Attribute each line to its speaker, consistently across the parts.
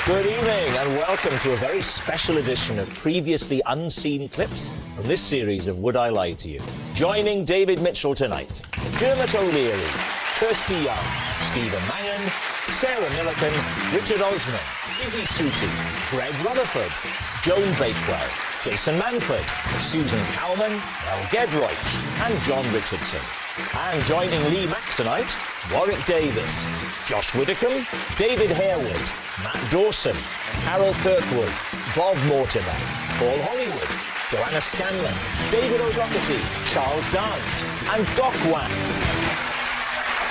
Speaker 1: Good evening and welcome to a very special edition of previously unseen clips from this series of Would I Lie to You? Joining David Mitchell tonight, Dermot O'Leary, Kirsty Young, Stephen Mangan, Sarah Milliken, Richard Osman, Izzy Sooty, Greg Rutherford, Joan Bakewell, Jason Manford, Susan Cowman, Elle Gedroich and John Richardson. And joining Lee Mack tonight, Warwick Davis, Josh Widdicombe, David Harewood, Matt Dawson, Carol Kirkwood, Bob Mortimer, Paul Hollywood, Joanna Scanlon, David O'Doherty, Charles Dance and Doc Wang.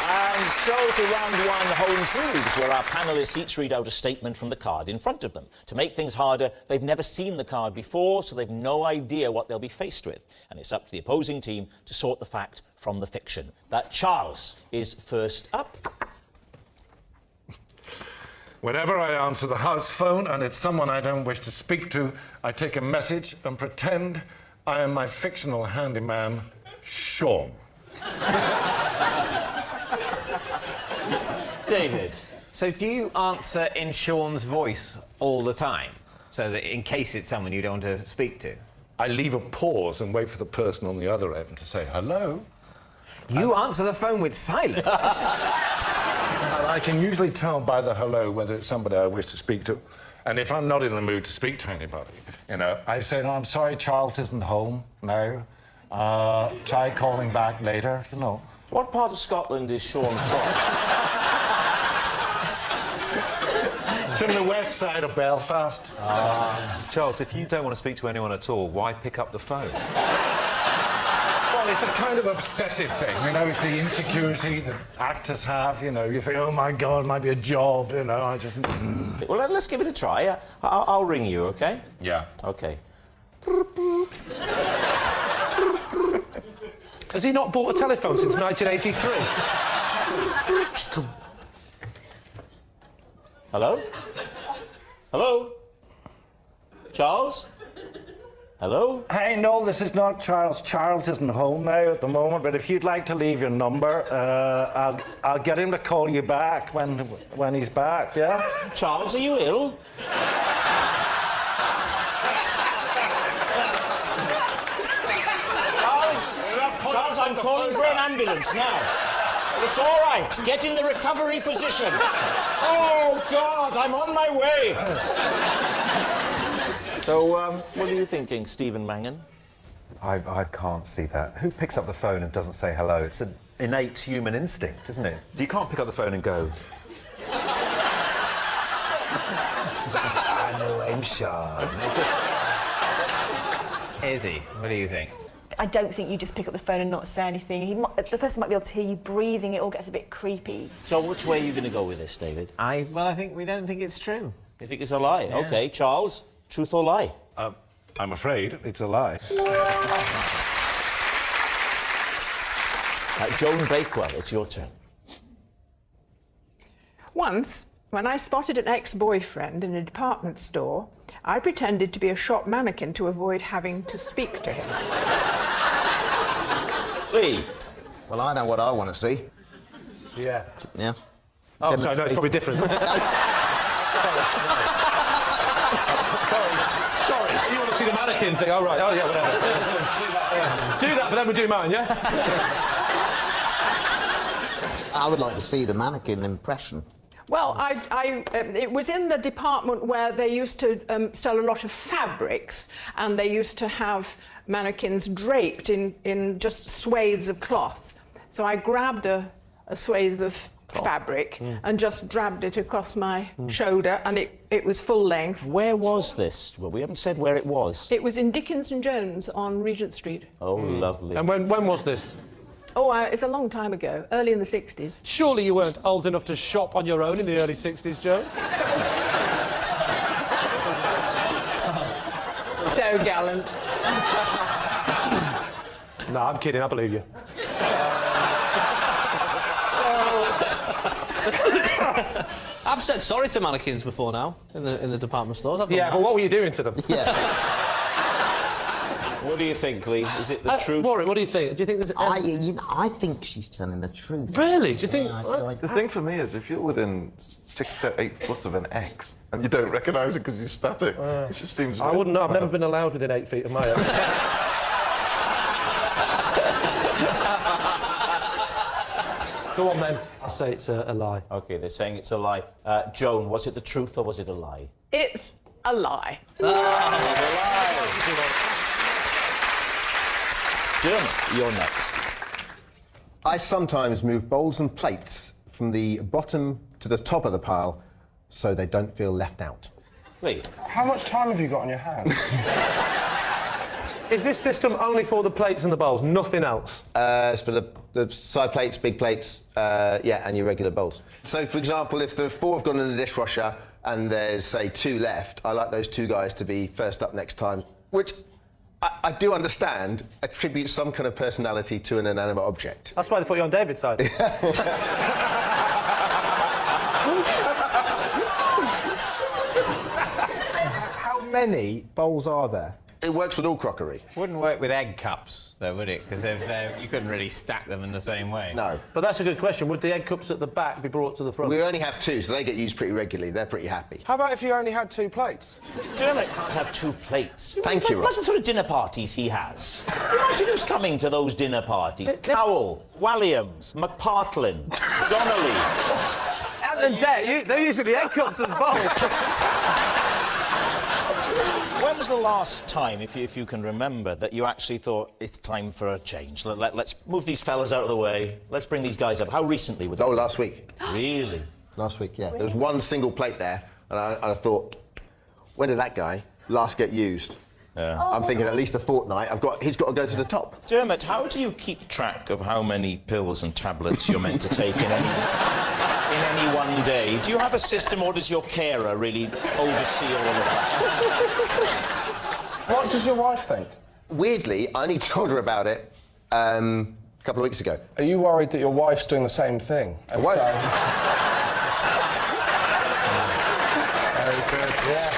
Speaker 1: And so to round one, Home Truths, where our panellists each read out a statement from the card in front of them. To make things harder, they've never seen the card before, so they've no idea what they'll be faced with. And it's up to the opposing team to sort the fact from the fiction. That Charles is first up.
Speaker 2: Whenever I answer the house phone and it's someone I don't wish to speak to, I take a message and pretend I am my fictional handyman, Sean.
Speaker 1: David.
Speaker 3: So do you answer in Sean's voice all the time? So that in case it's someone you don't want to speak to?
Speaker 2: I leave a pause and wait for the person on the other end to say hello.
Speaker 3: You answer the phone with silence?
Speaker 2: And I can usually tell by the hello whether it's somebody I wish to speak to. And if I'm not in the mood to speak to anybody, you know, I say, no, I'm sorry, Charles isn't home now. Try calling back later, you know.
Speaker 1: What part of Scotland is Sean from?
Speaker 2: It's in the west side of Belfast.
Speaker 4: Charles, if you don't want to speak to anyone at all, why pick up the phone?
Speaker 2: Well, it's a kind of obsessive thing, you know, it's the insecurity that actors have, you know. You think, oh, my God, it might be a job, you know, I just...
Speaker 1: Well, let's give it a try. I'll ring you, OK?
Speaker 2: Yeah.
Speaker 1: OK.
Speaker 5: Has he not bought a telephone since 1983?
Speaker 1: Hello? Hello? Charles? Hello?
Speaker 6: Hey, no, this is not Charles. Charles isn't home now at the moment, but if you'd like to leave your number, I'll get him to call you back when he's back, yeah?
Speaker 1: Charles, are you ill? Charles, I'm calling for an ambulance now. It's all right. Get in the recovery position. Oh, God, I'm on my way. So, what are you thinking, Stephen Mangan?
Speaker 4: I can't see that. Who picks up the phone and doesn't say hello? It's an innate human instinct, isn't it? You can't pick up the phone and go...
Speaker 6: I know, I'm Sean.
Speaker 3: Izzy, what do you think?
Speaker 7: I don't think you just pick up the phone and not say anything. The person might be able to hear you breathing. It all gets a bit creepy.
Speaker 1: So which way are you going to go with this, David?
Speaker 3: Well, I think we don't think it's true.
Speaker 1: You think it's a lie?
Speaker 3: Yeah.
Speaker 1: OK, Charles, truth or lie?
Speaker 2: I'm afraid it's a lie.
Speaker 1: Joan Bakewell, it's your turn.
Speaker 8: Once, when I spotted an ex-boyfriend in a department store, I pretended to be a shop mannequin to avoid having to speak to him.
Speaker 1: Lee?
Speaker 9: Well, I know what I want to see.
Speaker 5: Yeah.
Speaker 9: Yeah.
Speaker 5: Oh, sorry, no, it's probably different. Sorry. You want to see the mannequin thing? Oh, right. Oh, yeah, whatever. Do that, but then we'll do mine, yeah?
Speaker 9: I would like to see the mannequin impression.
Speaker 8: Well, it was in the department where they used to sell a lot of fabrics, and they used to have mannequins draped in just swathes of cloth. So I grabbed a swathe of fabric and just dragged it across my shoulder, and it was full length.
Speaker 1: Where was this? Well, we haven't said where it was.
Speaker 8: It was in Dickens and Jones on Regent Street.
Speaker 1: Oh, lovely.
Speaker 5: And when was this?
Speaker 8: Oh, it's a long time ago, early in the 60s.
Speaker 5: Surely you weren't old enough to shop on your own in the early 60s, Joe?
Speaker 8: So gallant.
Speaker 5: No, I'm kidding, I believe you.
Speaker 10: I've said sorry to mannequins before now, in the department stores.
Speaker 5: Yeah, but what were you doing to them?
Speaker 9: Yeah.
Speaker 1: What do you think, Lee? Is it the truth?
Speaker 5: Warren, what do you think? Do you think there's...
Speaker 9: I think she's telling the truth.
Speaker 5: Really? Do you think...
Speaker 11: The thing for me is, if you're within 6 or 8 foot of an ex and you don't recognise it because you're static, it just seems...
Speaker 5: I wouldn't know. I've never been allowed within 8 feet of my ex. Go on, then. I say it's a lie.
Speaker 1: OK, they're saying it's a lie. Joan, was it the truth or was it a lie?
Speaker 8: It's a lie.
Speaker 1: Dermot, you're next.
Speaker 12: I sometimes move bowls and plates from the bottom to the top of the pile so they don't feel left out.
Speaker 1: Lee?
Speaker 13: How much time have you got on your hands?
Speaker 5: Is this system only for the plates and the bowls, nothing else?
Speaker 12: It's for the side plates, big plates, yeah, and your regular bowls. So, for example, if the 4 have gone in the dishwasher and there's, say, 2 left, I like those 2 guys to be first up next time, which I do understand attributes some kind of personality to an inanimate object.
Speaker 5: That's why they put you on David's side.
Speaker 13: How many bowls are there?
Speaker 12: It works with all crockery.
Speaker 3: Wouldn't work with egg cups, though, would it? Because you couldn't really stack them in the same way.
Speaker 12: No.
Speaker 5: But that's a good question. Would the egg cups at the back be brought to the front?
Speaker 12: We only have 2, so they get used pretty regularly. They're pretty happy.
Speaker 13: How about if you only had 2 plates?
Speaker 1: Dermot can't have 2 plates.
Speaker 12: Thank you, Rob.
Speaker 1: Imagine the sort of dinner parties he has. Imagine who's coming to those dinner parties. Cowell, Walliams, McPartlin, Donnelly.
Speaker 5: And Dett, they're using the egg cups as bowls.
Speaker 1: When was the last time, if you can remember, that you actually thought it's time for a change? Let's move these fellas out of the way. Let's bring these guys up. How recently?
Speaker 12: Oh, last week.
Speaker 1: Really?
Speaker 12: Last week, yeah. There was 1 single plate there, and I thought, when did that guy last get used?
Speaker 1: Yeah.
Speaker 12: I'm thinking at least a fortnight. He's got to go to the top.
Speaker 1: Dermot, how do you keep track of how many pills and tablets you're meant to take in any one day? Do you have a system, or does your carer really oversee all of that?
Speaker 13: What does your wife think?
Speaker 12: Weirdly, I only told her about it a couple of weeks ago.
Speaker 13: Are you worried that your wife's doing the same thing? And
Speaker 12: What?
Speaker 13: so...
Speaker 5: Very good, yeah.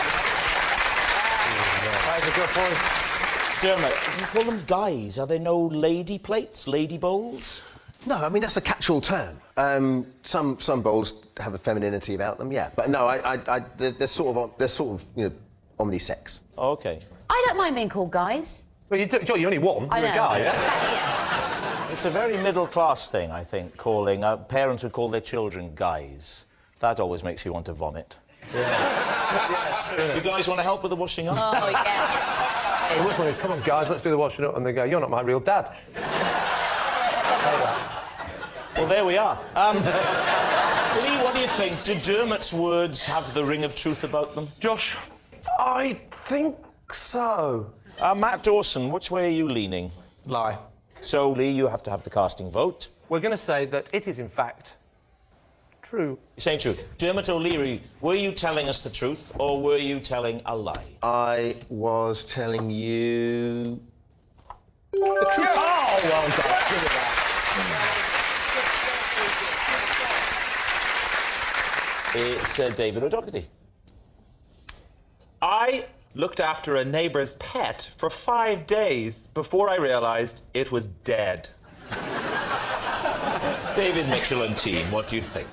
Speaker 5: That's a good point.
Speaker 1: Dermot, you call them guys. Are there no lady plates, lady bowls?
Speaker 12: No, I mean, that's a catch-all term. Some bowls have a femininity about them, yeah. But no, they're sort of, you know, omnisex.
Speaker 1: Oh, OK.
Speaker 14: I don't mind being called guys.
Speaker 5: Well, you're only one.
Speaker 14: I
Speaker 5: You're
Speaker 14: know.
Speaker 5: a guy, yeah?
Speaker 14: Yeah.
Speaker 1: It's a very middle-class thing, I think, calling... parents would call their children guys. That always makes you want to vomit. Yeah. You guys want to help with the washing up?
Speaker 14: Oh, yeah.
Speaker 5: The worst one is, come on, guys, let's do the washing up. And they go, you're not my real dad.
Speaker 1: Well, there we are. Lee, what do you think? Do Dermot's words have the ring of truth about them?
Speaker 5: Josh? I think so.
Speaker 1: Matt Dawson, which way are you leaning?
Speaker 3: Lie.
Speaker 1: So, Lee, you have to have the casting vote.
Speaker 5: We're going to say that it is, in fact, true.
Speaker 1: You're saying true. Dermot O'Leary, were you telling us the truth, or were you telling a lie?
Speaker 12: I was telling you... the truth.
Speaker 1: Yeah. Oh, well done. Give it that. It's David O'Doherty.
Speaker 15: I looked after a neighbour's pet for 5 days before I realised it was dead.
Speaker 1: David Mitchell and team, what do you think?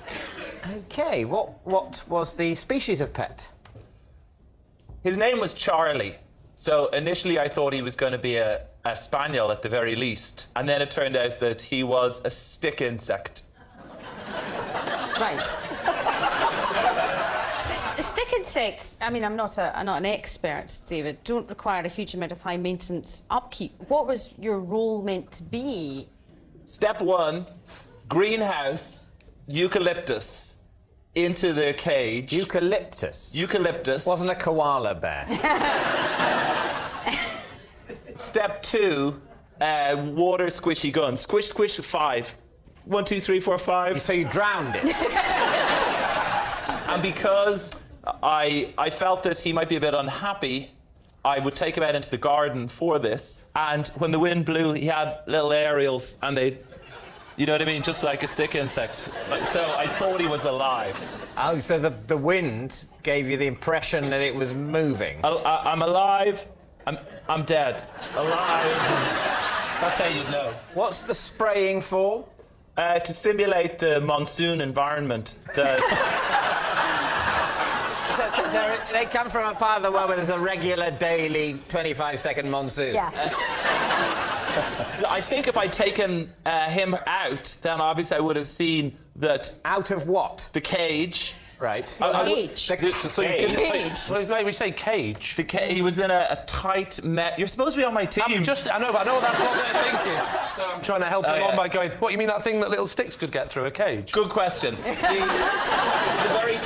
Speaker 3: OK, what was the species of pet?
Speaker 15: His name was Charlie. So initially I thought he was going to be a spaniel at the very least. And then it turned out that he was a stick insect.
Speaker 14: Right. Stick insects, I mean, I'm not an expert, David, don't require a huge amount of high maintenance upkeep. What was your role meant to be?
Speaker 15: Step 1, greenhouse, eucalyptus, into the cage.
Speaker 3: Eucalyptus?
Speaker 15: Eucalyptus.
Speaker 3: Wasn't a koala bear.
Speaker 15: Step 2, water squishy gun. Squish, squish, 5. 1, 2, 3, 4, 5.
Speaker 3: So you drowned it?
Speaker 15: And because I felt that he might be a bit unhappy, I would take him out into the garden for this. And when the wind blew, he had little aerials, and they, you know what I mean, just like a stick insect. So I thought he was alive.
Speaker 3: Oh, so the wind gave you the impression that it was moving?
Speaker 15: I'm alive. I'm dead. Alive. That's how you'd know.
Speaker 3: What's the spraying for?
Speaker 15: To simulate the monsoon environment that...
Speaker 3: They come from a part of the world where there's a regular daily 25-second monsoon.
Speaker 14: Yeah.
Speaker 15: I think if I'd taken him out, then obviously I would have seen that...
Speaker 3: Out of what?
Speaker 15: The cage.
Speaker 3: Right.
Speaker 10: Cage.
Speaker 5: So you
Speaker 10: Cage.
Speaker 5: Well, maybe say cage.
Speaker 15: He was in a tight met. You're supposed to be on my team.
Speaker 5: I know that's what they're thinking. So I'm trying to help them on by going, what, you mean that thing that little sticks could get through a cage?
Speaker 15: Good question. It's a very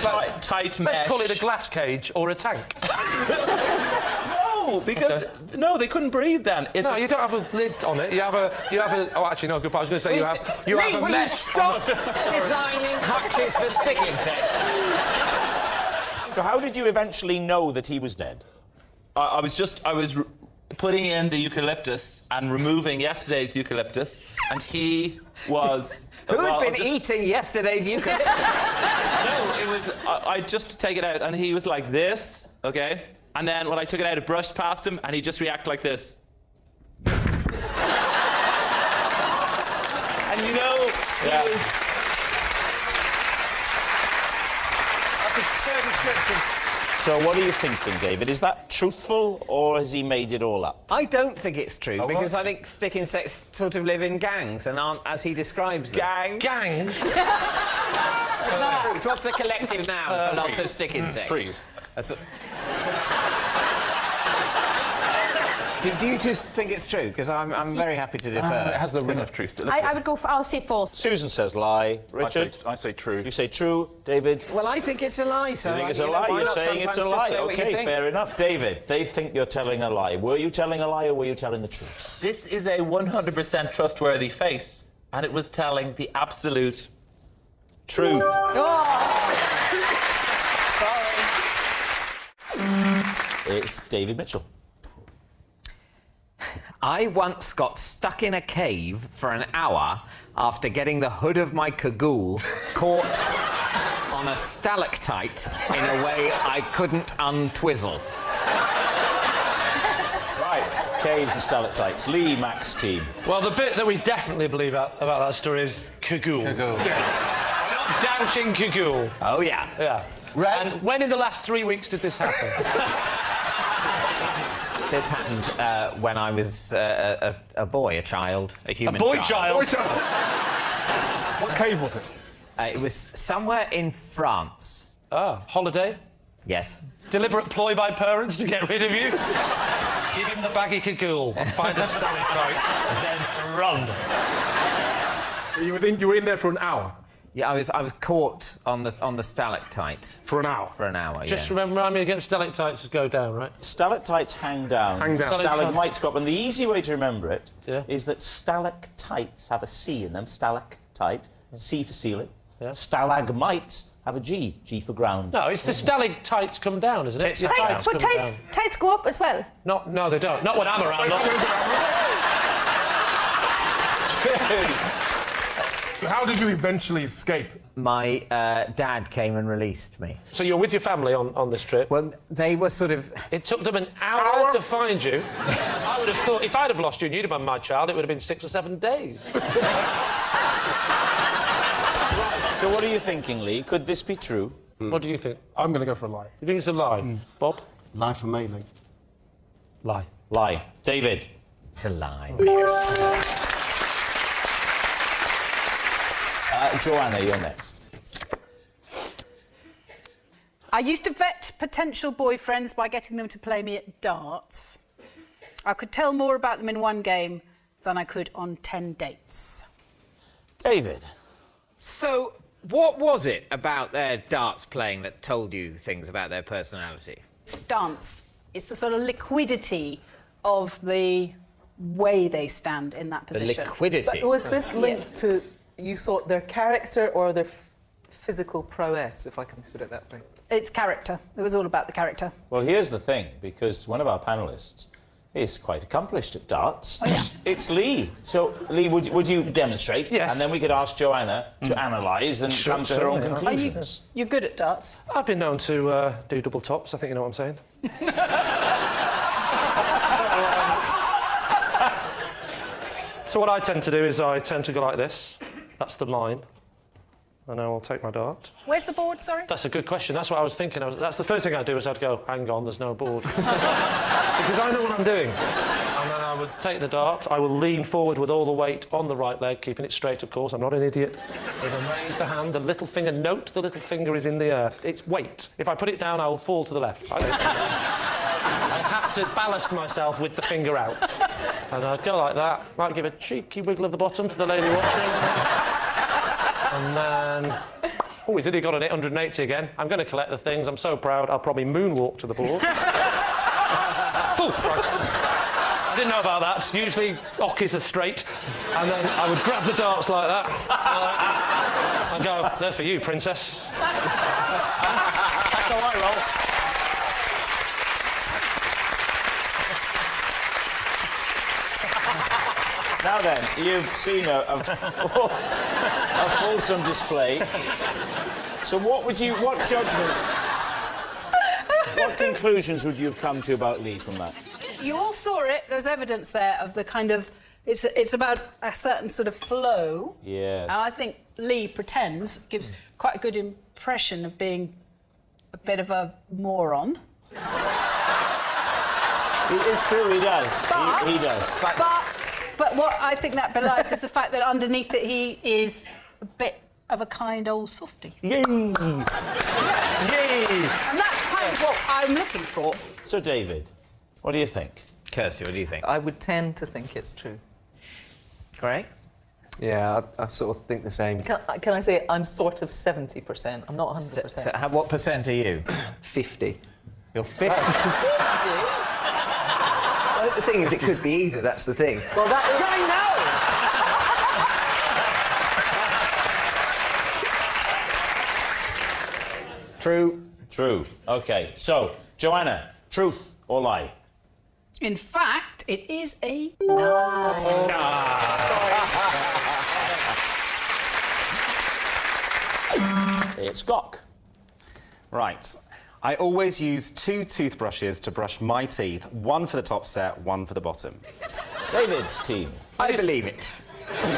Speaker 15: tight mesh.
Speaker 5: Let's call it a glass cage or a tank.
Speaker 15: No, because no, they couldn't breathe then.
Speaker 5: No, you don't have a lid on it. You have a. Oh, actually, no. Good. I was going to say you have a
Speaker 3: will
Speaker 5: mesh.
Speaker 3: You stop designing hutches for stick insects?
Speaker 1: So how did you eventually know that he was dead?
Speaker 15: I was putting in the eucalyptus and removing yesterday's eucalyptus, and he was...
Speaker 3: Who'd been eating yesterday's eucalyptus?
Speaker 15: No, it was... I just take it out, and he was like this, OK? And then when I took it out, it brushed past him, and he just reacted like this. And you know...
Speaker 1: Yeah.
Speaker 3: That's a fair description.
Speaker 1: So what are you thinking, David? Is that truthful, or has he made it all up?
Speaker 3: I don't think it's true, because I think stick insects sort of live in gangs and aren't as he describes them.
Speaker 5: Gangs?
Speaker 3: What's the collective noun for lots of stick insects?
Speaker 2: Trees.
Speaker 3: Do you two think it's true? Because I'm very happy to defer.
Speaker 11: It has the ring of truth to it.
Speaker 14: I would go for... I'll say false.
Speaker 1: Susan says lie. Richard?
Speaker 11: I say true.
Speaker 1: You say true. David?
Speaker 3: Well, I think it's a lie, so...
Speaker 1: You think it's a lie? You're saying it's a lie. OK, fair enough. David, they think you're telling a lie. Were you telling a lie, or were you telling the truth?
Speaker 15: This is a 100% trustworthy face, and it was telling the absolute truth.
Speaker 14: Oh.
Speaker 3: Sorry.
Speaker 1: It's David Mitchell.
Speaker 3: I once got stuck in a cave for an hour after getting the hood of my cagoule caught on a stalactite in a way I couldn't untwizzle.
Speaker 1: Right, caves and stalactites. Lee, Mack's team.
Speaker 5: Well, the bit that we definitely believe about that story is cagoule.
Speaker 3: Cagoule.
Speaker 5: Yeah. Not doubting cagoule.
Speaker 3: Oh, yeah.
Speaker 5: Yeah.
Speaker 3: Red.
Speaker 5: And when in the last 3 weeks did this happen?
Speaker 3: This happened when I was a boy, a child, a human
Speaker 5: A boy child?
Speaker 13: What cave was it?
Speaker 3: It was somewhere in France.
Speaker 5: Ah, holiday?
Speaker 3: Yes.
Speaker 5: Deliberate ploy by parents to get rid of you? Give him the baggy cagoule and find a stalactite, then run.
Speaker 13: You were in there for an hour?
Speaker 3: Yeah, I was caught on the stalactite.
Speaker 13: For an hour?
Speaker 3: For an hour,
Speaker 5: Just remind me again, stalactites go down, right?
Speaker 1: Stalactites hang down.
Speaker 13: Hang down.
Speaker 1: Stalagmites go up. And the easy way to remember it is
Speaker 5: Yeah.
Speaker 1: that stalactites have a C in them. Stalactite, C for ceiling.
Speaker 5: Yeah.
Speaker 1: Stalagmites have a G, G for ground.
Speaker 5: No, it's the stalactites come down, isn't it? Your tights
Speaker 7: But
Speaker 5: come down.
Speaker 7: tights go up as well.
Speaker 5: No, they don't. Not when I'm around.
Speaker 13: How did you eventually escape?
Speaker 3: My dad came and released me.
Speaker 5: So you're with your family on this trip?
Speaker 3: Well, they were sort of...
Speaker 5: It took them an hour to find you. I would have thought, if I'd have lost you and you'd have been my child, it would have been 6 or 7 days.
Speaker 1: So what are you thinking, Lee? Could this be true?
Speaker 5: What do you think?
Speaker 13: I'm going to go for a lie.
Speaker 5: You think it's a lie? Bob?
Speaker 9: Lie for me, Lee.
Speaker 5: Lie.
Speaker 1: Lie. David?
Speaker 3: It's a lie.
Speaker 1: Yes. Joanna, you're next.
Speaker 16: I used to vet potential boyfriends by getting them to play me at darts. I could tell more about them in one game than I could on 10 dates.
Speaker 1: David?
Speaker 3: So, what was it about their darts playing that told you things about their personality?
Speaker 16: Stance. It's the sort of liquidity of the way they stand in that position.
Speaker 3: The liquidity?
Speaker 17: But was this linked to, you thought, their character or their physical prowess, if I can put it that way?
Speaker 16: It's character. It was all about the character.
Speaker 1: Well, here's the thing, because one of our panellists is quite accomplished at darts.
Speaker 16: Oh, yeah.
Speaker 1: It's Lee. So, Lee, would you demonstrate?
Speaker 5: Yes.
Speaker 1: And then we could ask Joanna to analyse and come to her own conclusions.
Speaker 16: You're good at darts.
Speaker 5: I've been known to do double tops, I think you know what I'm saying. So what I tend to do is I tend to go like this. That's the line. And I will take my dart.
Speaker 16: Where's the board, sorry?
Speaker 5: That's a good question. That's what I was thinking. That's the first thing I'd do is I'd go, hang on, there's no board. Because I know what I'm doing. And then I would take the dart. I will lean forward with all the weight on the right leg, keeping it straight, of course. I'm not an idiot. If I raise the hand, the little finger, note the little finger is in the air. It's weight. If I put it down, I will fall to the left. I have to ballast myself with the finger out. And I'd go like that. Might give a cheeky wiggle of the bottom to the lady watching. And then... Oh, he's only got an 880 again. I'm going to collect the things. I'm so proud. I'll probably moonwalk to the board. Oh, Christ. I didn't know about that. Usually, ockies are straight. And then I would grab the darts like that. And go, they're for you, princess.
Speaker 1: That's all right, Rob. Now then, you've seen a fulsome display. So what judgments, what conclusions would you have come to about Lee from that?
Speaker 16: You all saw it. There's evidence there of the kind of... It's about a certain sort of flow.
Speaker 1: Yes.
Speaker 16: And I think Lee gives quite a good impression of being a bit of a moron.
Speaker 1: It's true, he does. He does.
Speaker 16: But what I think that belies is the fact that underneath it he is a bit of a kind old softie.
Speaker 1: Yay! Yay!
Speaker 16: And that's kind of what I'm looking for.
Speaker 1: So, David, what do you think?
Speaker 3: Kirsty, what do you think?
Speaker 17: I would tend to think it's true.
Speaker 3: Greg?
Speaker 10: Yeah, I sort of think the same.
Speaker 17: Can I say I'm sort of 70%? I'm not 100%.
Speaker 3: So what percent are you?
Speaker 10: 50.
Speaker 3: You're 50?
Speaker 10: Well, the thing is, it could be either, that's the thing.
Speaker 17: Well, that...
Speaker 1: I know! True. True. OK, so, Joanna, truth or lie?
Speaker 16: In fact, it is a lie.
Speaker 1: It's Gok.
Speaker 18: Right. I always use 2 toothbrushes to brush my teeth, one for the top set, one for the bottom.
Speaker 1: David's team.
Speaker 3: I believe it.
Speaker 5: Can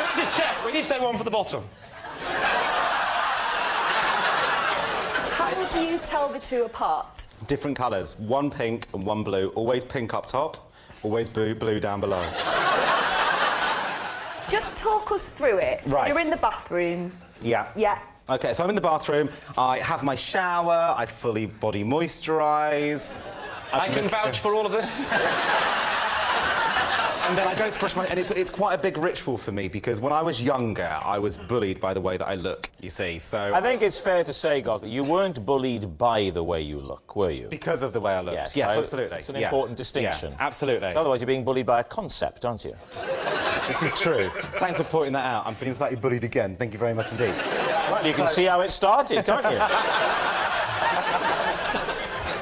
Speaker 5: I just check? When you say one for the bottom?
Speaker 7: How do you tell the two apart?
Speaker 18: Different colours, one pink and one blue. Always pink up top, always blue down below.
Speaker 7: Just talk us through it. So
Speaker 18: Right.
Speaker 7: you're in the bathroom.
Speaker 18: Yeah.
Speaker 7: Yeah.
Speaker 18: OK, so I'm in the bathroom, I have my shower, I fully body moisturise...
Speaker 5: I can vouch for all of this.
Speaker 18: And then I go to brush my... And it's quite a big ritual for me, because when I was younger, I was bullied by the way that I look, you see, so...
Speaker 1: I think it's fair to say, Gok, you weren't bullied by the way you look, were you?
Speaker 18: Because of the way I looked. Yes, absolutely.
Speaker 1: It's an important distinction.
Speaker 18: Yeah, absolutely.
Speaker 1: Otherwise, you're being bullied by a concept, aren't you?
Speaker 18: This is true. Thanks for pointing that out. I'm feeling slightly bullied again. Thank you very much indeed.
Speaker 1: Well, you can see how it started, can't you?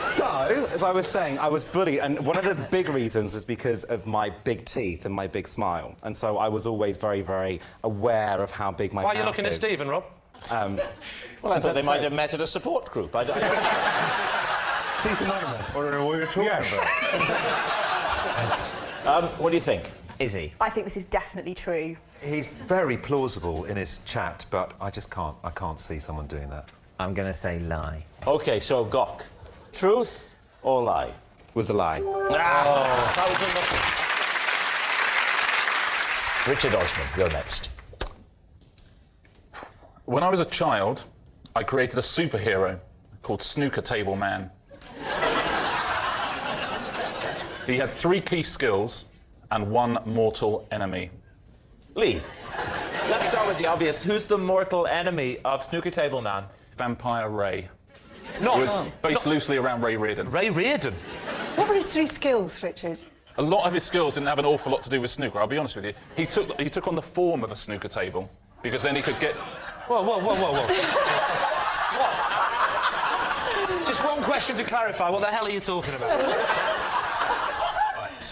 Speaker 18: So, as I was saying, I was bullied, and one of the big reasons was because of my big teeth and my big smile. And so I was always very, very aware of how big my mouth is.
Speaker 5: Why are you looking at Stephen, Rob?
Speaker 1: Well, I thought they might have met at a support group.
Speaker 18: Teeth Anonymous.
Speaker 6: What are we talking about?
Speaker 1: What do you think?
Speaker 3: Izzy?
Speaker 7: I think this is definitely true.
Speaker 4: He's very plausible in his chat, but I can't see someone doing that.
Speaker 3: I'm going to say lie.
Speaker 1: OK, so, Gok, truth or lie?
Speaker 18: Was a lie.
Speaker 1: Richard Osman, you're next.
Speaker 19: When I was a child, I created a superhero called Snooker Table Man. He had 3 key skills and 1 mortal enemy.
Speaker 15: Lee, let's start with the obvious. Who's the mortal enemy of Snooker Table Man?
Speaker 19: Vampire Ray.
Speaker 15: Not...
Speaker 19: It was based loosely around Ray Reardon.
Speaker 5: Ray Reardon?
Speaker 16: What were his 3 skills, Richard?
Speaker 19: A lot of his skills didn't have an awful lot to do with snooker, I'll be honest with you. He took on the form of a snooker table, because then he could get...
Speaker 5: Whoa. What? Just one question to clarify. What the hell are you talking about?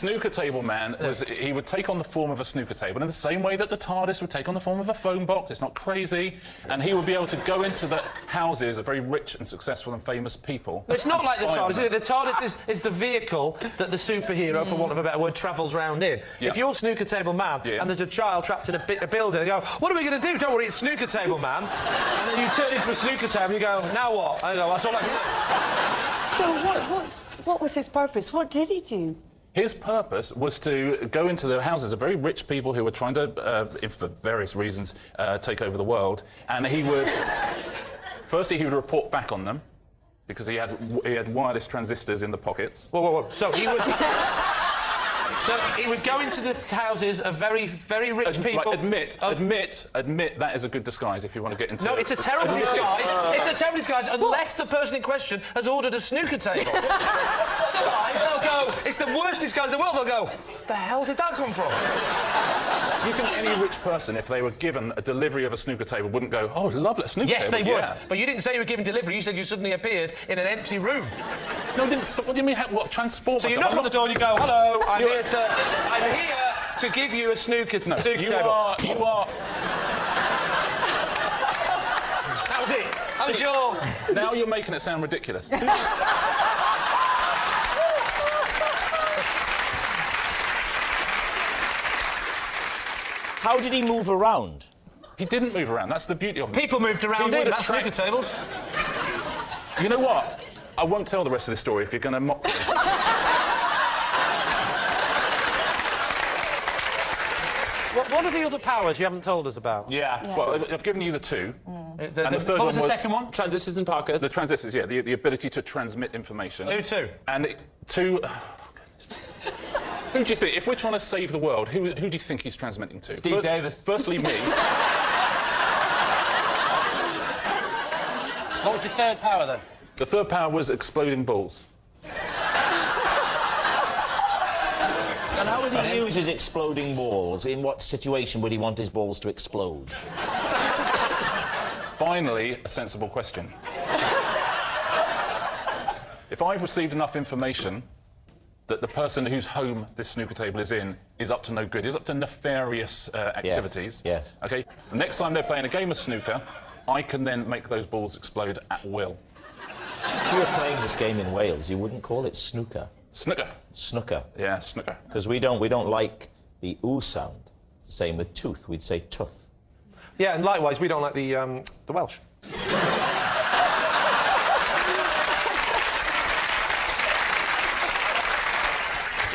Speaker 19: snooker table man he would take on the form of a snooker table in the same way that the TARDIS would take on the form of a phone box. It's not crazy. And he would be able to go into the houses of very rich and successful and famous people.
Speaker 5: It's not like the TARDIS, is it? The TARDIS is the vehicle that the superhero, for want of a better word, travels round in.
Speaker 19: Yeah.
Speaker 5: If you're snooker table man and there's a child trapped in a building, they go, what are we going to do? Don't worry, it's snooker table man. And then you turn into a snooker table and you go, now what? I go, that's all I can do.
Speaker 9: So what was his purpose? What did he do?
Speaker 19: His purpose was to go into the houses of very rich people who were trying to, for various reasons, take over the world. And he would... Firstly, he would report back on them, because he had wireless transistors in the pockets.
Speaker 5: Whoa. So he would... So he would go into the houses of very, very rich people...
Speaker 19: Right, admit that is a good disguise if you want to get into...
Speaker 5: No, it's a terrible disguise. It's a terrible disguise unless the person in question has ordered a snooker table. Otherwise, they'll go, it's the worst disguise in the world. They'll go, the hell did that come from?
Speaker 19: You think any rich person, if they were given a delivery of a snooker table, wouldn't go, oh, lovely, snooker table?
Speaker 5: Yes, they would. Yeah. But you didn't say you were given delivery. You said you suddenly appeared in an empty room.
Speaker 19: No, I didn't. What do you mean, what, transport
Speaker 5: So you
Speaker 19: myself?
Speaker 5: knock on the door and you go, hello, I'm here to give you a snooker table.
Speaker 19: You are...
Speaker 5: That was it. That was your...
Speaker 19: Now you're making it sound ridiculous.
Speaker 1: How did he move around?
Speaker 19: He didn't move around. That's the beauty of it.
Speaker 5: People moved around in. That's snooker tables.
Speaker 19: You know what? I won't tell the rest of the story if you're going to mock me.
Speaker 5: What are the other powers you haven't told us about?
Speaker 19: Yeah. Well, I've given you the two. And the third
Speaker 5: what
Speaker 19: one
Speaker 5: was the second one?
Speaker 15: Transistors in pockets.
Speaker 19: The transistors, yeah. The ability to transmit information.
Speaker 5: Who to?
Speaker 19: And to... Who do you think, if we're trying to save the world, who do you think he's transmitting to?
Speaker 15: Steve Davis.
Speaker 19: Firstly, me.
Speaker 5: What was your third power, then?
Speaker 19: The third power was exploding balls.
Speaker 1: And how would he use his exploding balls? In what situation would he want his balls to explode?
Speaker 19: Finally, a sensible question. If I've received enough information that the person whose home this snooker table is in is up to no good, is up to nefarious activities.
Speaker 1: Yes.
Speaker 19: OK? The next time they're playing a game of snooker, I can then make those balls explode at will.
Speaker 1: If you were playing this game in Wales, you wouldn't call it snooker.
Speaker 19: Snooker.
Speaker 1: Snooker.
Speaker 19: Yeah, snooker.
Speaker 1: Because we don't like the oo sound. It's the same with tooth. We'd say tooth.
Speaker 5: Yeah, and likewise, we don't like the Welsh.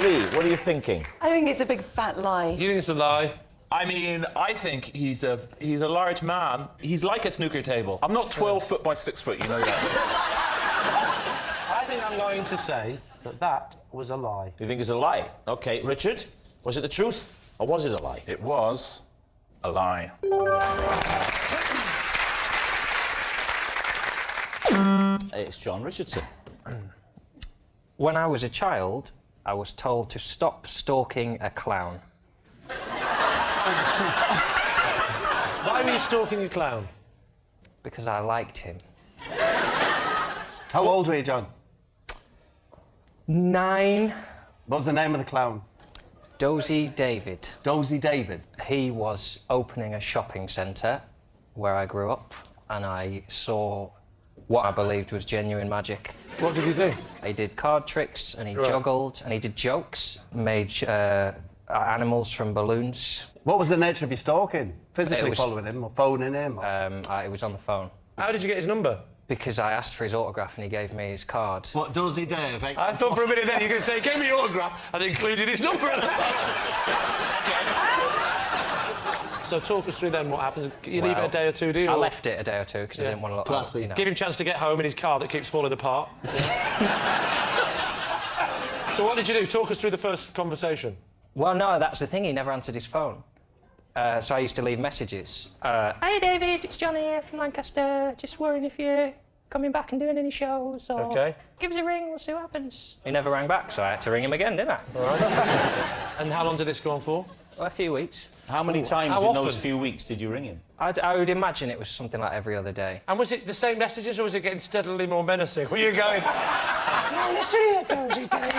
Speaker 1: Lee, what are you thinking?
Speaker 9: I think it's a big fat lie.
Speaker 5: You think it's a lie?
Speaker 15: I mean, I think he's a large man. He's like a snooker table.
Speaker 19: I'm not 12 foot by 6 foot, you know that.
Speaker 5: I think I'm going to say that was a lie.
Speaker 1: You think it's a lie? OK, Richard, was it the truth or was it a lie?
Speaker 19: It was a lie.
Speaker 1: It's John Richardson.
Speaker 20: When I was a child, I was told to stop stalking a clown.
Speaker 5: Why were you stalking a clown?
Speaker 20: Because I liked him.
Speaker 21: How old were you, John?
Speaker 20: 9.
Speaker 21: What was the name of the clown?
Speaker 20: Dozy David.
Speaker 21: Dozy David?
Speaker 20: He was opening a shopping centre where I grew up, and I saw what I believed was genuine magic.
Speaker 5: What did he do?
Speaker 20: He did card tricks, and he juggled, and he did jokes, made animals from balloons.
Speaker 21: What was the nature of your stalking? Physically following him or phoning him? Or...
Speaker 20: It was on the phone.
Speaker 5: How did you get his number?
Speaker 20: Because I asked for his autograph and he gave me his card.
Speaker 21: What, Dozy Dave?
Speaker 5: I thought for a minute then you were going to say, gave me your autograph and included his number. So talk us through then what happens. You leave it a day or two, do you?
Speaker 20: I left it a day or two because I didn't want to look...
Speaker 21: Classy.
Speaker 20: You know.
Speaker 5: Give him a chance to get home in his car that keeps falling apart. So what did you do? Talk us through the first conversation.
Speaker 20: Well, no, that's the thing. He never answered his phone. So I used to leave messages. Hey, David, it's Johnny here from Lancaster. Just wondering if you're coming back and doing any shows, or give us a ring, we'll see what happens. He never rang back, so I had to ring him again, didn't I?
Speaker 5: All right. And how long did this go on for?
Speaker 20: Well, a few weeks.
Speaker 1: How many times in those few weeks did you ring him?
Speaker 20: I would imagine it was something like every other day.
Speaker 5: And was it the same messages, or was it getting steadily more menacing? Were you going, now listen here, Dozy Dave.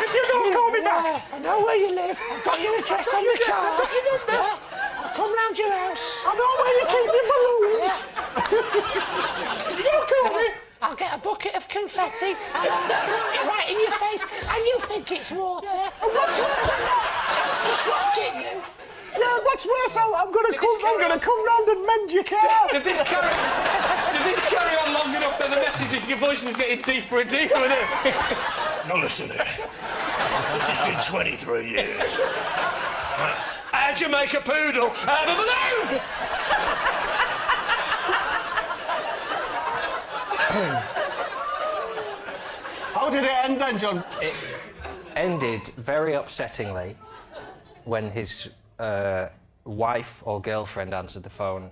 Speaker 5: if you don't call me back. I know where you live. I've got your address on the card. I've got your number. Yeah. I'll come round your house. I know where you keep your balloons. If you don't call me, I'll get a bucket of confetti and I'll throw it right in your face and you'll think it's water. Yeah. And what's worse than that? Just watching you. Yeah, what's worse? I'm going to come round and mend your car.
Speaker 10: Did this carry on long enough that the message of your voice was getting deeper and deeper, wasn't it?
Speaker 1: Now listen here. This has been 23 years.
Speaker 5: How'd you make a poodle out of a balloon?
Speaker 21: How did it end then, John?
Speaker 20: It ended very upsettingly when his wife or girlfriend answered the phone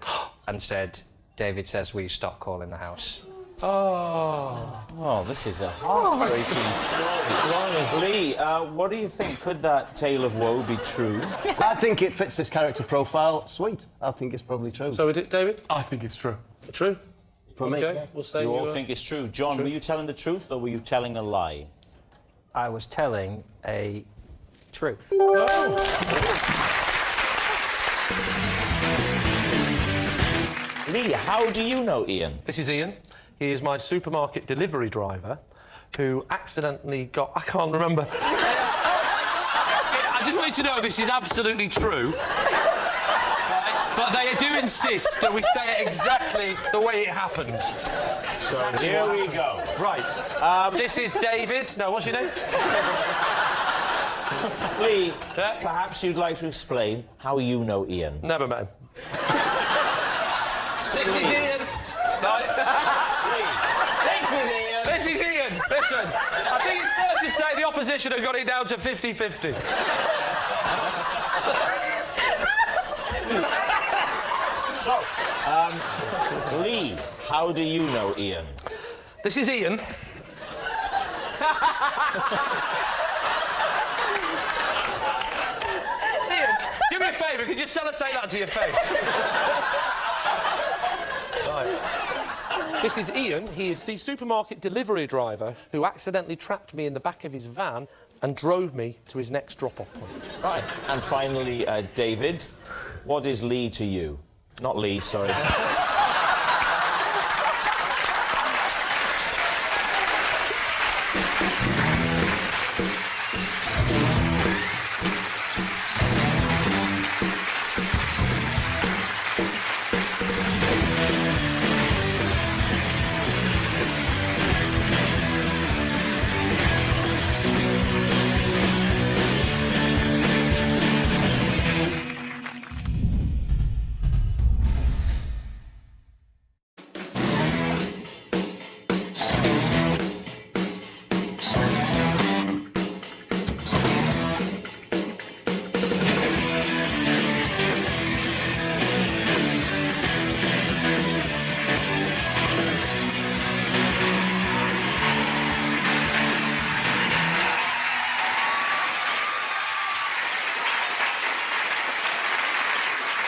Speaker 20: and said, David says, will you stop calling the house?
Speaker 1: Oh, this is a heartbreaking story. Lee, what do you think? Could that tale of woe be true?
Speaker 21: I think it fits this character profile. Sweet. I think it's probably true.
Speaker 5: So is it, David?
Speaker 13: I think it's true.
Speaker 5: True?
Speaker 21: For me.
Speaker 5: Okay, we'll say
Speaker 1: You all think it's true. John, were you telling the truth or were you telling a lie?
Speaker 20: I was telling a truth.
Speaker 1: Lee, how do you know Ian?
Speaker 5: This is Ian. He is my supermarket delivery driver who accidentally got... I can't remember.
Speaker 10: I just want you to know this is absolutely true. But they do insist that we say it exactly the way it happened.
Speaker 1: So here we go.
Speaker 5: Right. This is David. No, what's your name?
Speaker 1: Lee, perhaps you'd like to explain how you know Ian.
Speaker 5: Never met him.
Speaker 10: This is Ian. Right.
Speaker 1: This is Ian.
Speaker 5: This is Ian. Listen, I think it's fair to say the opposition have got it down to 50-50.
Speaker 1: So, Lee, how do you know Ian?
Speaker 5: This is Ian. Ian, do me a favour, could you sellotape that to your face? Right. This is Ian. He is the supermarket delivery driver who accidentally trapped me in the back of his van and drove me to his next drop-off point.
Speaker 1: Right. And finally, David, what is Lee to you? Not Lee, sorry.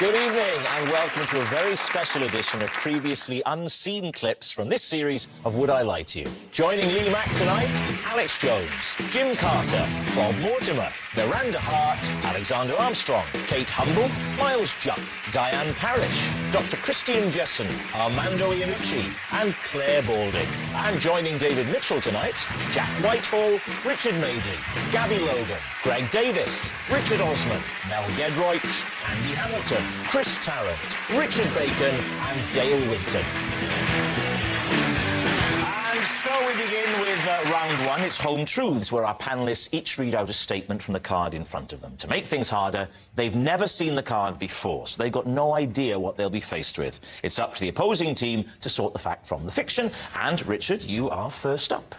Speaker 1: Good evening and welcome to a very special edition of previously unseen clips from this series of Would I Lie to You? Joining Lee Mack tonight, Alex Jones, Jim Carter, Bob Mortimer, Miranda Hart, Alexander Armstrong, Kate Humble, Miles Jupp, Diane Parrish, Dr. Christine Jessen, Armando Iannucci and Claire Balding. And joining David Mitchell tonight, Jack Whitehall, Richard Madeley, Gabby Logan, Greg Davis, Richard Osman, Mel Gedroich, Andy Hamilton, Chris Tarrant, Richard Bacon and Dale Winton. And so we begin with round one. It's Home Truths, where our panellists each read out a statement from the card in front of them. To make things harder, they've never seen the card before, so they've got no idea what they'll be faced with. It's up to the opposing team to sort the fact from the fiction. And, Richard, you are first up.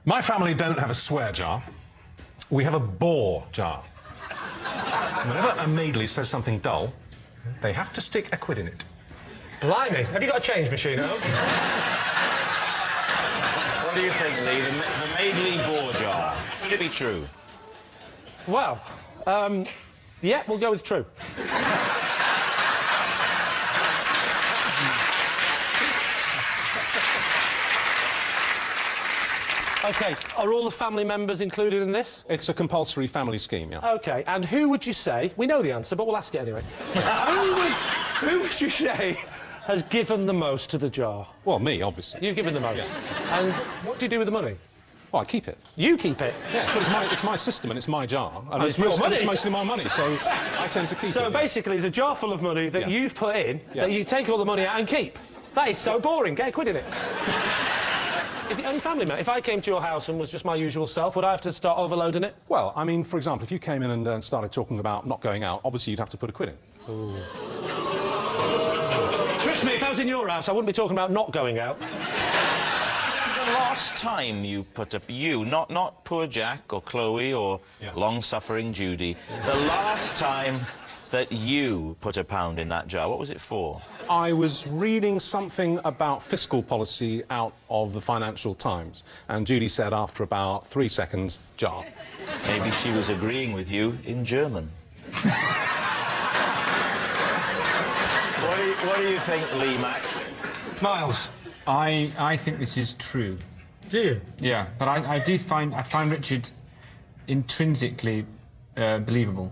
Speaker 2: My family don't have a swear jar. We have a bore jar. Whenever a Madeley says something dull, they have to stick a quid in it.
Speaker 5: Blimey, have you got a change machine at home?
Speaker 1: What do you think, Lee? The Madeley bore jar. Could it be true?
Speaker 5: Well, yeah, we'll go with true. OK, are all the family members included in this?
Speaker 8: It's a compulsory family scheme, yeah.
Speaker 5: OK, and who would you say... We know the answer, but we'll ask it anyway. who would you say has given the most to the jar?
Speaker 8: Well, me, obviously.
Speaker 5: You've given the most. And what do you do with the money?
Speaker 8: Well, I keep it.
Speaker 5: You keep it?
Speaker 8: Yes, but it's my system and it's my jar. And
Speaker 5: it's your money.
Speaker 8: It's mostly my money, so I tend to keep it.
Speaker 5: So basically, it's a jar full of money that you've put in, that you take all the money out and keep. That is so boring. Get a quid in it. Is it only family, mate? If I came to your house and was just my usual self, would I have to start overloading it?
Speaker 8: Well, I mean, for example, if you came in and started talking about not going out, obviously you'd have to put a quid in.
Speaker 5: Ooh. Trust me, if I was in your house, I wouldn't be talking about not going out.
Speaker 1: The last time you put up... not poor Jack or Chloe or long-suffering Judy. The last time that you put £1 in that jar, what was it for?
Speaker 8: I was reading something about fiscal policy out of the Financial Times, and Judy said after about 3 seconds, jar.
Speaker 1: Maybe she was agreeing with you in German. What do you think, Lee Mack?
Speaker 22: Miles. I think this is true.
Speaker 5: Do you?
Speaker 22: Yeah, but I find Richard intrinsically believable.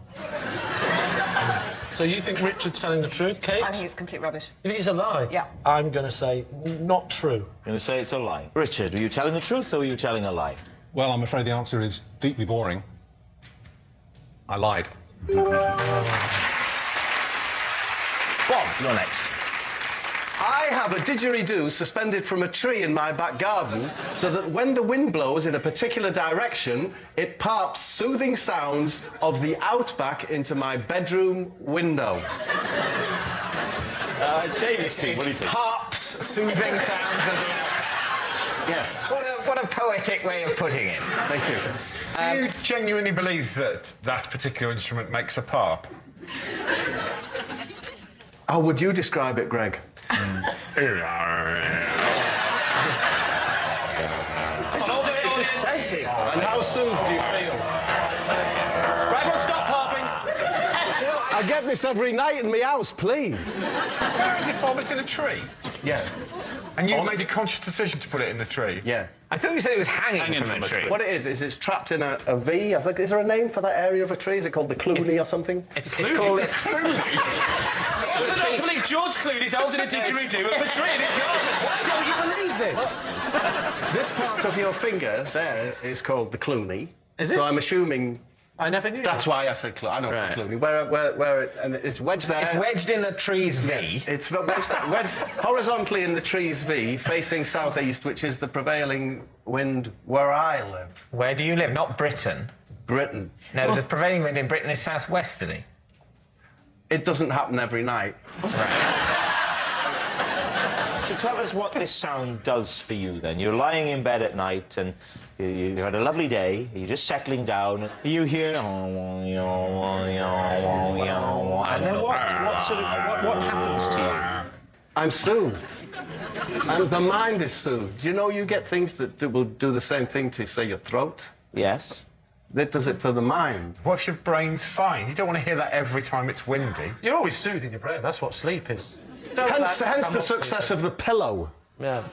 Speaker 5: So you think Richard's telling the truth, Kate?
Speaker 9: I think it's complete rubbish.
Speaker 5: You think it's a lie?
Speaker 9: Yeah.
Speaker 5: I'm going to say not true.
Speaker 1: You're going to say it's a lie. Richard, are you telling the truth or are you telling a lie?
Speaker 8: Well, I'm afraid the answer is deeply boring. I lied.
Speaker 1: Bob, you're next.
Speaker 12: I have a didgeridoo suspended from a tree in my back garden so that when the wind blows in a particular direction, it pops soothing sounds of the outback into my bedroom window.
Speaker 1: David's team, what do you think?
Speaker 3: Pops soothing sounds of the...
Speaker 12: Yes.
Speaker 3: What a poetic way of putting it.
Speaker 12: Thank you.
Speaker 13: Do you genuinely believe that that particular instrument makes a pop?
Speaker 12: How would you describe it, Greg?
Speaker 13: And
Speaker 12: how soothed do you feel?
Speaker 5: Right, everyone stop popping.
Speaker 12: I get this every night in my house, please.
Speaker 13: Where is it, Bob? It's in a tree?
Speaker 12: Yeah.
Speaker 13: And you made a conscious decision to put it in the tree?
Speaker 12: Yeah.
Speaker 3: I thought you said it was hanging from a tree.
Speaker 12: What it is it's trapped in a V. Is there a name for that area of a tree? Is it called the Clooney or something?
Speaker 3: It's called...
Speaker 1: I don't believe George Clooney's holding a didgeridoo at Madrid. It's gone.
Speaker 5: Why don't you believe this?
Speaker 12: This part of your finger there is called the Clooney.
Speaker 5: Is it?
Speaker 12: So I'm assuming...
Speaker 5: I never knew
Speaker 12: That's
Speaker 5: that.
Speaker 12: why I said I know it's Clooney. Where and it's wedged there.
Speaker 3: It's wedged in the tree's V.
Speaker 12: Yes, it's wedged horizontally in the tree's V, facing southeast, which is the prevailing wind where I live.
Speaker 3: Where do you live? Not Britain.
Speaker 12: Britain.
Speaker 3: No, the prevailing wind in Britain is southwesterly.
Speaker 12: It doesn't happen every night.
Speaker 1: So tell us what this sound does for you, then. You're lying in bed at night and you had a lovely day, you're just settling down, you hear... And then what happens to you?
Speaker 12: I'm soothed. And the mind is soothed. Do you know you get things that will do the same thing to, say, your throat?
Speaker 1: Yes.
Speaker 12: It does it to the mind.
Speaker 13: What if your brain's fine? You don't want to hear that every time it's windy.
Speaker 5: You're always soothing your brain. That's what sleep is.
Speaker 12: Hence the success of the pillow.
Speaker 5: Yeah.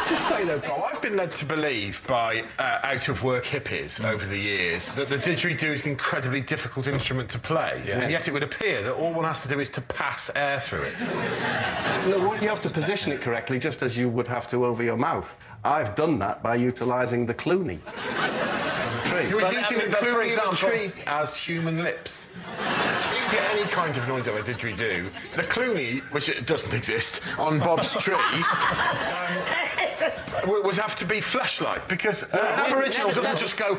Speaker 13: Just say, though, Bob, I've been led to believe by out-of-work hippies over the years that the didgeridoo is an incredibly difficult instrument to play, and yet it would appear that all one has to do is to pass air through it.
Speaker 12: No, you have to position it correctly, just as you would have to over your mouth. I've done that by utilising the Clooney. Tree.
Speaker 13: You're using the
Speaker 12: for
Speaker 13: Clooney
Speaker 12: example,
Speaker 13: tree as human lips. You get any kind of noise of a didgeridoo. The Clooney, which it doesn't exist, on Bob's tree, would have to be flesh-like, because the Aboriginal doesn't just go...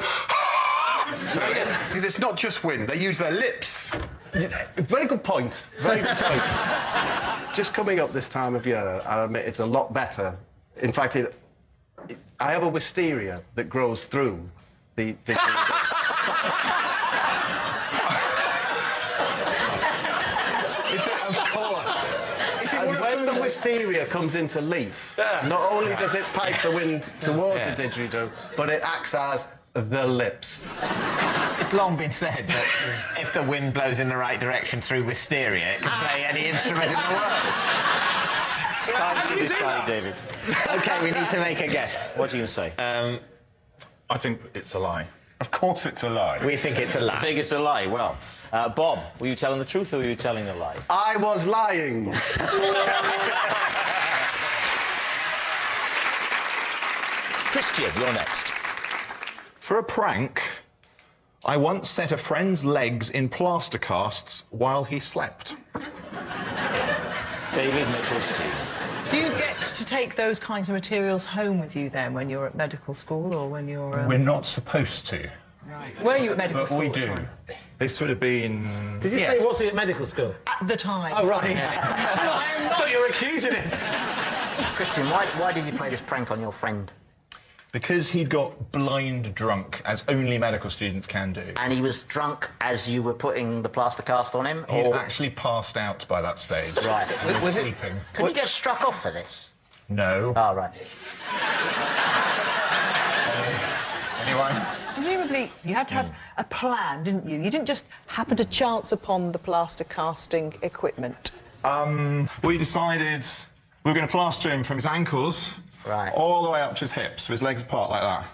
Speaker 13: because it's not just wind, they use their lips.
Speaker 12: Very good point. Very good point. Just coming up this time of year, I admit it's a lot better. In fact, I have a wisteria that grows through the didgeridoo.
Speaker 13: Of course.
Speaker 12: And when the wisteria comes into leaf, not only does it pipe the wind towards the didgeridoo, but it acts as the lips.
Speaker 3: It's long been said that if the wind blows in the right direction through wisteria, it can play any instrument in the world.
Speaker 1: It's time to decide, David.
Speaker 3: OK, we need to make a guess.
Speaker 1: What are you going to say?
Speaker 19: I think it's a lie.
Speaker 13: Of course it's a lie.
Speaker 3: We think it's a lie.
Speaker 1: I think it's a lie. Well, Bob, were you telling the truth or were you telling a lie?
Speaker 12: I was lying.
Speaker 1: Christian, you're next.
Speaker 11: For a prank, I once set a friend's legs in plaster casts while he slept.
Speaker 1: David Mitchell's team.
Speaker 17: Do you get to take those kinds of materials home with you then when you're at medical school or when you're...
Speaker 11: We're not supposed to.
Speaker 17: Right. Were you at medical
Speaker 11: But
Speaker 17: school?
Speaker 11: we do. This would have been...
Speaker 5: Did you say was he at medical school?
Speaker 17: At the time.
Speaker 5: Oh, right.
Speaker 17: I
Speaker 5: thought you were accusing him.
Speaker 14: Christian, why did you play this prank on your friend?
Speaker 11: Because he'd got blind drunk, as only medical students can do.
Speaker 14: And he was drunk as you were putting the plaster cast on him?
Speaker 11: He'd actually passed out by that stage.
Speaker 14: Right.
Speaker 11: He was sleeping.
Speaker 14: Could you get struck off for this?
Speaker 11: No.
Speaker 14: Oh, right.
Speaker 11: Anyone?
Speaker 17: Presumably, you had to have a plan, didn't you? You didn't just happen to chance upon the plaster casting equipment.
Speaker 11: We decided we were going to plaster him from his ankles all the way up to his hips, with his legs apart like that.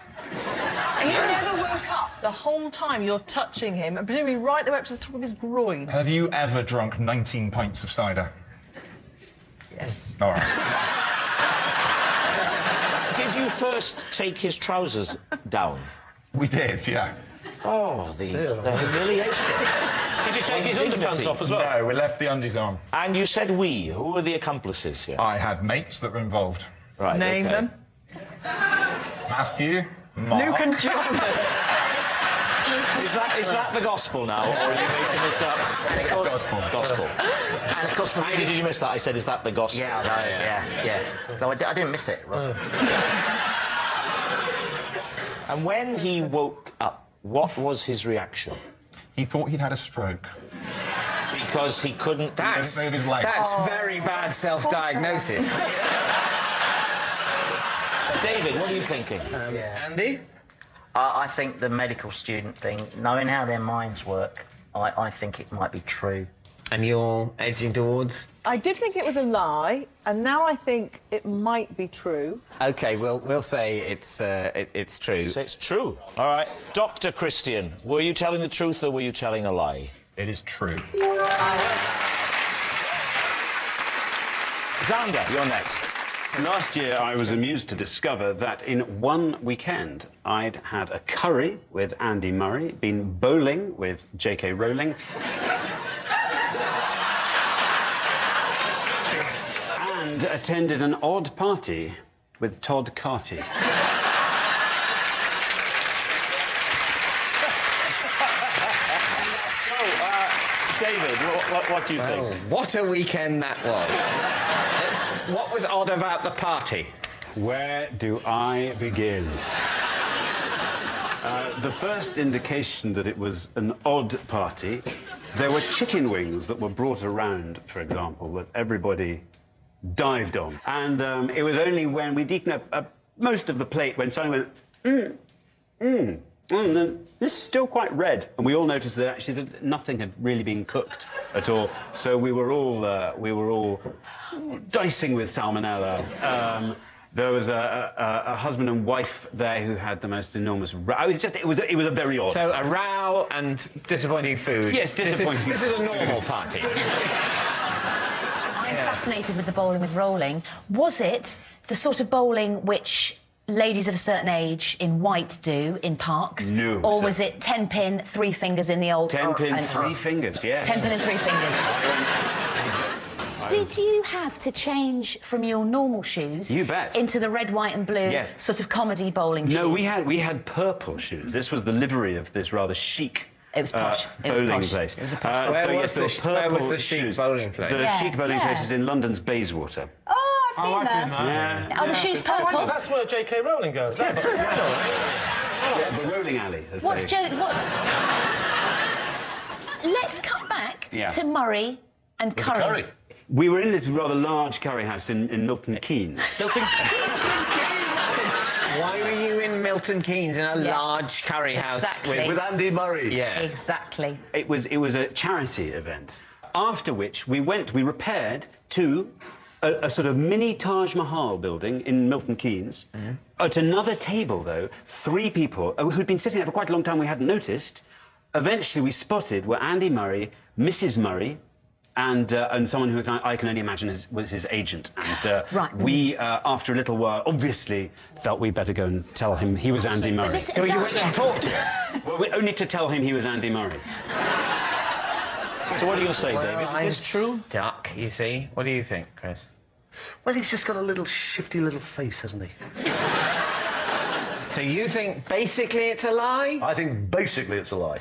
Speaker 17: And you never woke up the whole time you're touching him, and presumably right the way up to the top of his groin.
Speaker 11: Have you ever drunk 19 pints of cider?
Speaker 17: Yes.
Speaker 11: All right.
Speaker 1: Did you first take his trousers down?
Speaker 11: We did, yeah.
Speaker 1: Oh, the humiliation.
Speaker 5: Did you take his underpants off as well?
Speaker 11: No, we left the undies on.
Speaker 1: And you said we. Who were the accomplices here?
Speaker 11: I had mates that were involved.
Speaker 1: Right,
Speaker 17: Name them.
Speaker 11: Matthew, Mark.
Speaker 17: Luke and John.
Speaker 1: Is that the gospel now, or are you making this up? Gospel.
Speaker 14: And of course,
Speaker 1: How did you miss that? I said, is that the gospel?
Speaker 14: Yeah, I know, yeah. Though I didn't miss it. Right.
Speaker 1: And when he woke up, what was his reaction?
Speaker 11: He thought he'd had a stroke.
Speaker 1: Because he couldn't
Speaker 11: move his legs.
Speaker 3: That's very bad self-diagnosis.
Speaker 1: David, what are you thinking?
Speaker 5: Andy?
Speaker 14: I think the medical student thing, knowing how their minds work, I think it might be true.
Speaker 3: And you're edging towards?
Speaker 17: I did think it was a lie, and now I think it might be true.
Speaker 3: OK, we'll say it's true.
Speaker 1: Say it's true. All right. Dr. Christian, were you telling the truth or were you telling a lie?
Speaker 11: It is true.
Speaker 1: Xander, you're next.
Speaker 23: Last year, I was amused to discover that in one weekend, I'd had a curry with Andy Murray, been bowling with J.K. Rowling, and attended an odd party with Todd Carty.
Speaker 1: David, what do you think?
Speaker 3: Oh, what a weekend that was. What was odd about the party?
Speaker 23: Where do I begin? The first indication that it was an odd party, there were chicken wings that were brought around, for example, that everybody dived on. And it was only when we'd eaten most of the plate when someone went, and then this is still quite red. And we all noticed that actually that nothing had really been cooked at all. So we were all dicing with salmonella. There was a husband and wife there who had the most enormous row. It was a very odd.
Speaker 3: So a row and disappointing food.
Speaker 23: Yes, disappointing.
Speaker 3: This is a normal party.
Speaker 24: I'm fascinated with the bowling with rolling. Was it the sort of bowling which ladies of a certain age in white do in parks?
Speaker 23: No.
Speaker 24: Or was it 10 pin, 3 fingers in the old...
Speaker 23: 10 pin, 3 fingers, yes.
Speaker 24: 10 pin and 3 fingers. Did you have to change from your normal shoes
Speaker 23: You bet.
Speaker 24: into the red, white and blue sort of comedy bowling shoes?
Speaker 23: No, we had purple shoes. This was the livery of this rather chic
Speaker 24: posh.
Speaker 23: bowling place.
Speaker 24: It was a posh
Speaker 3: Where was the chic bowling place?
Speaker 23: The chic bowling place is in London's Bayswater.
Speaker 24: Oh, I've been there.
Speaker 23: Yeah.
Speaker 24: Are the shoes purple?
Speaker 5: Oh, that's where J.K. Rowling goes.
Speaker 23: Yeah, the rolling alley.
Speaker 24: What's Let's cut back to Murray and Curry.
Speaker 23: We were in this rather large curry house in Milton Keynes.
Speaker 1: Milton
Speaker 3: Why were you in Milton Keynes in a large curry house
Speaker 24: with
Speaker 12: Andy Murray?
Speaker 23: Yeah.
Speaker 24: Exactly.
Speaker 23: It was a charity event. After which we repaired to a sort of mini Taj Mahal building in Milton Keynes. At another table, though, 3 people who'd been sitting there for quite a long time we hadn't noticed, eventually we spotted were Andy Murray, Mrs. Murray, and someone who I can only imagine was his agent. And we, after a little while, obviously felt we'd better go and tell him he was Andy Murray.
Speaker 3: So you went and talked to him?
Speaker 23: Well, only to tell him he was Andy Murray.
Speaker 1: So what are you going to say, David? Is this true?
Speaker 3: Duck, you see. What do you think, Chris?
Speaker 4: Well, he's just got a little shifty little face, hasn't he?
Speaker 3: So you think basically it's a lie?
Speaker 4: I think basically it's a lie.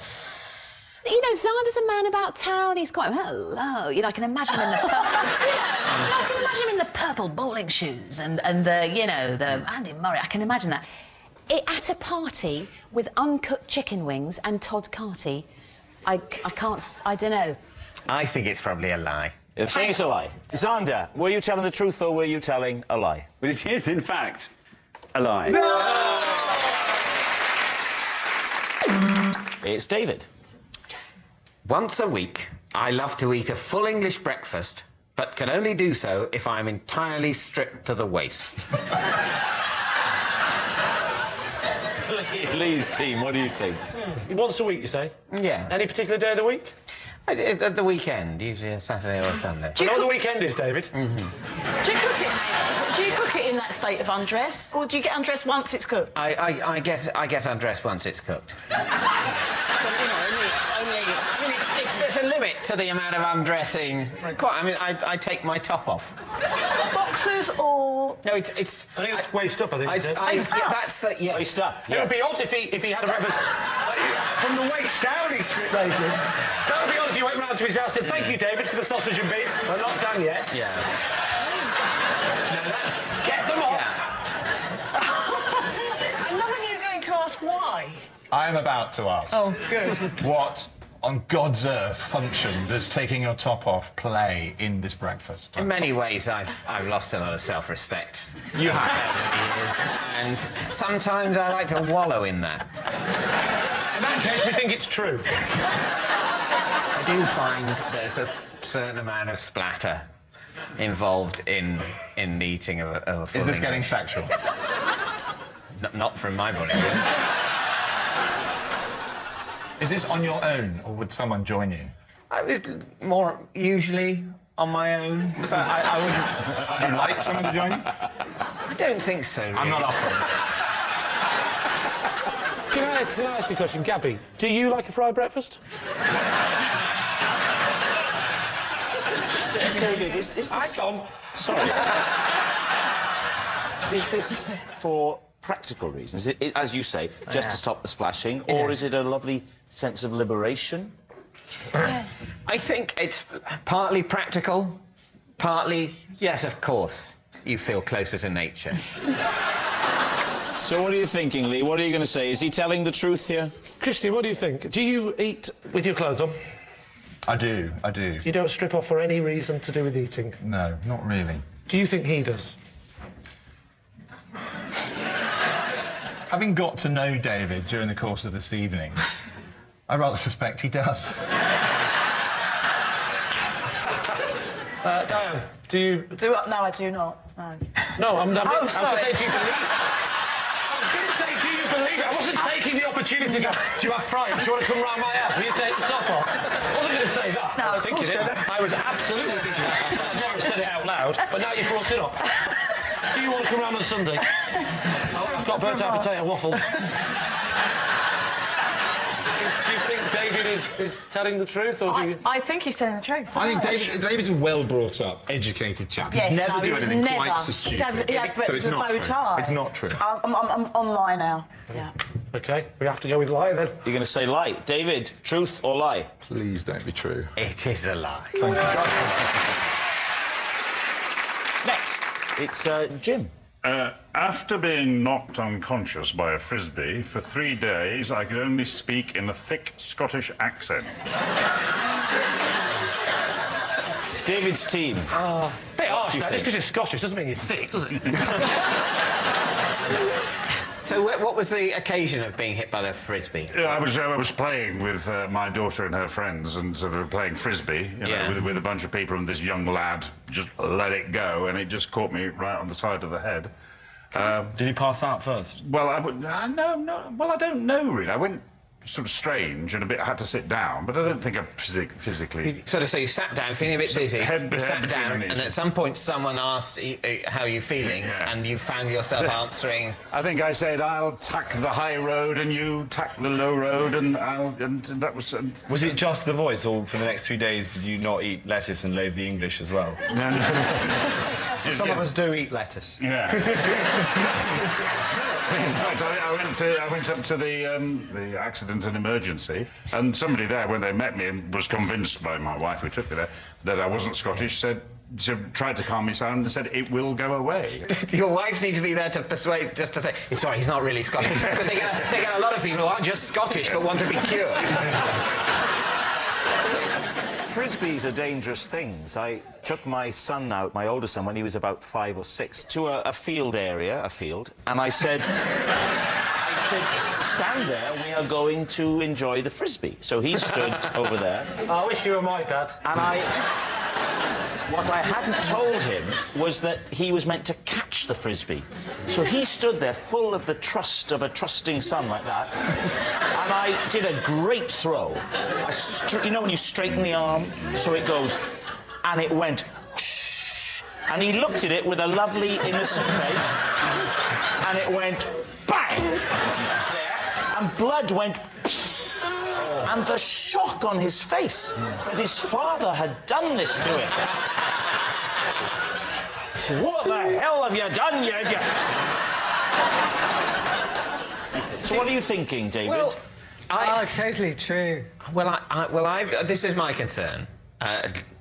Speaker 24: You know, Xander's a man about town. He's quite hello. You know, I can imagine him in the I can imagine him in the purple bowling shoes and the the Andy Murray. I can imagine that. At a party with uncooked chicken wings and Todd Carty, I don't know.
Speaker 3: I think it's probably a lie.
Speaker 1: You're saying it's a lie. Xander, were you telling the truth or were you telling a lie?
Speaker 23: Well, it is, in fact, a lie.
Speaker 1: No! It's David.
Speaker 3: Once a week, I love to eat a full English breakfast, but can only do so if I'm entirely stripped to the waist.
Speaker 1: Lee's team, what do you think?
Speaker 5: Once a week, you say?
Speaker 3: Yeah.
Speaker 5: Any particular day of the week?
Speaker 3: At the weekend, usually a Saturday or a Sunday.
Speaker 5: Do you know what the weekend is, David?
Speaker 6: Do you cook it? Do you cook it in that state of undress, or do you get undressed once it's cooked?
Speaker 3: I get undressed once it's cooked. There's a limit to the amount of undressing. I take my top off.
Speaker 6: Boxers or...
Speaker 3: No, it's...
Speaker 5: I think it's waist up, I think.
Speaker 3: That's the... Yes.
Speaker 1: Waist up,
Speaker 5: It would be odd if he had a breakfast... From the waist down, he's stripped naked. That would be odd if you went round to his house and said, thank you, David, for the sausage and beef. We're not done yet.
Speaker 3: Yeah. No, that's...
Speaker 5: Get them off!
Speaker 6: I'm not going to ask why.
Speaker 11: I'm about to ask.
Speaker 6: Oh, good.
Speaker 11: What on God's earth function does taking your top off play in this breakfast?
Speaker 3: In many ways, I've lost a lot of self-respect.
Speaker 11: You have.
Speaker 3: And sometimes I like to wallow in that.
Speaker 5: In that case, we think it's true.
Speaker 3: I do find there's a certain amount of splatter involved in the eating of a full
Speaker 11: Is this
Speaker 3: English.
Speaker 11: getting sexual?
Speaker 3: Not from my point of view.
Speaker 11: Is this on your own, or would someone join you?
Speaker 3: More usually on my own, but I wouldn't...
Speaker 11: Would you like someone to join you?
Speaker 3: I don't think so, really.
Speaker 11: I'm not offering.
Speaker 5: Can I ask you a question? Gabby, do you like a fried breakfast?
Speaker 1: David, is this... Sorry. Is this for practical reasons? As you say, just to stop the splashing, or is it a lovely sense of liberation?
Speaker 3: I think it's partly practical, partly, yes, of course, you feel closer to nature.
Speaker 1: So what are you thinking, Lee? What are you going to say? Is he telling the truth here?
Speaker 5: Christy, what do you think? Do you eat with your clothes on?
Speaker 11: I do.
Speaker 5: You don't strip off for any reason to do with eating?
Speaker 11: No, not really.
Speaker 5: Do you think he does?
Speaker 11: Having got to know David during the course of this evening, I rather suspect he does.
Speaker 5: Diane, do you...
Speaker 6: No, I do not. No.
Speaker 5: No, I was going to
Speaker 6: sorry.
Speaker 5: say, do you believe... I was going to say, do you believe it? I wasn't taking the opportunity to go, do you have fries? Do you want to come round my house? Will you take the top off? I wasn't going to say that.
Speaker 6: No,
Speaker 5: I was
Speaker 6: of
Speaker 5: thinking
Speaker 6: course
Speaker 5: it.
Speaker 6: not.
Speaker 5: I was absolutely thinking that. I've never said it out loud, but now you've brought it up. Do you want to come round on Sunday? I've got burnt-out potato waffle. Do you think David is telling the truth, or do you...
Speaker 6: I think he's telling the truth.
Speaker 11: I think David's a well brought up, educated chap.
Speaker 6: Yes,
Speaker 11: He'd never
Speaker 6: no,
Speaker 11: do anything
Speaker 6: never.
Speaker 11: quite so stupid.
Speaker 6: But
Speaker 11: So it's
Speaker 6: the
Speaker 11: not
Speaker 6: bow
Speaker 11: true.
Speaker 6: tie.
Speaker 11: It's not true.
Speaker 6: I'm on lie now. Yeah.
Speaker 5: OK, we have to go with lie, then.
Speaker 1: You're going to say lie. David, truth or lie?
Speaker 11: Please don't be true.
Speaker 3: It is a lie.
Speaker 11: Thank you.
Speaker 1: Next, it's Jim.
Speaker 7: After being knocked unconscious by a frisbee for 3 days, I could only speak in a thick Scottish accent.
Speaker 1: David's team.
Speaker 5: Bit harsh, that. Just because you're Scottish doesn't mean you're thick, does it?
Speaker 3: So what was the occasion of being hit by the frisbee?
Speaker 7: I was playing with my daughter and her friends and sort of playing frisbee, you know, with a bunch of people, and this young lad just let it go, and it just caught me right on the side of the head.
Speaker 10: Did he pass out first?
Speaker 7: Well, no. Well, I don't know really. I went sort of strange and I had to sit down, but I don't think I physically.
Speaker 3: So you sat down, feeling a bit dizzy. You sat down, and at some point someone asked how you're feeling, and you found yourself answering.
Speaker 7: I think I said, "I'll tack the high road, and you tack the low road," and that was.
Speaker 10: Was it just the voice, or for the next 3 days did you not eat lettuce and loathe the English as well?
Speaker 7: No.
Speaker 12: Some of us do eat lettuce.
Speaker 7: Yeah. In fact, I went up to the accident and emergency, and somebody there, when they met me, was convinced by my wife, who took me there, that I wasn't Scottish. She tried to calm me down and said, "It will go away."
Speaker 3: Your wife needs to be there to persuade, just to say, "Sorry, he's not really Scottish," because they get a lot of people who aren't just Scottish but want to be cured.
Speaker 1: Frisbees are dangerous things. I took my son out, my older son, when he was about 5 or 6, to a field area, and I said, stand there, we are going to enjoy the frisbee. So he stood over there.
Speaker 5: I wish you were my dad.
Speaker 1: And what I hadn't told him was that he was meant to catch the frisbee. So he stood there full of the trust of a trusting son like that. And I did a great throw. You know when you straighten the arm, so it goes, and it went, shh. And he looked at it with a lovely, innocent face, and it went, bang! And blood went, psst. And the shock on his face that his father had done this to him. He said, "What the hell have you done, you idiot?" So what are you thinking, David?
Speaker 9: Well, totally true.
Speaker 3: Well, this is my concern.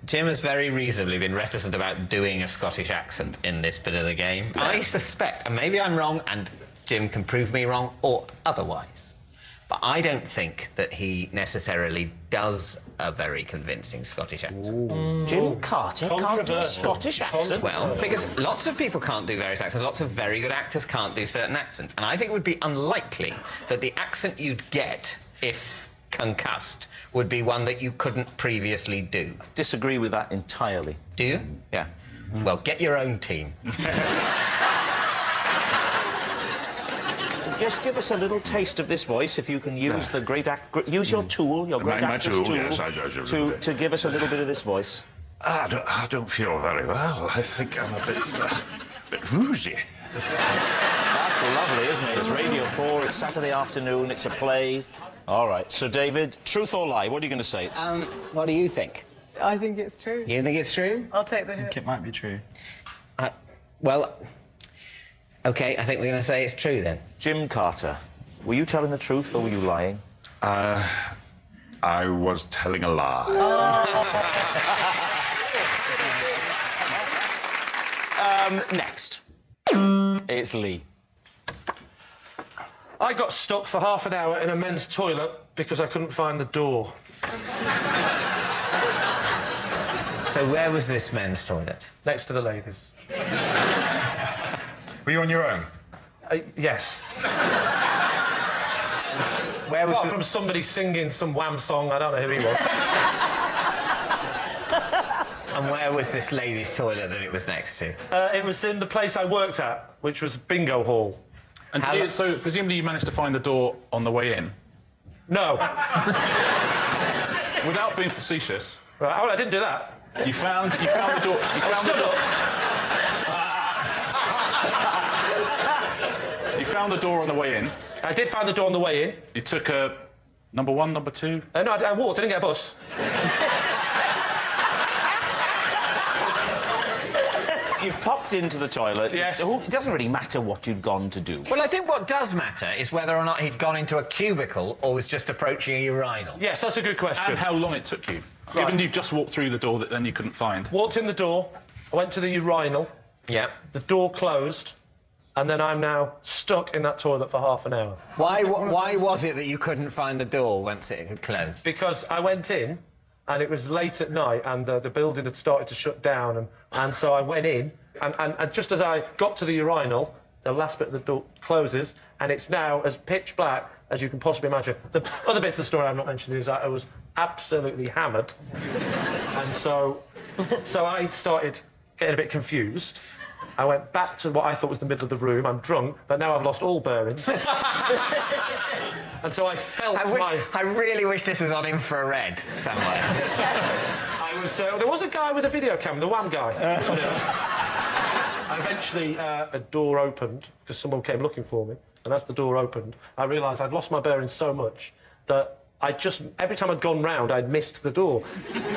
Speaker 3: Jim has very reasonably been reticent about doing a Scottish accent in this bit of the game. Yeah. I suspect, and maybe I'm wrong, and Jim can prove me wrong, or otherwise, but I don't think that he necessarily does a very convincing Scottish accent.
Speaker 1: Jim Carter can't do a Scottish accent?
Speaker 3: Well, because lots of people can't do various accents. Lots of very good actors can't do certain accents. And I think it would be unlikely that the accent you'd get, if concussed, would be one that you couldn't previously do.
Speaker 1: Disagree with that entirely.
Speaker 3: Do you?
Speaker 1: Yeah.
Speaker 3: Well, get your own team.
Speaker 1: Just give us a little taste of this voice, if you can use the great use your tool, your great actor's tool,
Speaker 7: yes,
Speaker 1: to give us a little bit of this voice.
Speaker 7: I don't feel very well. I think I'm a bit woozy.
Speaker 1: That's lovely, isn't it? It's Radio 4, it's Saturday afternoon, it's a play. All right, so David, truth or lie, what are you going to say?
Speaker 3: What do you think?
Speaker 9: I think it's true.
Speaker 3: You think it's true?
Speaker 9: I'll take the hit.
Speaker 10: I think it might be true.
Speaker 3: Well, OK, I think we're going to say it's true, then.
Speaker 1: Jim Carter, were you telling the truth or were you lying?
Speaker 7: I was telling a lie.
Speaker 1: Next. It's Lee.
Speaker 5: I got stuck for half an hour in a men's toilet because I couldn't find the door.
Speaker 3: So where was this men's toilet?
Speaker 5: Next to the ladies.
Speaker 13: Were you on your own?
Speaker 5: Yes.
Speaker 3: Where was
Speaker 5: Apart from somebody singing some Wham song, I don't know who he was.
Speaker 3: And where was this ladies' toilet that it was next to?
Speaker 5: It was in the place I worked at, which was bingo hall.
Speaker 19: And so presumably you managed to find the door on the way in?
Speaker 5: No.
Speaker 19: Without being facetious.
Speaker 5: Right, I didn't do that.
Speaker 19: You found the door. You found the door on the way in.
Speaker 5: I did find the door on the way in.
Speaker 19: You took a number 1, number 2?
Speaker 5: No, I walked. I didn't get a bus.
Speaker 1: You've popped into the toilet.
Speaker 5: Yes.
Speaker 1: It doesn't really matter what you'd gone to do.
Speaker 3: Well, I think what does matter is whether or not he'd gone into a cubicle or was just approaching a urinal.
Speaker 5: Yes, that's a good question.
Speaker 19: And how long it took you.
Speaker 5: Right.
Speaker 19: Given you just walked through the door that then you couldn't find.
Speaker 5: Walked in the door, I went to the urinal.
Speaker 3: Yeah.
Speaker 5: The door closed, and then I'm now stuck in that toilet for half an hour.
Speaker 3: Why was it that you couldn't find the door once it had closed?
Speaker 5: Because I went in, and it was late at night, and the building had started to shut down, and so I went in, and just as I got to the urinal, the last bit of the door closes, and it's now as pitch black as you can possibly imagine. The other bit of the story I've not mentioned is that I was absolutely hammered, and so I started getting a bit confused. I went back to what I thought was the middle of the room. I'm drunk, but now I've lost all bearings. And so I felt
Speaker 3: I really wish this was on infrared somewhere.
Speaker 5: There was a guy with a video camera, the Wham guy. Eventually, a door opened, because someone came looking for me, and as the door opened, I realised I'd lost my bearings so much that every time I'd gone round, I'd missed the door.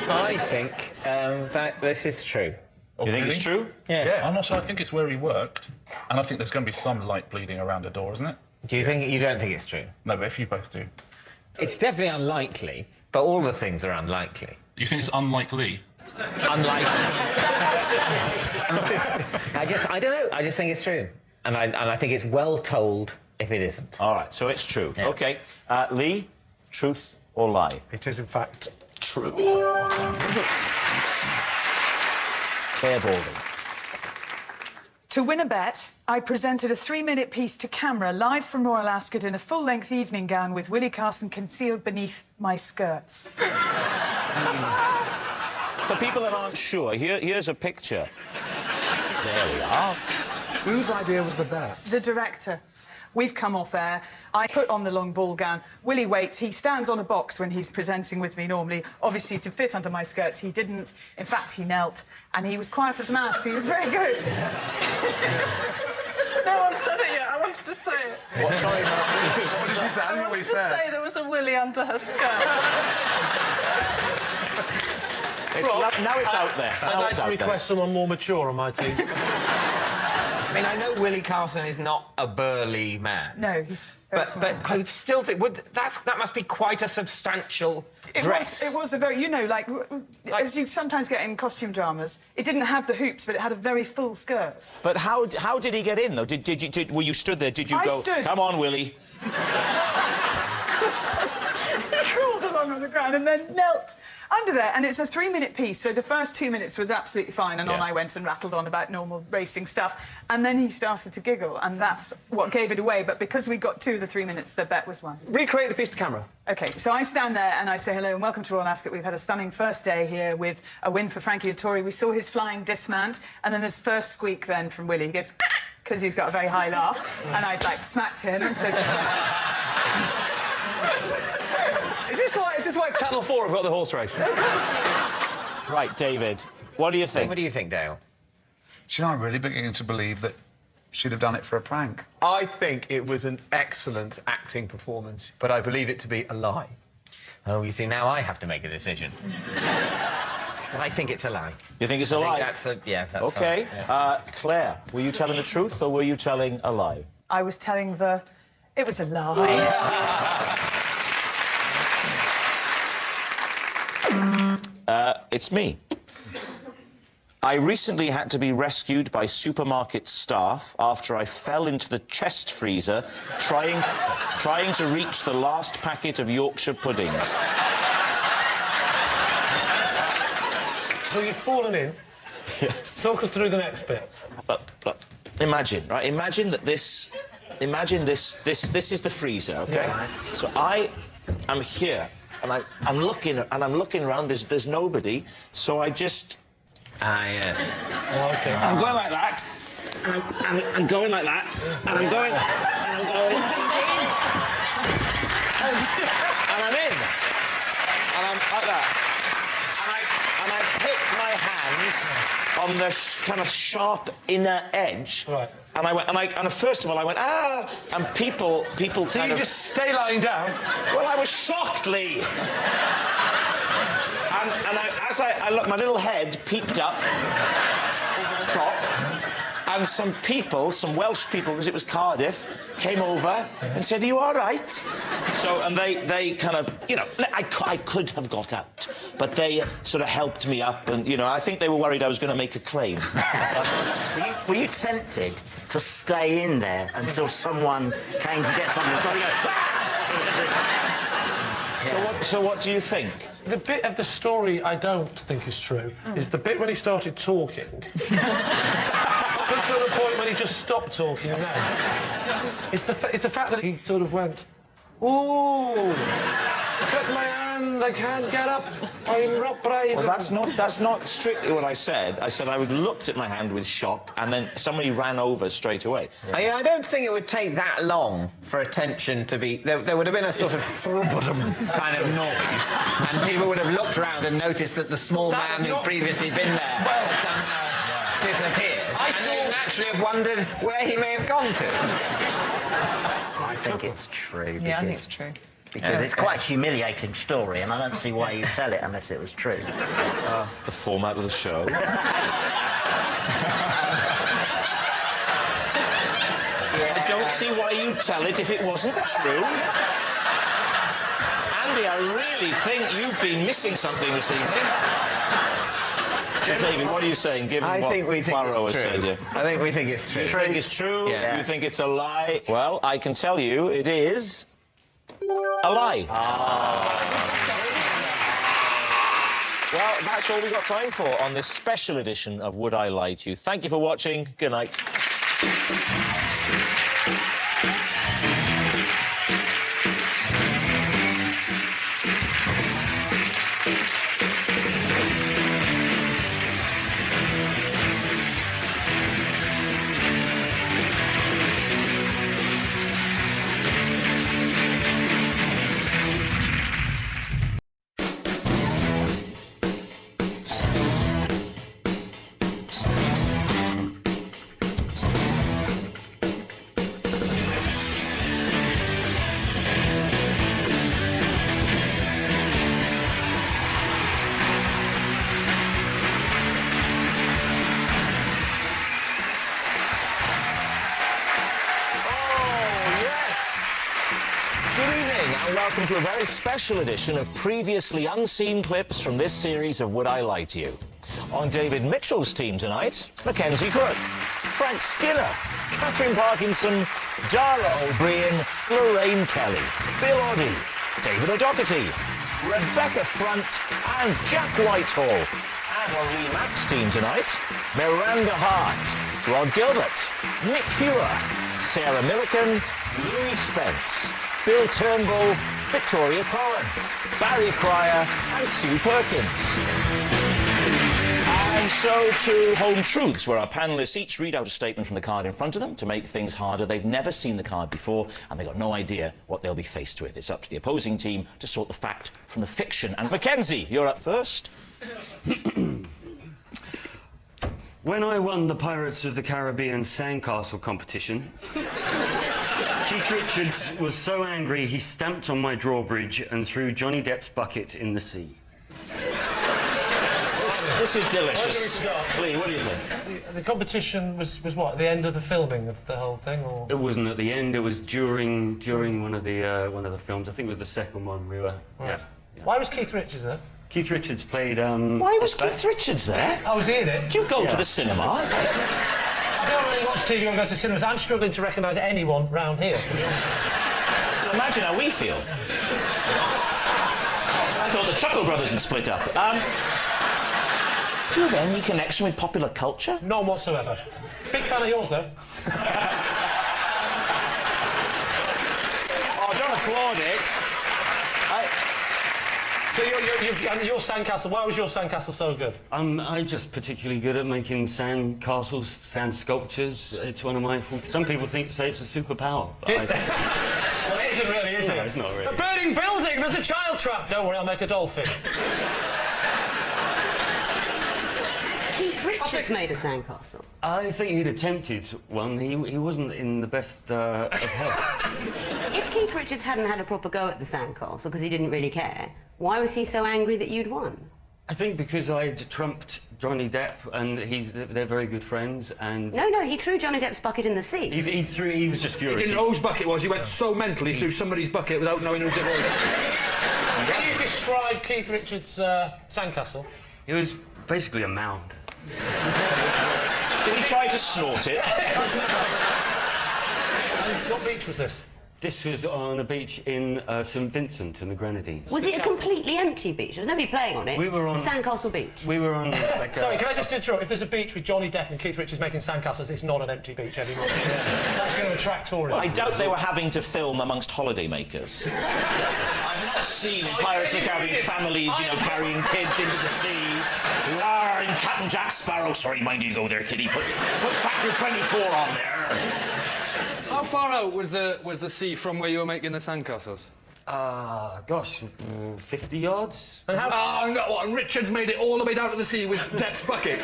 Speaker 3: I think that this is true.
Speaker 19: You think it's true?
Speaker 3: Yeah.
Speaker 19: I'm not sure. I think it's where he worked, and I think there's going to be some light bleeding around a door, isn't it?
Speaker 3: Do you think you don't think it's true?
Speaker 19: No, but if you both do.
Speaker 3: It's definitely unlikely, but all the things are unlikely.
Speaker 19: You think it's unlikely?
Speaker 3: Unlikely. I don't know. I just think it's true, and I think it's well told if it isn't.
Speaker 1: All right, so it's true. Yeah. OK. Lee, truth or lie?
Speaker 5: It is, in fact, true.
Speaker 1: Claire Balding.
Speaker 15: To win a bet, I presented a 3-minute piece to camera live from Royal Ascot in a full-length evening gown with Willie Carson concealed beneath my skirts.
Speaker 1: For people that aren't sure, here's a picture. There we are.
Speaker 4: Whose idea was the bet?
Speaker 15: The director. We've come off air. I put on the long ball gown. Willie waits. He stands on a box when he's presenting with me normally, obviously to fit under my skirts. He didn't. In fact, he knelt, and he was quiet as a mouse. He was very good. No one said it yet. I wanted to say it.
Speaker 4: What? Sorry, what did she say?
Speaker 15: I wanted to say there was a Willie under her skirt.
Speaker 1: Now it's out there.
Speaker 5: I'd like to request someone more mature on my team.
Speaker 3: I mean, I know Willie Carson is not a burly man.
Speaker 15: No, he's...
Speaker 3: But I would still think... that must be quite a substantial dress.
Speaker 15: It was a very... You know, like, as you sometimes get in costume dramas, it didn't have the hoops, but it had a very full skirt.
Speaker 1: But how did he get in, though? Were you stood there? Did you go, come on, Willie?
Speaker 15: He crawled along on the ground and then knelt under there. And it's a 3-minute piece, so the first 2 minutes was absolutely fine, and on I went and rattled on about normal racing stuff. And then he started to giggle, and that's what gave it away. But because we got 2 of the 3 minutes, the bet was won.
Speaker 17: Recreate the piece to camera.
Speaker 15: OK, so I stand there and I say hello and welcome to Royal Ascot. We've had a stunning first day here with a win for Frankie Dettori. We saw his flying dismount, and then this first squeak then from Willie. He goes, because he's got a very high laugh, and I'd, like, smacked him, and so...
Speaker 17: Is this why Channel 4 have got the horse race?
Speaker 1: Right, David, what do you think?
Speaker 3: What do you think, Dale?
Speaker 4: Do you know, I'm really beginning to believe that she'd have done it for a prank.
Speaker 17: I think it was an excellent acting performance, but I believe it to be a lie.
Speaker 3: Oh, you see, now I have to make a decision. I think it's a lie.
Speaker 1: You think it's a lie?
Speaker 3: That's that's
Speaker 1: OK.
Speaker 3: Yeah.
Speaker 1: Claire, were you telling the truth or were you telling a lie?
Speaker 15: I was telling it was a lie.
Speaker 1: It's me. I recently had to be rescued by supermarket staff after I fell into the chest freezer trying to reach the last packet of Yorkshire puddings.
Speaker 5: So you've fallen in.
Speaker 1: Yes.
Speaker 5: Talk us through the next bit.
Speaker 1: But imagine, right? Imagine that this is the freezer, OK?
Speaker 5: Yeah.
Speaker 1: So I am here, and I'm looking around. There's nobody, so I just...
Speaker 3: yes.
Speaker 5: Oh, OK.
Speaker 1: I'm going like that, and I'm going like that, and I'm going... And I'm going... and I'm in. And I'm like that. And I picked my hand on the kind of sharp inner edge.
Speaker 5: Right.
Speaker 1: And I went, and first of all I went, ah! And people.
Speaker 5: So you just stay lying down?
Speaker 1: Well, I was shocked, Lee. and as I looked, my little head peeped up over the top, and some Welsh people, because it was Cardiff, came over and said, "Are you all right?" So, and they kind of, you know, I could have got out, but they sort of helped me up, and, you know, I think they were worried I was going to make a claim.
Speaker 14: Were you tempted to stay in there until someone came to get something? So you go,
Speaker 1: So what do you think?
Speaker 5: The bit of the story I don't think is true is the bit when he started talking. But to the point when he just stopped talking and then. It's the fact that he sort of went, ooh, look at my hand, I can't get up, I'm Rob Brydon.
Speaker 1: Well, that's not strictly what I said. I said I would looked at my hand with shock, and then somebody ran over straight away.
Speaker 3: I don't think it would take that long for attention to be... There would have been a sort of kind of noise, and people would have looked around and noticed that the small man who'd previously been there had somehow disappeared. And they'd naturally have wondered where he may have gone to.
Speaker 14: I think it's true.
Speaker 15: Yeah, I think it's true.
Speaker 14: Because it's quite a humiliating story, and I don't see why you'd tell it unless it was true.
Speaker 1: The format of the show. I don't see why you'd tell it if it wasn't true. Andy, I really think you've been missing something this evening. So, David, what are you saying, given what Poirot has said here?
Speaker 3: I think we think it's true.
Speaker 1: You think it's true?
Speaker 3: Yeah.
Speaker 1: You think it's a lie? Well, I can tell you it is... a lie. Well, that's all we've got time for on this special edition of Would I Lie to You. Thank you for watching. Good night. Welcome to a very special edition of previously unseen clips from this series of Would I Lie to You. On David Mitchell's team tonight, Mackenzie Crook, Frank Skinner, Catherine Parkinson, Dara O'Brien, Lorraine Kelly, Bill Oddie, David O'Doherty, Rebecca Front and Jack Whitehall. And on Lee Mack's team tonight, Miranda Hart, Rod Gilbert, Nick Hewer, Sarah Milliken, Louis Spence, Bill Turnbull, Victoria Cohen, Barry Cryer and Sue Perkins. And so to Home Truths, where our panellists each read out a statement from the card in front of them to make things harder. They've never seen the card before and they've got no idea what they'll be faced with. It's up to the opposing team to sort the fact from the fiction. And Mackenzie, you're up first.
Speaker 16: When I won the Pirates of the Caribbean Sandcastle competition, Keith Richards was so angry he stamped on my drawbridge and threw Johnny Depp's bucket in the sea.
Speaker 1: This is delicious. Lee, what do you think?
Speaker 5: The competition was what, at the end of the filming of the whole thing, or...?
Speaker 16: It wasn't at the end, it was during one of the films. I think it was the second one we were...
Speaker 5: Right. Why was Keith Richards there?
Speaker 16: Keith Richards played...
Speaker 1: Why was Keith Richards there?
Speaker 5: Oh, was he in it?
Speaker 1: Do you go to the cinema?
Speaker 5: I don't really watch TV or go to cinemas. I'm struggling to recognise anyone round here.
Speaker 1: Imagine how we feel. I thought the Chuckle Brothers had split up. Do you have any connection with popular culture?
Speaker 5: None whatsoever. Big fan of yours, though.
Speaker 1: Oh, don't applaud it.
Speaker 5: So your sandcastle, why was your sandcastle so good?
Speaker 16: I'm just particularly good at making sand castles, sand sculptures. It's one of my... Some people say it's a superpower.
Speaker 5: Well, it isn't really, is it?
Speaker 16: No, it's not really.
Speaker 5: A burning building! There's a child trap! Don't worry, I'll make a dolphin.
Speaker 18: Keith Richards made a sandcastle.
Speaker 16: I think he'd attempted one. He wasn't in the best of health.
Speaker 18: If Keith Richards hadn't had a proper go at the sandcastle because he didn't really care, why was he so angry that you'd won?
Speaker 16: I think because I'd trumped Johnny Depp and they're very good friends and...
Speaker 18: No, he threw Johnny Depp's bucket in the sea.
Speaker 16: He was just furious.
Speaker 10: He didn't know whose bucket it was. He went so mental he threw somebody's bucket without knowing whose it was.
Speaker 5: Can you describe Keith Richards' sandcastle?
Speaker 16: It was basically a mound.
Speaker 1: Did he try to snort it?
Speaker 5: And what beach was this?
Speaker 16: This was on a beach in St Vincent in the Grenadines.
Speaker 18: Was it a completely empty beach? There was nobody playing on it?
Speaker 16: We were on...
Speaker 18: Sandcastle Beach?
Speaker 16: We were on, like...
Speaker 5: Sorry, can I just interrupt? If there's a beach with Johnny Depp and Keith Richards making sandcastles, it's not an empty beach anymore. That's going to attract tourists.
Speaker 1: I doubt they were having to film amongst holidaymakers. I've not seen in Pirates of the Caribbean families, you know, carrying kids into the sea. And Captain Jack Sparrow, sorry, mind you go there, kiddie. Put factor 24 on there.
Speaker 10: How far out was the sea from where you were making the sandcastles?
Speaker 16: Gosh, 50 yards?
Speaker 10: And how... no, what, and Richards made it all the way down to the sea with Depp's bucket?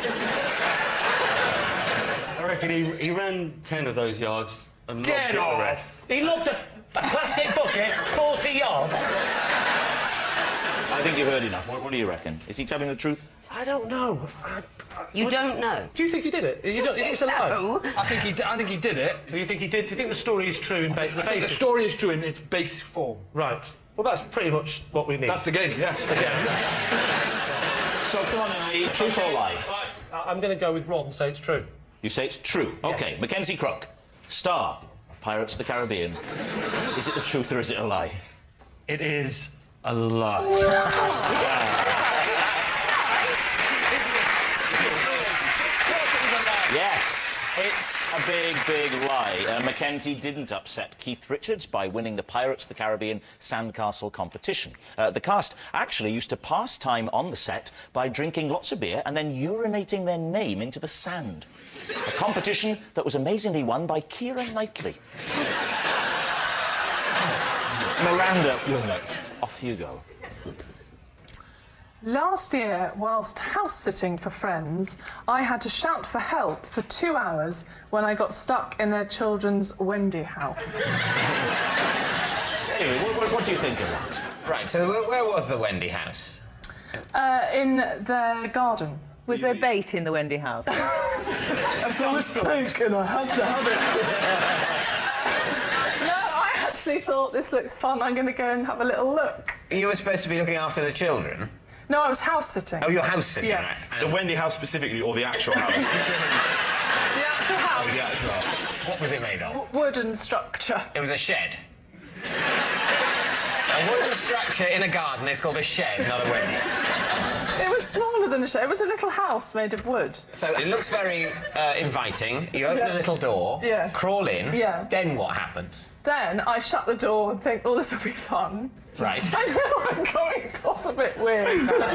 Speaker 16: I reckon he ran 10 of those yards and lobbed the rest.
Speaker 5: He lobbed a plastic bucket 40 yards?
Speaker 1: I think you've heard enough. What do you reckon? Is he telling the truth?
Speaker 5: I don't know.
Speaker 18: You don't know?
Speaker 5: Do you think he did it? You think it's a lie?
Speaker 10: No. I think he did it.
Speaker 5: So you think he did? Do you think the story is true in basic?
Speaker 10: I think the story is true in its base form.
Speaker 5: Right. Well, that's pretty much what we need.
Speaker 10: That's the game, yeah.
Speaker 1: So come on, then, truth or lie?
Speaker 5: I'm going to go with Rod and say it's true.
Speaker 1: You say it's true. OK, Mackenzie Crook, star of Pirates of the Caribbean. Is it the truth or is it a lie?
Speaker 16: It is a lie.
Speaker 1: Yes, it's a big, big lie. Mackenzie didn't upset Keith Richards by winning the Pirates of the Caribbean Sandcastle competition. The cast actually used to pass time on the set by drinking lots of beer and then urinating their name into the sand. A competition that was amazingly won by Keira Knightley. Miranda, you're next. Off you go.
Speaker 9: Last year, whilst house-sitting for friends, I had to shout for help for 2 hours when I got stuck in their children's Wendy house.
Speaker 1: Anyway, what do you think of that?
Speaker 3: Right, so where was the Wendy house?
Speaker 9: In their garden.
Speaker 2: Was there bait in the Wendy house?
Speaker 9: There was steak and I had to have it. No, I actually thought this looks fun. I'm going to go and have a little look.
Speaker 3: You were supposed to be looking after the children?
Speaker 9: No, I was house-sitting.
Speaker 3: Oh, you're house-sitting,
Speaker 9: yes.
Speaker 3: right.
Speaker 11: The Wendy house specifically, or the actual house?
Speaker 9: The actual house.
Speaker 3: The actual house. What was it made of?
Speaker 9: Wooden structure.
Speaker 3: It was a shed. A wooden structure in a garden is called a shed, not a Wendy.
Speaker 9: It was smaller than a shed. It was a little house made of wood.
Speaker 3: So it looks very inviting. You open a little door, crawl in, then what happens?
Speaker 9: Then I shut the door and think, oh, this will be fun.
Speaker 3: Right.
Speaker 9: I know I'm going across a bit weird now.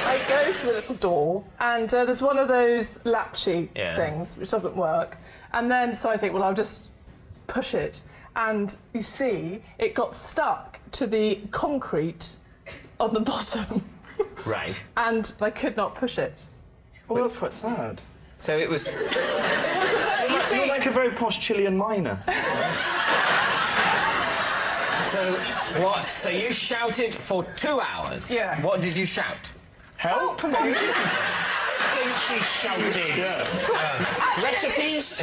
Speaker 9: I go to the little door, and there's one of those latchy things, which doesn't work. And then, so I think, well, I'll just push it. And you see, it got stuck to the concrete on the bottom.
Speaker 3: Right.
Speaker 9: And I could not push it.
Speaker 11: Well, that's quite sad.
Speaker 3: So it was...
Speaker 11: You're like a very posh Chilean miner.
Speaker 3: So what? So you shouted for 2 hours?
Speaker 9: Yeah.
Speaker 3: What did you shout?
Speaker 9: Help me!
Speaker 1: I think she shouted. Recipes?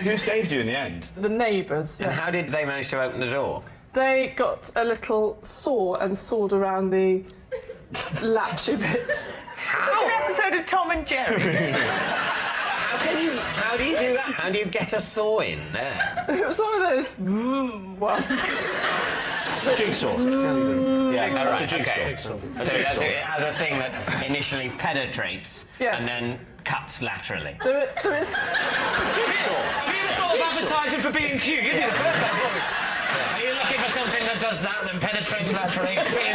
Speaker 11: Who saved you in the end?
Speaker 9: The neighbours.
Speaker 3: And how did they manage to open the door?
Speaker 9: They got a little saw and sawed around the latchy bit.
Speaker 3: How?
Speaker 2: It's an episode of Tom and Jerry.
Speaker 3: How do you do that? How do you get a saw in there?
Speaker 9: It was one of those ones.
Speaker 1: Jigsaw.
Speaker 3: Yeah,
Speaker 1: it's a jigsaw.
Speaker 3: Okay. So it has a thing that initially penetrates and then cuts laterally.
Speaker 9: There is...
Speaker 5: Jigsaw. Have you ever thought of advertising for B&Q? You'd be the perfect voice. Are you looking for something that does that and then penetrates laterally? B&Q.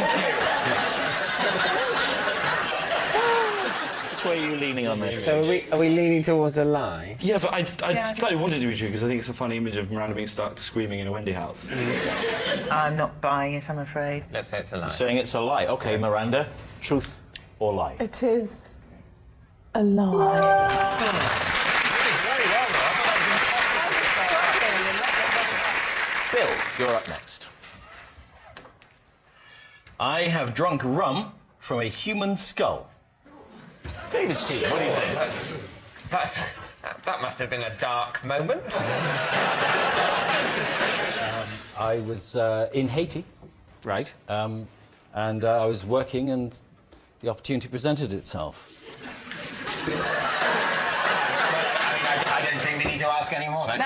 Speaker 1: Which way are you leaning on this?
Speaker 20: So are we leaning towards a lie?
Speaker 11: Yeah, but I slightly wanted to be true because I think it's a funny image of Miranda being stuck screaming in a Wendy house.
Speaker 2: I'm not buying it, I'm afraid.
Speaker 3: Let's say it's a lie.
Speaker 1: You're saying it's a lie. OK, Miranda, truth or lie?
Speaker 9: It is a lie.
Speaker 1: Very well, Bill, you're up next.
Speaker 10: I have drunk rum from a human skull.
Speaker 1: David Steve, what do you think?
Speaker 3: That must have been a dark moment.
Speaker 10: I was in Haiti. Right. And I was working and the opportunity presented itself.
Speaker 3: I don't think we need to ask any more then.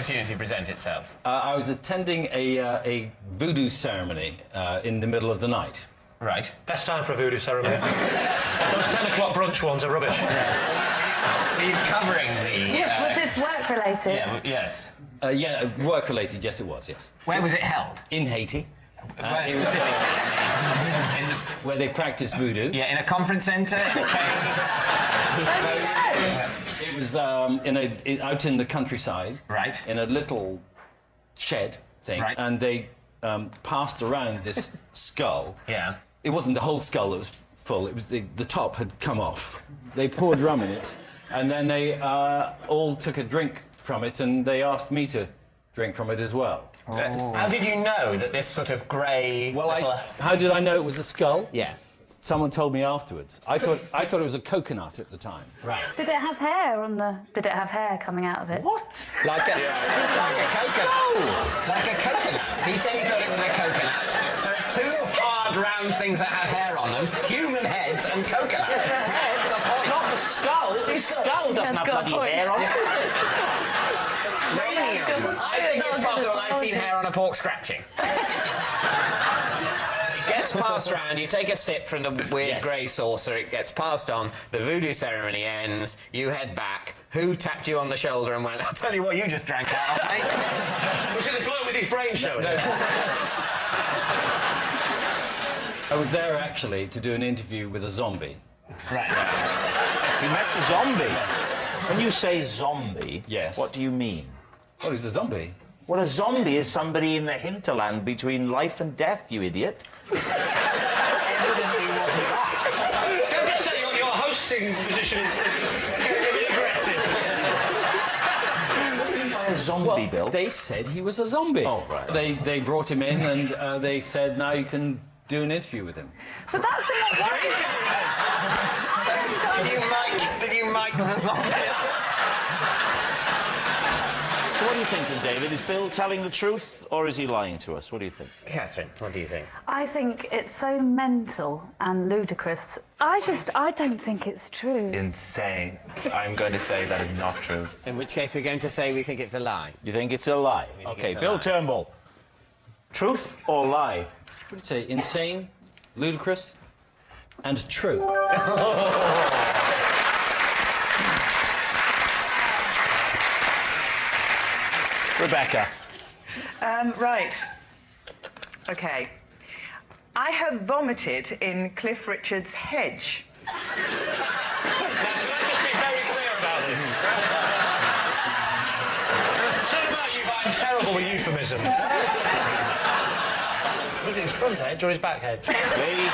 Speaker 3: opportunity present itself?
Speaker 8: I was attending a voodoo ceremony in the middle of the night.
Speaker 3: Right.
Speaker 5: Best time for a voodoo ceremony. Those 10 o'clock brunch ones are rubbish.
Speaker 3: Are you covering the...
Speaker 21: Was this work-related?
Speaker 8: Yes. Yeah, work-related, yes it was, yes.
Speaker 3: Where was it held?
Speaker 8: In Haiti.
Speaker 3: Where specifically?
Speaker 8: Where they practice voodoo.
Speaker 3: Yeah, in a conference centre?
Speaker 8: It was out in the countryside.
Speaker 3: Right.
Speaker 8: In a little shed thing.
Speaker 3: Right.
Speaker 8: And they passed around this skull.
Speaker 3: Yeah.
Speaker 8: It wasn't the whole skull that was full, it was the top had come off. They poured rum in it, and then they all took a drink from it, and they asked me to drink from it as well.
Speaker 3: Oh. How did you know that this sort of grey...
Speaker 8: How did I know it was a skull?
Speaker 3: Yeah.
Speaker 8: Someone told me afterwards. I thought it was a coconut at the time.
Speaker 3: Right.
Speaker 21: Did it have hair on the... Did it have hair coming out of it?
Speaker 8: What?
Speaker 3: Like a coconut. Like a coconut. He said he thought it was a coconut. There are two hard, round things that have hair on them, human heads and coconuts.
Speaker 1: Yes,
Speaker 3: that's the point.
Speaker 1: Not the skull. The skull doesn't have bloody hair on it.
Speaker 3: I think it's possible I've seen hair on a pork scratching. It gets passed round, you take a sip from the weird grey saucer, it gets passed on, the voodoo ceremony ends, you head back. Who tapped you on the shoulder and went, I'll tell you what you just drank out of, mate?
Speaker 5: Was it the bloke with his brain showing?
Speaker 8: I was there actually to do an interview with a zombie.
Speaker 3: Right.
Speaker 1: You met the zombie? Yes. When you say zombie,
Speaker 8: yes.
Speaker 1: What do you mean?
Speaker 8: Oh, he's a zombie.
Speaker 1: Well, a zombie is somebody in the hinterland between life and death, you idiot. Evidently wasn't that.
Speaker 5: Don't just say your hosting position is getting a bit aggressive.
Speaker 1: A zombie, Bill?
Speaker 8: They said he was a zombie.
Speaker 1: Oh, right.
Speaker 8: They brought him in and they said, now you can do an interview with him.
Speaker 21: But that's not right.
Speaker 3: Did you mic the zombie?
Speaker 1: So what are you thinking, David? Is Bill telling the truth or is he lying to us? What do you think?
Speaker 3: Catherine, what do you think?
Speaker 21: I think it's so mental and ludicrous. I don't think it's true.
Speaker 22: Insane. I'm going to say that is not true.
Speaker 3: In which case we're going to say we think it's a lie.
Speaker 1: You think it's a lie? OK, Bill Turnbull. Truth or lie?
Speaker 8: What did you say? Insane, ludicrous, and true.
Speaker 1: Rebecca.
Speaker 2: Right. OK. I have vomited in Cliff Richard's hedge.
Speaker 5: Now, can I just be very clear about this? I don't know about you, but I'm terrible with euphemisms. Was it his front hedge or his back hedge?
Speaker 1: Please.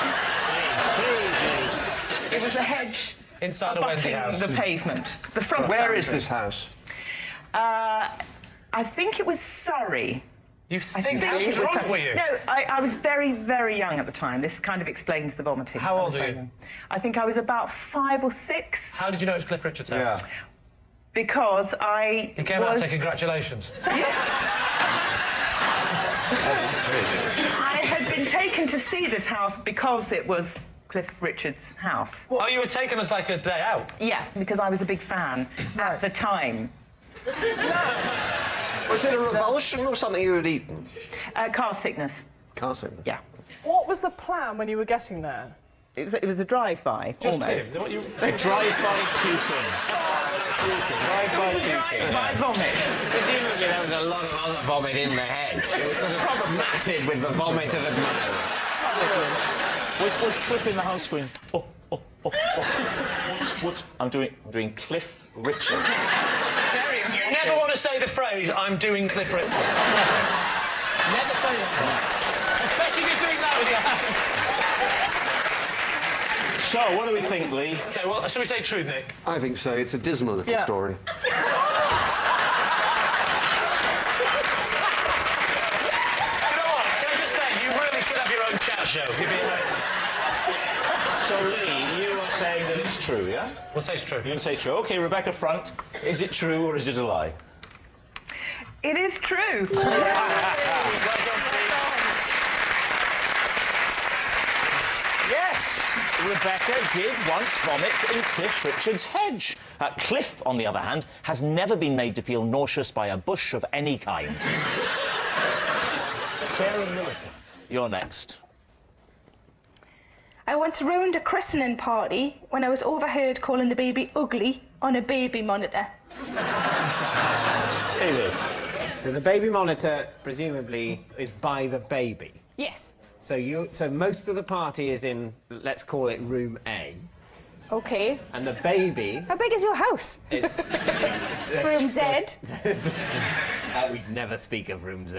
Speaker 2: It was a hedge
Speaker 5: inside a Wendy house.
Speaker 2: The pavement. The front.
Speaker 22: Where is this house?
Speaker 2: I think it was Surrey.
Speaker 5: You think how drunk were you?
Speaker 2: No, I was very, very young at the time. This kind of explains the vomiting.
Speaker 5: How old are you?
Speaker 2: I think I was about 5 or 6.
Speaker 5: How did you know it was Cliff Richard's house?
Speaker 22: Yeah.
Speaker 2: Because I
Speaker 5: He came out and said congratulations.
Speaker 2: I had been taken to see this house because it was Cliff Richard's house.
Speaker 5: Oh, you were taken as like a day out?
Speaker 2: Yeah, because I was a big fan at the time.
Speaker 22: Was it a revulsion or something you had eaten?
Speaker 2: Car sickness.
Speaker 22: Car sickness?
Speaker 2: Yeah.
Speaker 9: What was the plan when you were getting there?
Speaker 2: It was a drive-by,
Speaker 5: Just
Speaker 2: almost.
Speaker 5: him.
Speaker 1: A drive-by puking. Drive-by puking.
Speaker 2: Drive-by vomit.
Speaker 3: Presumably there was a lot of other vomit in the hedge. It was sort of matted with the vomit of admirers.
Speaker 1: Was Cliff in the house going, oh. What? I'm doing Cliff Richard.
Speaker 5: You never want to say the phrase, I'm doing Cliff Richard. Never say that. Especially if you're doing that with your hands.
Speaker 1: So, what do we think, Lee?
Speaker 5: OK, well, shall we say true, Nick?
Speaker 22: I think so. It's a dismal little story.
Speaker 5: You know what? Can I just say, you really should have your own chat show.
Speaker 1: So, Lee, you are saying that it's true, yeah?
Speaker 5: We'll say it's true.
Speaker 1: You can say it's true. OK, Rebecca Front, is it true or is it a lie?
Speaker 2: It is true.
Speaker 1: Yes! Rebecca did once vomit in Cliff Richard's hedge. Cliff, on the other hand, has never been made to feel nauseous by a bush of any kind. Sarah Milliken, you're next.
Speaker 6: I once ruined a christening party when I was overheard calling the baby ugly on a baby monitor.
Speaker 1: David.
Speaker 20: So the baby monitor, presumably, is by the baby.
Speaker 6: Yes.
Speaker 20: So most of the party is in, let's call it room A.
Speaker 6: Okay.
Speaker 20: And the baby...
Speaker 6: How big is your house?
Speaker 20: Is...
Speaker 6: Room Z.
Speaker 20: We'd never speak of room Z.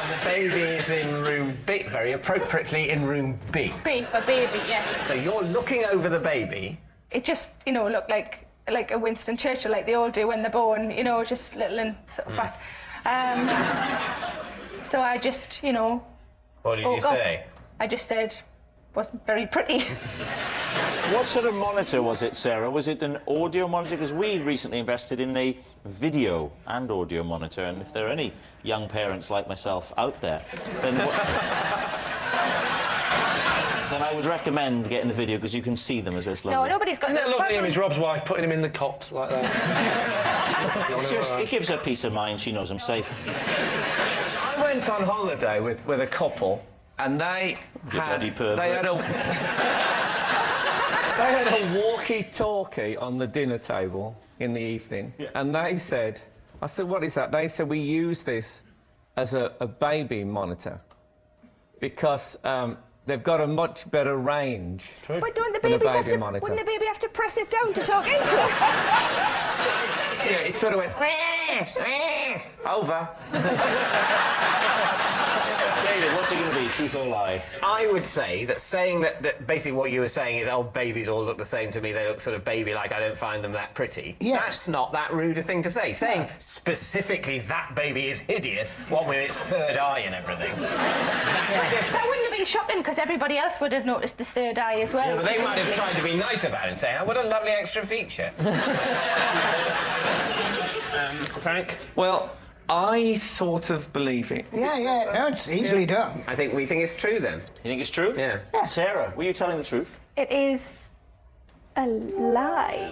Speaker 20: The baby is in room B, very appropriately in room B.
Speaker 6: B for baby, yes.
Speaker 20: So you're looking over the baby.
Speaker 6: It just, you know, looked like a Winston Churchill, like they all do when they're born, you know, just little and sort of fat. So I just, you know,
Speaker 3: What did you
Speaker 6: spoke up.
Speaker 3: say?
Speaker 6: I just said, wasn't very pretty.
Speaker 1: What sort of monitor was it, Sarah? Was it an audio monitor? Because we recently invested in a video and audio monitor, and if there are any young parents like myself out there, then then I would recommend getting the video because you can see them as well.
Speaker 6: No, nobody's got...
Speaker 5: Isn't that a lovely image, Rob's wife, putting him in the cot like that?
Speaker 1: It's just, it gives her peace of mind. She knows I'm safe.
Speaker 12: I went on holiday with a couple, and they had a walkie-talkie on the dinner table in the evening, and they said, I said, what is that? They said, we use this as a baby monitor because they've got a much better range
Speaker 6: But don't the
Speaker 12: than a
Speaker 6: babies
Speaker 12: baby
Speaker 6: have to...
Speaker 12: monitor.
Speaker 6: Wouldn't the baby have to press it down to talk into it?
Speaker 12: Yeah, it sort of went... over.
Speaker 1: David, what's it going to be, truth or lie?
Speaker 20: I would say that saying that basically what you were saying is, oh, babies all look the same to me, they look sort of baby-like, I don't find them that pretty. Yes. That's not that rude a thing to say. Saying specifically that baby is hideous, what with its third eye and everything.
Speaker 6: That wouldn't have been shocking because everybody else would have noticed the third eye as well.
Speaker 20: Yeah, but they might have tried to be nice about it and say, oh, what a lovely extra feature.
Speaker 12: Frank? Well, I sort of believe it.
Speaker 23: Yeah, no, it's easily done.
Speaker 20: I think we think it's true then.
Speaker 1: You think it's true?
Speaker 20: Yeah.
Speaker 1: Sarah, were you telling the truth?
Speaker 6: It is a lie.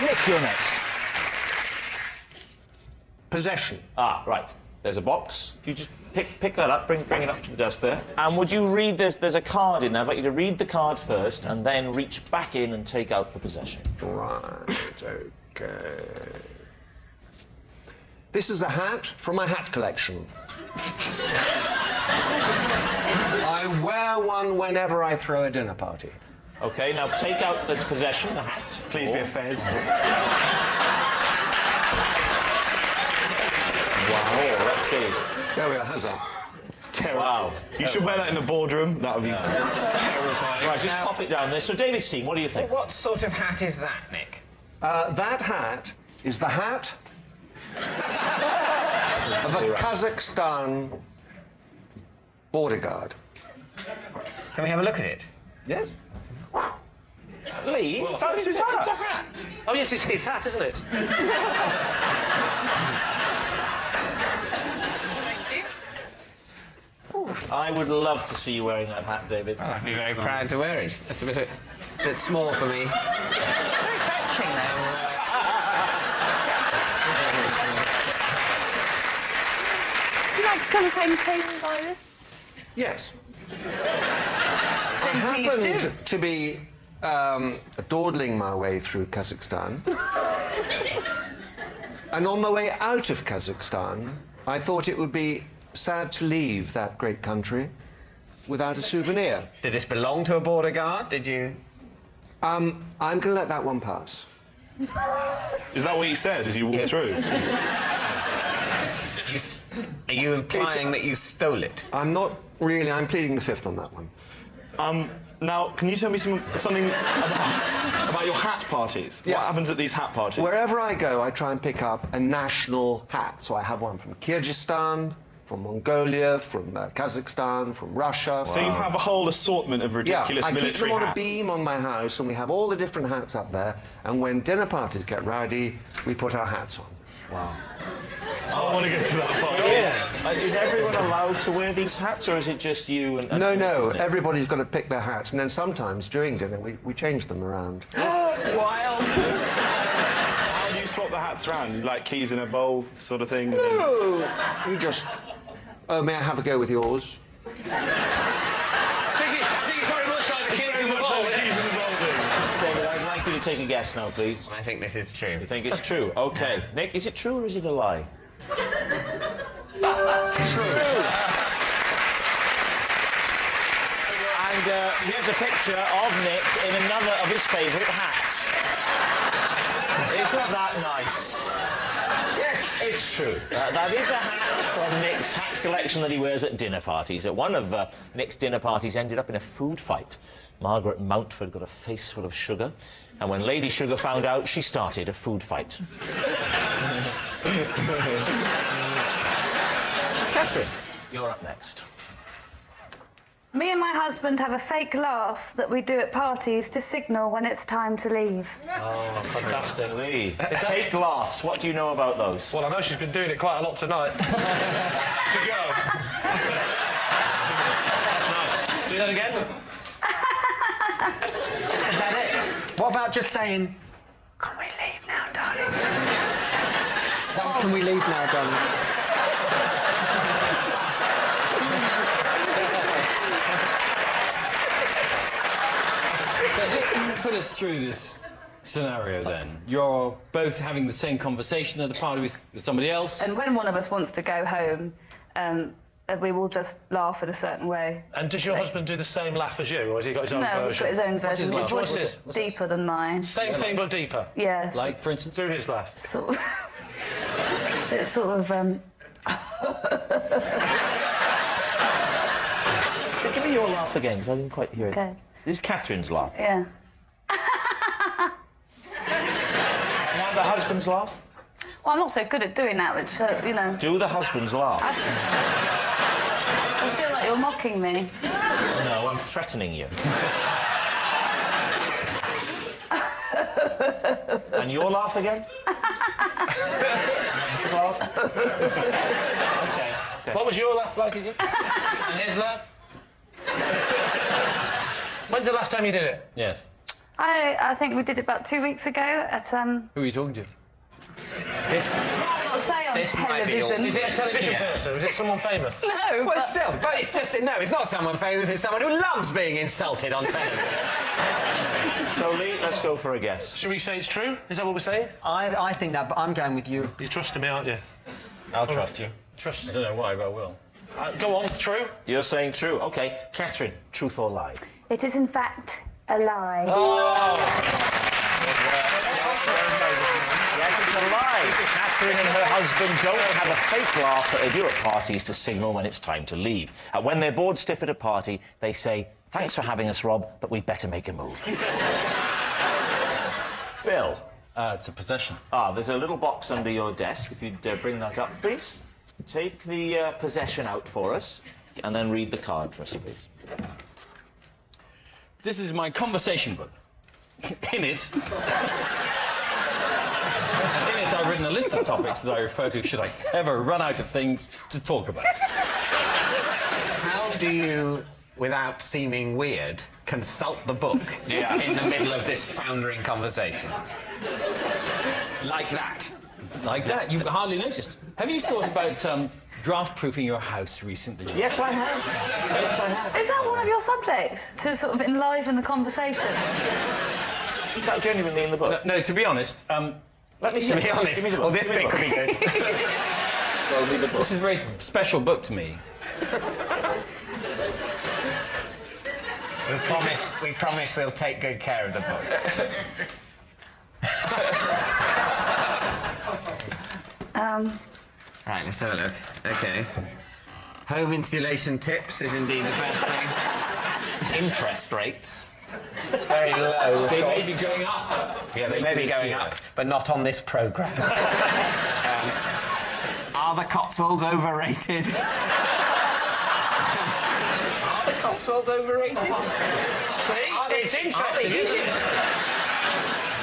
Speaker 1: Nick, you're next.
Speaker 22: Possession.
Speaker 1: Ah, right. There's a box. If you just pick that up, bring it up to the desk there. And would you read this? There's a card in there. I'd like you to read the card first and then reach back in and take out the possession.
Speaker 22: Right, OK. This is a hat from my hat collection. I wear one whenever I throw a dinner party.
Speaker 1: OK, now take out the possession, the hat.
Speaker 12: Please be a fez.
Speaker 1: Wow, let's see.
Speaker 22: There we are, how's that?
Speaker 1: Wow.
Speaker 12: You should wear that in the boardroom. That would be terrifying.
Speaker 1: Right, just pop it down there. So, David's team, what do you think?
Speaker 20: What sort of hat is that, Nick?
Speaker 22: That hat is the hat of a Kazakhstan border guard.
Speaker 20: Can we have a look at it?
Speaker 22: Yes.
Speaker 1: Lee,
Speaker 5: Well,
Speaker 1: it's
Speaker 5: his
Speaker 1: a
Speaker 5: hat.
Speaker 1: hat.
Speaker 5: Oh, yes, it's his hat, isn't it?
Speaker 1: I would love to see you wearing that hat, David.
Speaker 20: Oh, I'd be very proud to wear it. It's a bit small for me.
Speaker 2: Very fetching, though.
Speaker 21: Would you like to tell us how you came by this?
Speaker 22: Yes. I happened to be dawdling my way through Kazakhstan. And on my way out of Kazakhstan, I thought it would be sad to leave that great country without a souvenir.
Speaker 20: Did this belong to a border guard? Did you?
Speaker 22: I'm going to let that one pass.
Speaker 12: Is that what you said as you walked through?
Speaker 20: Are you implying that you stole it?
Speaker 22: I'm not really. I'm pleading the fifth on that one.
Speaker 12: Now, can you tell me something about your hat parties?
Speaker 22: Yes.
Speaker 12: What happens at these hat parties?
Speaker 22: Wherever I go, I try and pick up a national hat. So I have one from Kyrgyzstan, from Mongolia, from Kazakhstan, from Russia.
Speaker 7: So you have a whole assortment of ridiculous
Speaker 22: I
Speaker 7: military
Speaker 22: keep them on
Speaker 7: hats.
Speaker 22: a beam on my house, and we have all the different hats up there. And when dinner parties get rowdy, we put our hats on.
Speaker 1: Wow.
Speaker 7: I want to get to that part.
Speaker 1: Yeah. Is everyone allowed to wear these hats, or is it just you and...
Speaker 22: No, everybody's got to pick their hats, and then sometimes during dinner we change them around.
Speaker 15: Wild.
Speaker 7: How do you swap the hats around? Like keys in a bowl sort of thing?
Speaker 22: No, you just... Oh, may I have a go with yours?
Speaker 10: I think it's very much like the keys in the bowl.
Speaker 1: David, I'd like you to take a guess now, please.
Speaker 20: I think this is true.
Speaker 1: You think it's true? OK. Nick, is it true or is it a lie? True. And here's a picture of Nick in another of his favourite hats. Isn't that nice? Yes, it's true. That is a hat from Nick's hat collection that he wears at dinner parties. At one of Nick's dinner parties ended up in a food fight. Margaret Mountford got a face full of sugar, and when Lady Sugar found out, she started a food fight. Catherine, you're up next.
Speaker 21: Me and my husband have a fake laugh that we do at parties to signal when it's time to leave.
Speaker 5: Oh, fantastic.
Speaker 1: Fake laughs, what do you know about those?
Speaker 5: Well, I know she's been doing it quite a lot tonight. To go. That's nice. Do that again.
Speaker 23: Is that it? What about just saying, "Can we leave now, darling?" Can we leave now, darling?
Speaker 8: So just put us through this scenario then. You're both having the same conversation at a party with somebody else.
Speaker 21: And when one of us wants to go home, we will just laugh in a certain way.
Speaker 5: And does your husband do the same laugh as you, or has he got his own version?
Speaker 21: No, he's got his own
Speaker 5: What's
Speaker 21: version.
Speaker 5: his
Speaker 21: His
Speaker 5: laugh?
Speaker 21: voice is deeper than mine.
Speaker 5: Same thing, but deeper?
Speaker 21: Yes.
Speaker 8: Like, for instance?
Speaker 5: Do his laugh.
Speaker 21: Sort of it's sort of...
Speaker 1: Give me your laugh again, because I didn't quite hear it.
Speaker 21: Okay.
Speaker 1: This is Catherine's laugh.
Speaker 21: Yeah.
Speaker 1: Now the husband's laugh?
Speaker 21: Well, I'm not so good at doing that, which, you know...
Speaker 1: Do the husband's laugh.
Speaker 21: I feel like you're mocking me.
Speaker 1: No, I'm threatening you. And your laugh again? His laugh? Okay.
Speaker 5: What was your laugh like again? And his laugh? When's the last time you did it?
Speaker 8: Yes.
Speaker 21: I think we did it about 2 weeks ago at...
Speaker 8: Who are you talking to?
Speaker 20: This...
Speaker 21: I'll say on television.
Speaker 5: Is it a television person? Is it someone famous?
Speaker 21: No.
Speaker 20: Well, still, but it's just... No, it's not someone famous, it's someone who loves being insulted on television.
Speaker 1: So, Lee, let's go for a guess.
Speaker 5: Should we say it's true? Is that what we're saying?
Speaker 23: I think that, but I'm going with you.
Speaker 5: You're trusting me, aren't you?
Speaker 8: I'll trust you.
Speaker 5: Trust.
Speaker 8: I don't know why, but I will.
Speaker 5: Go on, true?
Speaker 1: You're saying true. OK. Catherine, truth or lie?
Speaker 21: It is, in fact, a lie.
Speaker 5: Oh!
Speaker 1: Yes, it's a lie. Catherine and her husband don't have a fake laugh that they do at parties to signal when it's time to leave. When they're bored stiff at a party, they say, "Thanks for having us, Rob, but we'd better make a move." Bill?
Speaker 8: It's a possession.
Speaker 1: There's a little box under your desk. If you'd bring that up, please. Take the possession out for us, and then read the card for us, please.
Speaker 8: This is my conversation book. In it... I've written a list of topics that I refer to should I ever run out of things to talk about.
Speaker 20: How do you, without seeming weird, consult the book in the middle of this foundering conversation? Like that?
Speaker 8: Like that? You've hardly noticed. Have you thought about draft-proofing your house recently?
Speaker 1: Yes, I have. Yes, I have.
Speaker 21: Is that one of your subjects? To sort of enliven the conversation?
Speaker 1: Is that genuinely in the book?
Speaker 8: No, to be honest...
Speaker 1: Let me see.
Speaker 20: To be honest, this bit could be good.
Speaker 1: Well, read the book.
Speaker 8: This is a very special book to me.
Speaker 20: We promise we'll take good care of the book. Right, let's have a look. OK. Home insulation tips is indeed the first thing. Interest rates. Very low, of
Speaker 8: They
Speaker 20: course.
Speaker 8: may be going up.
Speaker 20: Yeah, they may be going up, but not on this programme. Are the Cotswolds overrated? Are the Cotswolds overrated?
Speaker 10: See? It's interesting, isn't it?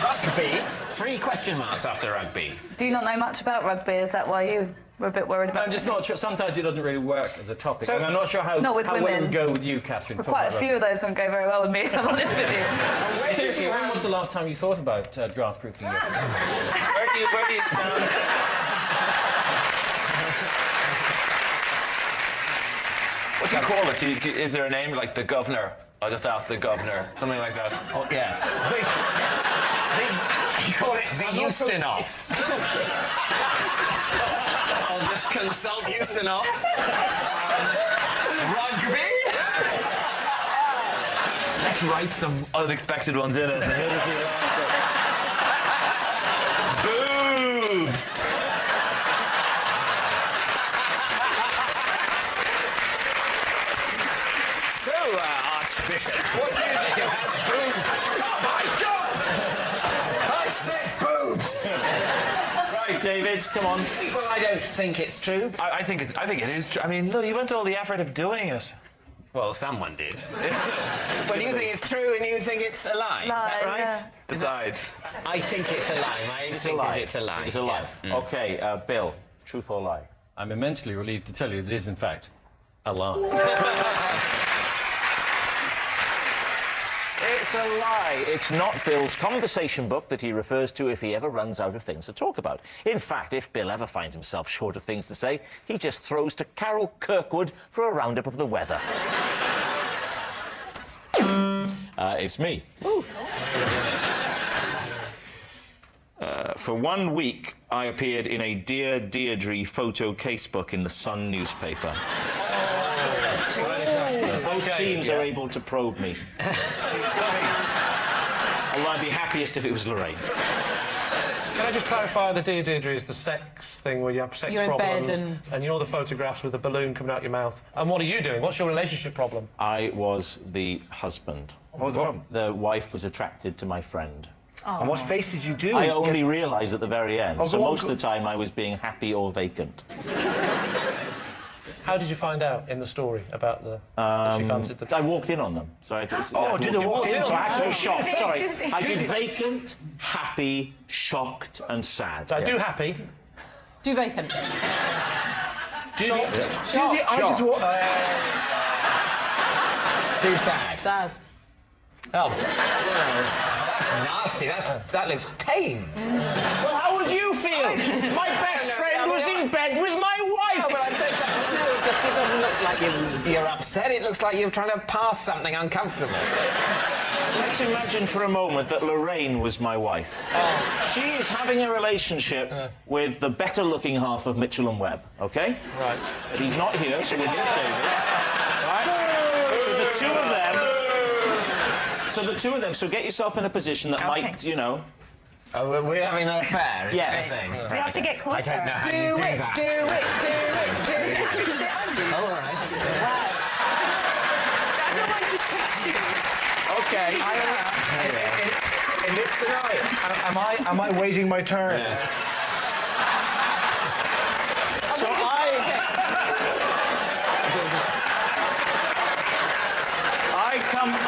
Speaker 20: Rugby? 3 question marks after rugby.
Speaker 21: Do you not know much about rugby? Is that why you were a bit worried about
Speaker 8: I'm just not sure. Sometimes it doesn't really work as a topic.
Speaker 20: So-
Speaker 8: and I'm not sure how
Speaker 21: Not with
Speaker 8: well it
Speaker 21: women.
Speaker 8: would go with you, Catherine.
Speaker 21: Well,
Speaker 8: talking
Speaker 21: quite a
Speaker 8: about
Speaker 21: few of those won't go very well with me, if I'm honest with you.
Speaker 8: Seriously, when was the last time you thought about draft-proofing your...
Speaker 7: Where do you stand? What do you call it? Is there a name like the governor? I'll just ask the governor. Something like that.
Speaker 20: Oh, yeah. You call it the Euston-off. I'll just consult Euston-off. Rugby?
Speaker 7: Let's write some unexpected ones in it. Boobs!
Speaker 20: So, Archbishop, what do you think about boobs? Oh, my God! I said boobs!
Speaker 1: Right, David, come on.
Speaker 20: Well, I don't think it's true.
Speaker 7: I think it is true. I mean, look, you went to all the effort of doing it.
Speaker 20: Well, someone did. Well, you think it's true and you think it's a lie. Is that right?
Speaker 21: Yeah.
Speaker 7: Decide.
Speaker 20: I think it's a lie. My instinct is it's a lie.
Speaker 1: It's a lie.
Speaker 20: Yeah.
Speaker 1: OK, Bill, truth or lie?
Speaker 8: I'm immensely relieved to tell you that it is, in fact, a lie.
Speaker 1: It's a lie. It's not Bill's conversation book that he refers to if he ever runs out of things to talk about. In fact, if Bill ever finds himself short of things to say, he just throws to Carol Kirkwood for a roundup of the weather. It's me. For 1 week, I appeared in a Dear Deirdre photo casebook in the Sun newspaper. Both teams are able to probe me. Although I'd be happiest if it was Lorraine.
Speaker 5: Can I just clarify the Dear Deirdre is the sex thing where you have sex
Speaker 9: You're in
Speaker 5: problems
Speaker 9: bed
Speaker 5: and you know the photographs with the balloon coming out your mouth. And what are you doing? What's your relationship problem?
Speaker 1: I was the husband.
Speaker 7: What was the problem?
Speaker 1: The wife was attracted to my friend.
Speaker 23: And what face did you do?
Speaker 1: I only realised at the very end,
Speaker 23: Oh,
Speaker 1: so
Speaker 23: go on,
Speaker 1: most of the time I was being happy or vacant.
Speaker 5: How did you find out in the story about the... that she fancied the...
Speaker 1: I walked in on them. So I
Speaker 23: did you walk in?
Speaker 1: So I had to be shocked. Sorry. I did vacant, happy, shocked and sad.
Speaker 5: So do happy.
Speaker 9: Do vacant.
Speaker 23: Shocked.
Speaker 9: Shocked.
Speaker 23: I just walked...
Speaker 20: Do sad.
Speaker 9: Sad.
Speaker 5: Oh.
Speaker 20: That's nasty. That looks pained.
Speaker 1: Well, how would you feel? My best friend was in bed with my wife!
Speaker 20: No, but I'd say something. No, it doesn't look like you're upset. It looks like you're trying to pass something uncomfortable.
Speaker 1: Let's imagine for a moment that Lorraine was my wife. She is having a relationship with the better-looking half of Mitchell and Webb, OK?
Speaker 5: Right.
Speaker 1: But he's not here, so we're against David. Right? So the two of them... So get yourself in a position that might, you know...
Speaker 20: Oh, we're having an affair, is
Speaker 1: yes.
Speaker 20: that the thing?
Speaker 21: So we have to get closer.
Speaker 20: I don't know how
Speaker 9: Do
Speaker 20: you do
Speaker 9: it,
Speaker 20: that.
Speaker 9: do it, do it, do it.
Speaker 21: Sit on you.
Speaker 20: Oh, all right.
Speaker 21: I don't want to touch you.
Speaker 1: OK.
Speaker 20: In this scenario,
Speaker 23: Am I waiting my turn?
Speaker 20: Yeah.
Speaker 1: So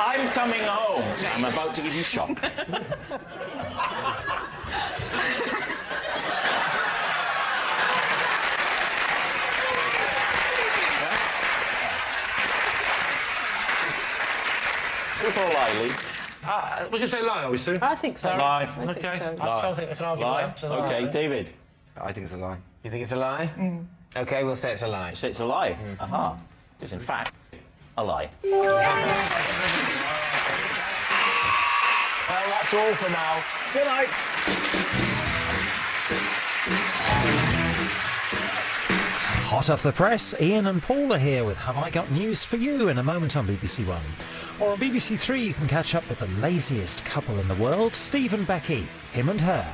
Speaker 1: I'm coming home. I'm about to give you shocked. Truth or lie, Lee?
Speaker 5: We can say lie, are we, Sue?
Speaker 9: I think so.
Speaker 7: Lie.
Speaker 9: I think
Speaker 5: OK.
Speaker 9: so.
Speaker 5: I don't think I can argue
Speaker 1: Lie?
Speaker 5: with that.
Speaker 1: OK, David?
Speaker 23: I think it's a lie.
Speaker 20: You think it's a lie? OK, we'll say it's a lie.
Speaker 1: Say it's a lie. Aha. It is, in fact, a lie. Well, that's all for now. Good night.
Speaker 4: Hot off the press, Ian and Paul are here with Have I Got News for You in a moment on BBC One. Or on BBC Three you can catch up with the laziest couple in the world, Steve and Becky, him and her.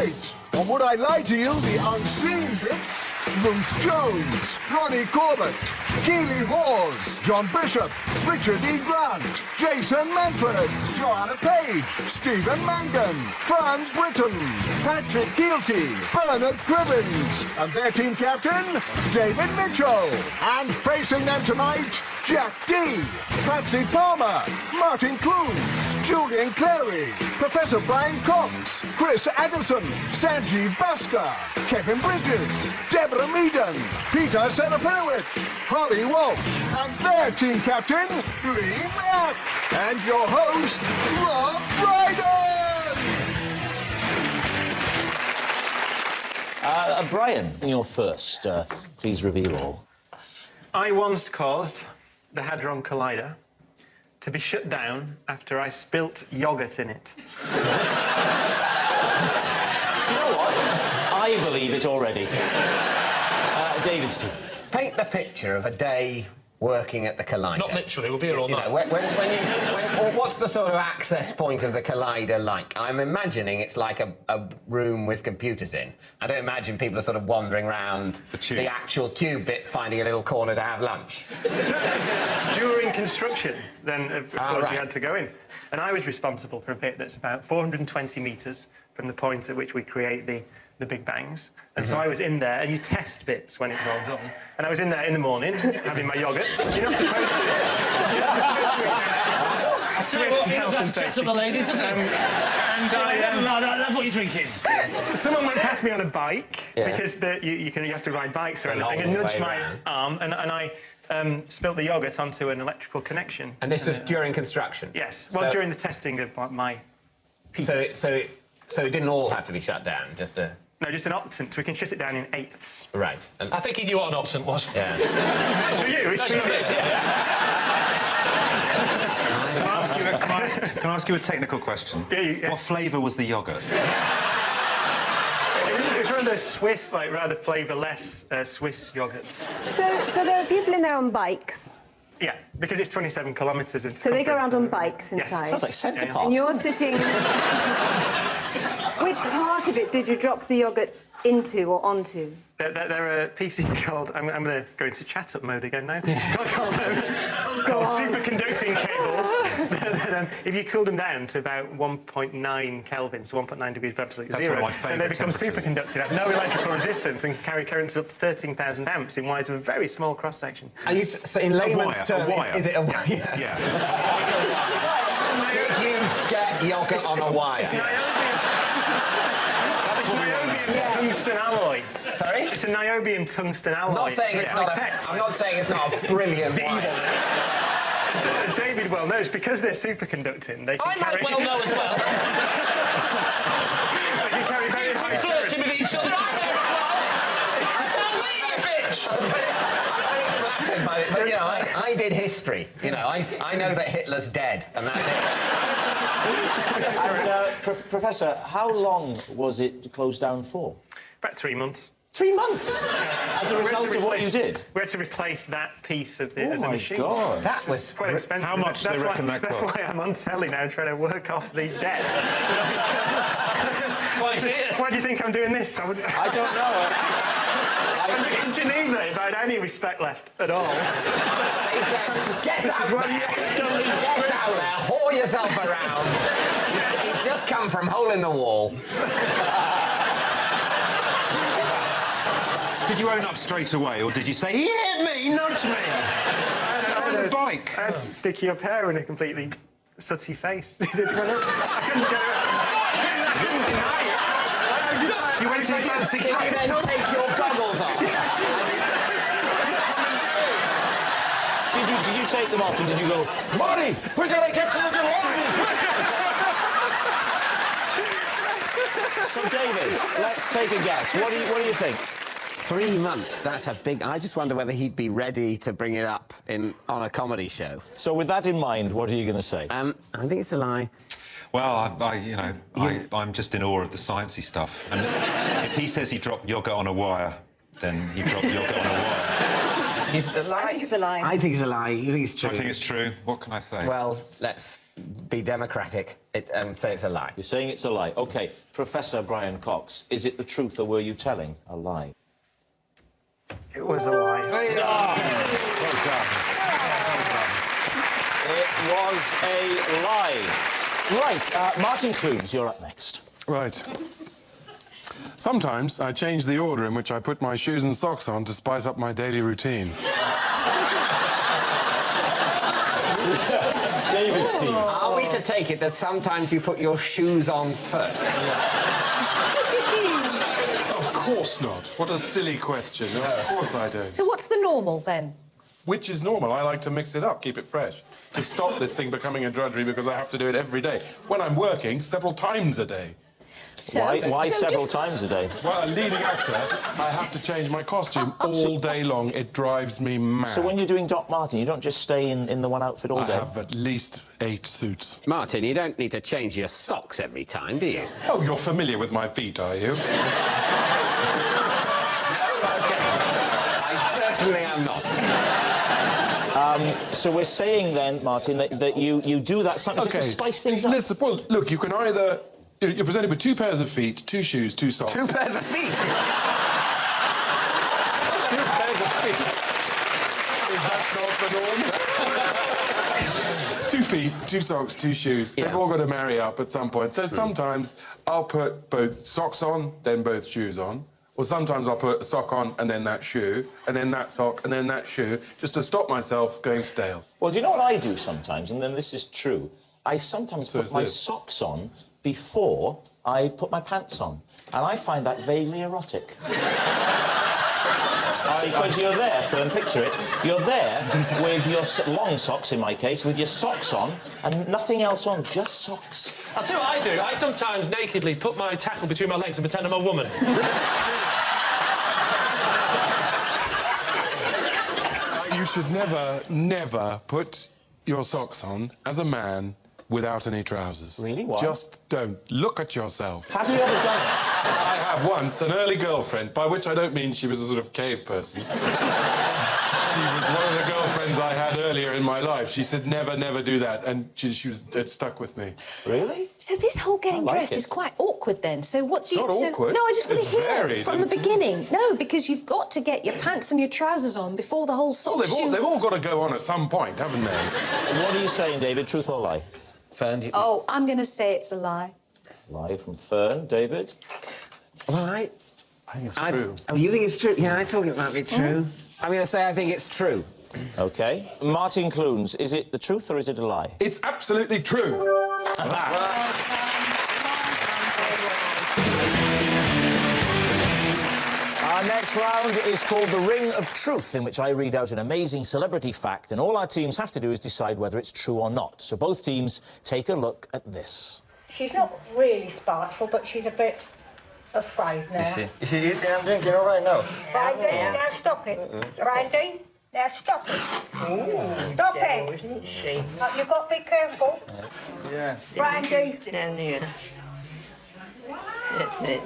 Speaker 13: tonight, on Would I Lie to You, the unseen bits, Ruth Jones, Ronnie Corbett, Keely Hawes, John Bishop, Richard E. Grant, Jason Manford, Joanna Page, Stephen Mangan, Fran Britton, Patrick Guilty, Bernard Cribbins, and their team captain, David Mitchell. And facing them tonight, Jack D, Patsy Palmer, Martin Clunes, Julian Clary, Professor Brian Cox, Chris Addison, Sanjeev Bhaskar, Kevin Bridges, Deborah Meaden, Peter Serafinowicz, Holly Walsh, and their team captain, Lee Mack, and your host, Rob Brydon.
Speaker 1: Brian, you're first. Please reveal all.
Speaker 17: I once caused the Hadron Collider to be shut down after I spilt yoghurt in it.
Speaker 1: Do you know what? I believe it already. David's team.
Speaker 20: Paint the picture of a day working at the Collider.
Speaker 10: Not literally, we'll be here all night.
Speaker 20: What's the sort of access point of the Collider like? I'm imagining it's like a room with computers in. I don't imagine people are sort of wandering around the actual tube bit, finding a little corner to have lunch.
Speaker 17: During construction, then, of course, you had to go in. And I was responsible for a bit that's about 420 metres from the point at which we create the Big Bangs. And so I was in there, and you test bits when it rolls on. And I was in there in the morning, having my yoghurt. You're not supposed to.
Speaker 10: That's what the ladies, doesn't it? That's what you're drinking.
Speaker 17: Someone went past me on a bike, because you have to ride bikes or anything, and nudged my arm, and I spilt the yoghurt onto an electrical connection.
Speaker 20: And this was during construction?
Speaker 17: Yes. Well, during the testing of my piece.
Speaker 20: So it didn't all have to be shut down, just a...
Speaker 17: No, just an octant. We can shut it down in eighths.
Speaker 20: Right.
Speaker 10: I think he knew what an octant was.
Speaker 20: Yeah.
Speaker 17: It's for you. It's for you.
Speaker 19: Can I ask you a technical question?
Speaker 17: Yeah.
Speaker 19: What flavour was the yoghurt?
Speaker 17: It was one of those Swiss, rather flavourless Swiss yoghurts.
Speaker 24: So there are people in there on bikes.
Speaker 17: Yeah, because it's 27 kilometres in
Speaker 24: So they go around on bikes inside.
Speaker 1: Yes. Sounds like Centre Parks.
Speaker 24: And you're sitting... Which part of it did you drop the yoghurt into or onto?
Speaker 17: There are pieces called... I'm going to go into chat-up mode again now. called superconducting cables. If you cool them down to about 1.9 Kelvin, so 1.9 degrees above absolute zero, then they become superconducting, have no electrical resistance, and carry currents of up to 13,000 amps in wires of a very small cross-section.
Speaker 20: So in layman's terms, is it a wire?
Speaker 17: Yeah.
Speaker 20: Did you get yoghurt on a wire?
Speaker 17: It's niobium tungsten alloy. Sorry? It's a niobium tungsten alloy.
Speaker 20: I'm not saying it's not a brilliant wire.
Speaker 17: As David well knows, because they're superconducting, they can
Speaker 10: I might well know as well.
Speaker 17: They can carry very high
Speaker 10: flirting with each other. I know as well. Tell me, you bitch.
Speaker 20: I'm flattered by it, but you know, I did history. You know, I know that Hitler's dead, and that's it.
Speaker 1: And, Professor, how long was it closed down for?
Speaker 17: About 3 months.
Speaker 1: 3 months? As a result of what you did?
Speaker 17: We had to replace that piece of the machine.
Speaker 1: Oh, my God.
Speaker 20: That was
Speaker 17: quite expensive.
Speaker 19: How much do they reckon that cost?
Speaker 17: That's why I'm on telly now trying to work off the debt.
Speaker 10: Why
Speaker 17: do you think I'm doing this?
Speaker 1: I don't know.
Speaker 17: In Geneva, if I had any respect left at all.
Speaker 20: They said, get out there! Get out there! Whore yourself around! It's just come from hole in the wall.
Speaker 19: Did you own up straight away, or did you say, he hit me, nudge me? On the bike.
Speaker 17: I had sticky up hair and a completely sooty face. I couldn't get it. I couldn't deny it.
Speaker 20: You went to the fancy Did you then take your goggles off?
Speaker 1: Did you take them off and did you go, Marty, we gotta get to the DeLorean! So, David, let's take a guess. What do you think?
Speaker 20: 3 months, that's a big... I just wonder whether he'd be ready to bring it up on a comedy show.
Speaker 1: So with that in mind, what are you going to say?
Speaker 20: I think it's a lie.
Speaker 19: Well, I'm just in awe of the sciencey stuff. And if he says he dropped yoghurt on a wire, then he dropped yoghurt on a wire.
Speaker 20: Is it a lie?
Speaker 24: I think it's a lie.
Speaker 20: I think it's a lie. You think it's true?
Speaker 19: I think it's true. What can I say?
Speaker 20: Well, let's be democratic. Say it's a lie.
Speaker 1: You're saying it's a lie. OK, Professor Brian Cox, is it the truth or were you telling a lie?
Speaker 17: It was a lie.
Speaker 1: Well done. It was a lie. Right, Martin Clunes, you're up next.
Speaker 11: Right. Sometimes I change the order in which I put my shoes and socks on to spice up my daily routine.
Speaker 1: David's team.
Speaker 20: Are we to take it that sometimes you put your shoes on first?
Speaker 11: Of course not. What a silly question. No, of course I don't.
Speaker 24: So what's the normal then?
Speaker 11: Which is normal. I like to mix it up, keep it fresh, to stop this thing becoming a drudgery because I have to do it every day. When I'm working, several times a day.
Speaker 24: So,
Speaker 1: why several times a day?
Speaker 11: Well, a leading actor, I have to change my costume all day long. It drives me mad.
Speaker 1: So when you're doing Doc Martin, you don't just stay in the one outfit all day?
Speaker 11: I have at least 8 suits.
Speaker 20: Martin, you don't need to change your socks every time, do you?
Speaker 11: Oh, you're familiar with my feet, are you?
Speaker 20: I certainly am not.
Speaker 1: So we're saying then, Martin, that you do that sometimes just to spice things up.
Speaker 11: Listen, well, look, you can either... You're presented with 2 pairs of feet, 2 shoes, 2 socks.
Speaker 20: 2 pairs of feet?
Speaker 11: 2 pairs of feet. Is that not the norm? 2 feet, 2 socks, 2 shoes.
Speaker 20: Yeah.
Speaker 11: They've all got to marry up at some point. So sometimes I'll put both socks on, then both shoes on. Or sometimes I'll put a sock on and then that shoe, and then that sock and then that shoe, just to stop myself going stale.
Speaker 1: Well, do you know what I do sometimes? And then this is true. I sometimes put my socks on before I put my pants on. And I find that vaguely erotic. Because you're there, Fern, picture it, you're there with your long socks, in my case, with your socks on and nothing else on, just socks.
Speaker 5: I'll tell you what I do. I sometimes nakedly put my tackle between my legs and pretend I'm a woman.
Speaker 11: You should never put your socks on as a man without any trousers.
Speaker 1: Really? Why?
Speaker 11: Just don't. Look at yourself.
Speaker 1: Have you ever done it?
Speaker 11: I have once an early girlfriend, by which I don't mean she was a sort of cave person. She was one of the girlfriends I had earlier in my life. She said, never do that, and it stuck with me.
Speaker 1: Really?
Speaker 24: So this whole getting
Speaker 11: like
Speaker 24: dressed
Speaker 11: it.
Speaker 24: is quite awkward then. So what's you?
Speaker 11: Not awkward.
Speaker 24: No, I just want
Speaker 11: It's
Speaker 24: to hear
Speaker 11: varied
Speaker 24: from the
Speaker 11: and-
Speaker 24: beginning. No, because you've got to get your pants and your trousers on before the whole sock shoe.
Speaker 11: They've all got to go on at some point, haven't they?
Speaker 1: What are you saying, David? Truth or lie? Fern,
Speaker 24: Oh, I'm going to say it's a lie.
Speaker 1: Lie from Fern. David?
Speaker 20: Well, I
Speaker 11: think it's true.
Speaker 20: Oh, you think it's true? Yeah, I thought it might be true. I'm going to say I think it's true.
Speaker 1: OK. Martin Clunes, is it the truth or is it a lie?
Speaker 11: It's absolutely true.
Speaker 1: Our next round is called the Ring of Truth, in which I read out an amazing celebrity fact, and all our teams have to do is decide whether it's true or not. So both teams take a look at this.
Speaker 14: She's not really spiteful, but she's a bit afraid now.
Speaker 16: You see, I'm drinking all right now.
Speaker 14: Brandy, now stop it. Brandy, now stop it. Stop it.
Speaker 16: Isn't she?
Speaker 14: You've got to be careful.
Speaker 16: Yeah.
Speaker 14: Brandy.
Speaker 16: Down here. That's it.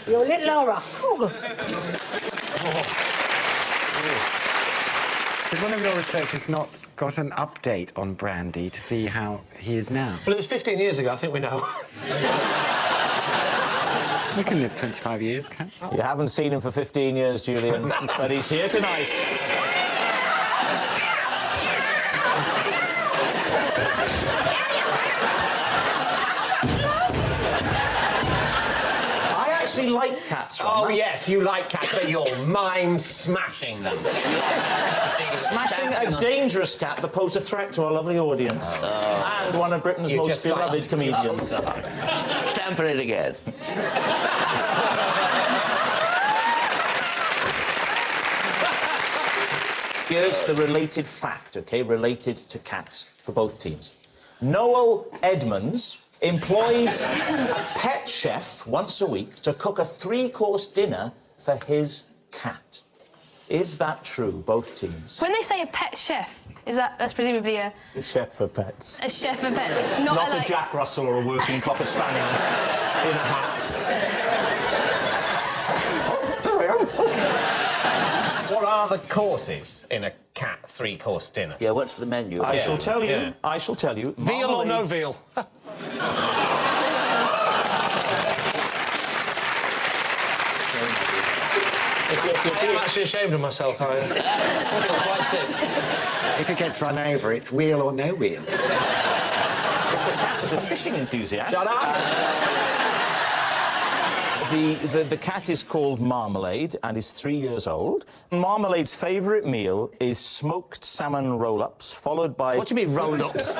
Speaker 14: You're little Laura.
Speaker 18: Did one of your researchers not got an update on Brandy to see how he is now?
Speaker 5: Well, it was 15 years ago, I think we know.
Speaker 18: We can live 25 years, cats.
Speaker 1: You haven't seen him for 15 years, Julian, but he's here tonight. I actually like cats, Ron.
Speaker 20: Oh, yes, you like cats, but you're mime-smashing them.
Speaker 1: Smashing a dangerous cat that posed a threat to our lovely audience. And one of Britain's
Speaker 20: You
Speaker 1: most
Speaker 20: just
Speaker 1: beloved comedians.
Speaker 25: Stamper it again.
Speaker 1: Here's the related fact, OK, related to cats for both teams. Noel Edmonds employs a pet chef once a week to cook a 3-course dinner for his cat. Is that true, both teams?
Speaker 6: When they say a pet chef,
Speaker 2: That's presumably a
Speaker 1: chef for pets.
Speaker 2: A chef for pets.
Speaker 1: Not a Jack Russell or a working Cocker Spaniel in a hat.
Speaker 20: What are the courses in a cat three-course dinner?
Speaker 25: Yeah, what's the menu?
Speaker 1: I shall tell you.
Speaker 20: Yeah.
Speaker 1: I shall tell you.
Speaker 5: Veal or no veal? I'm actually ashamed of myself. I feel quite sick.
Speaker 18: If it gets run over, it's wheel or no wheel.
Speaker 1: If the cat was a fishing enthusiast...
Speaker 20: Shut up!
Speaker 1: The cat is called Marmalade and is 3 years old. Marmalade's favourite meal is smoked salmon roll-ups, followed by...
Speaker 5: What do you mean, roll-ups?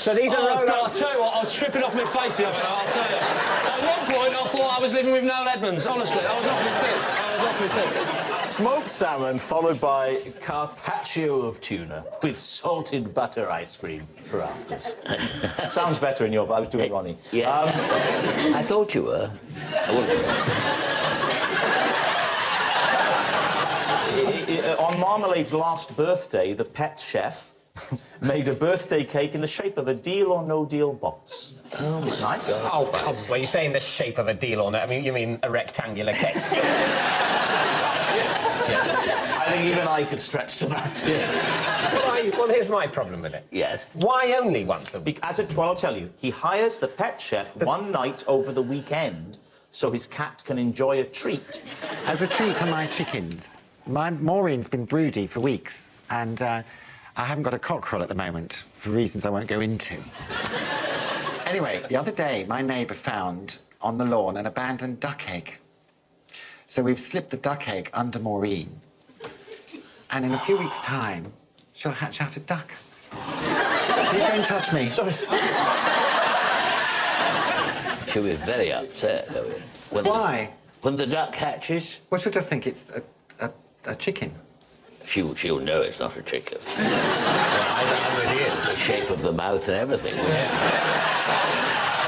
Speaker 20: So these are roll-ups.
Speaker 5: I'll tell you what, I was tripping off my face the other night, I'll tell you. At one point, I thought I was living with Noel Edmonds, honestly. I was off my tits.
Speaker 1: Smoked salmon, folled by carpaccio of tuna with salted butter ice cream for afters. Sounds better in your... I was doing Ronnie.
Speaker 25: Yeah. I thought you were.
Speaker 1: On Marmalade's last birthday, the pet chef made a birthday cake in the shape of a Deal or No Deal box. Oh, nice.
Speaker 20: Oh, come on. Well, you're saying the shape of a deal or no? I mean, you mean a rectangular cake?
Speaker 1: I think even I could stretch to that. Yes.
Speaker 20: Well, here's my problem with it.
Speaker 25: Yes.
Speaker 20: Why only once a week?
Speaker 1: Well, I'll tell you. He hires the pet chef one night over the weekend so his cat can enjoy a treat.
Speaker 18: As a treat for my chickens. Maureen's been broody for weeks, and I haven't got a cockerel at the moment, for reasons I won't go into. Anyway, the other day, my neighbour found on the lawn an abandoned duck egg. So we've slipped the duck egg under Maureen, and in a few weeks' time, she'll hatch out a duck. Please don't touch me.
Speaker 5: Sorry.
Speaker 25: She'll be very upset.
Speaker 18: Why?
Speaker 25: When the duck hatches?
Speaker 18: Well, she'll just think it's a chicken.
Speaker 25: She'll know it's not a chicken. The shape of the mouth and everything.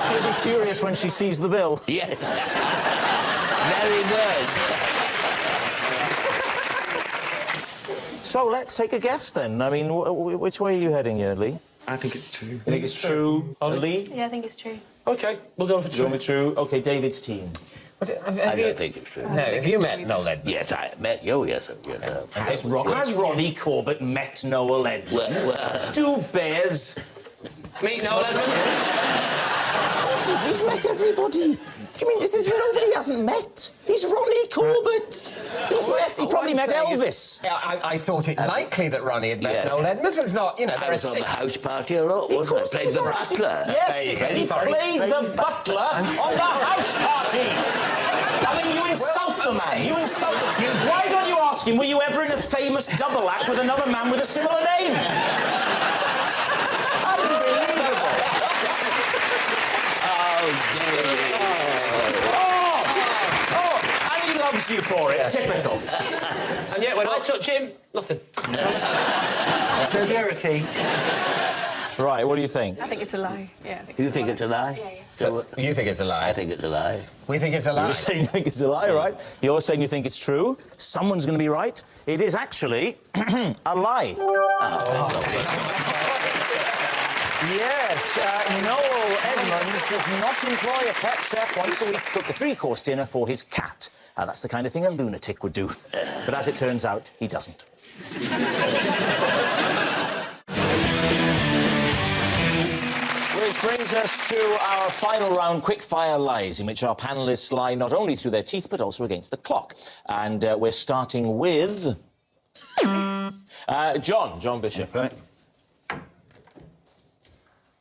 Speaker 1: She'll be furious when she sees the bill.
Speaker 25: Yes. Very good.
Speaker 1: So let's take a guess then. I mean, which way are you heading here, Lee?
Speaker 18: I think it's true.
Speaker 1: You think it's true, Lee?
Speaker 2: Yeah, I think it's true.
Speaker 5: OK, we'll go for true.
Speaker 1: Going with true. OK, David's team.
Speaker 25: I don't think it's true.
Speaker 20: No, have you met Noel Edmonds?
Speaker 25: Yes, I met you, yes.
Speaker 1: Has Ronnie Corbett met Noel Edmonds? Two bears.
Speaker 5: Meet Noel Edmonds?
Speaker 1: He's met everybody. Do you mean there's nobody he hasn't met? He's Ronnie Corbett. He probably met Elvis.
Speaker 20: I thought it likely that Ronnie had met Noel Edmonds. It's not, you know,
Speaker 25: I was on the house party a lot, wasn't I? Played the butler.
Speaker 1: Yes, he played the butler on the house party. I mean, you insult the man. You insult him. Why don't you ask him, were you ever in a famous double act with another man with a similar name? Unbelievable. And he loves you for it. Typical.
Speaker 5: And yet, when I touch him, nothing.
Speaker 18: Severity.
Speaker 1: Right, what do you think?
Speaker 6: I think it's a lie. Yeah.
Speaker 25: You think it's a lie?
Speaker 6: Yeah, yeah.
Speaker 20: So, you think it's a lie?
Speaker 25: I think it's a lie.
Speaker 20: We think it's a lie.
Speaker 1: You're saying you think it's a lie, right? You're saying you think it's true. Someone's going to be right. It is actually a lie. Yes, Noel Edmonds does not employ a pet chef once a week to cook a three-course dinner for his cat. That's the kind of thing a lunatic would do. But as it turns out, he doesn't. Which brings us to our final round, quick-fire lies, in which our panellists lie not only through their teeth, but also against the clock. And we're starting with... John Bishop.
Speaker 3: Okay.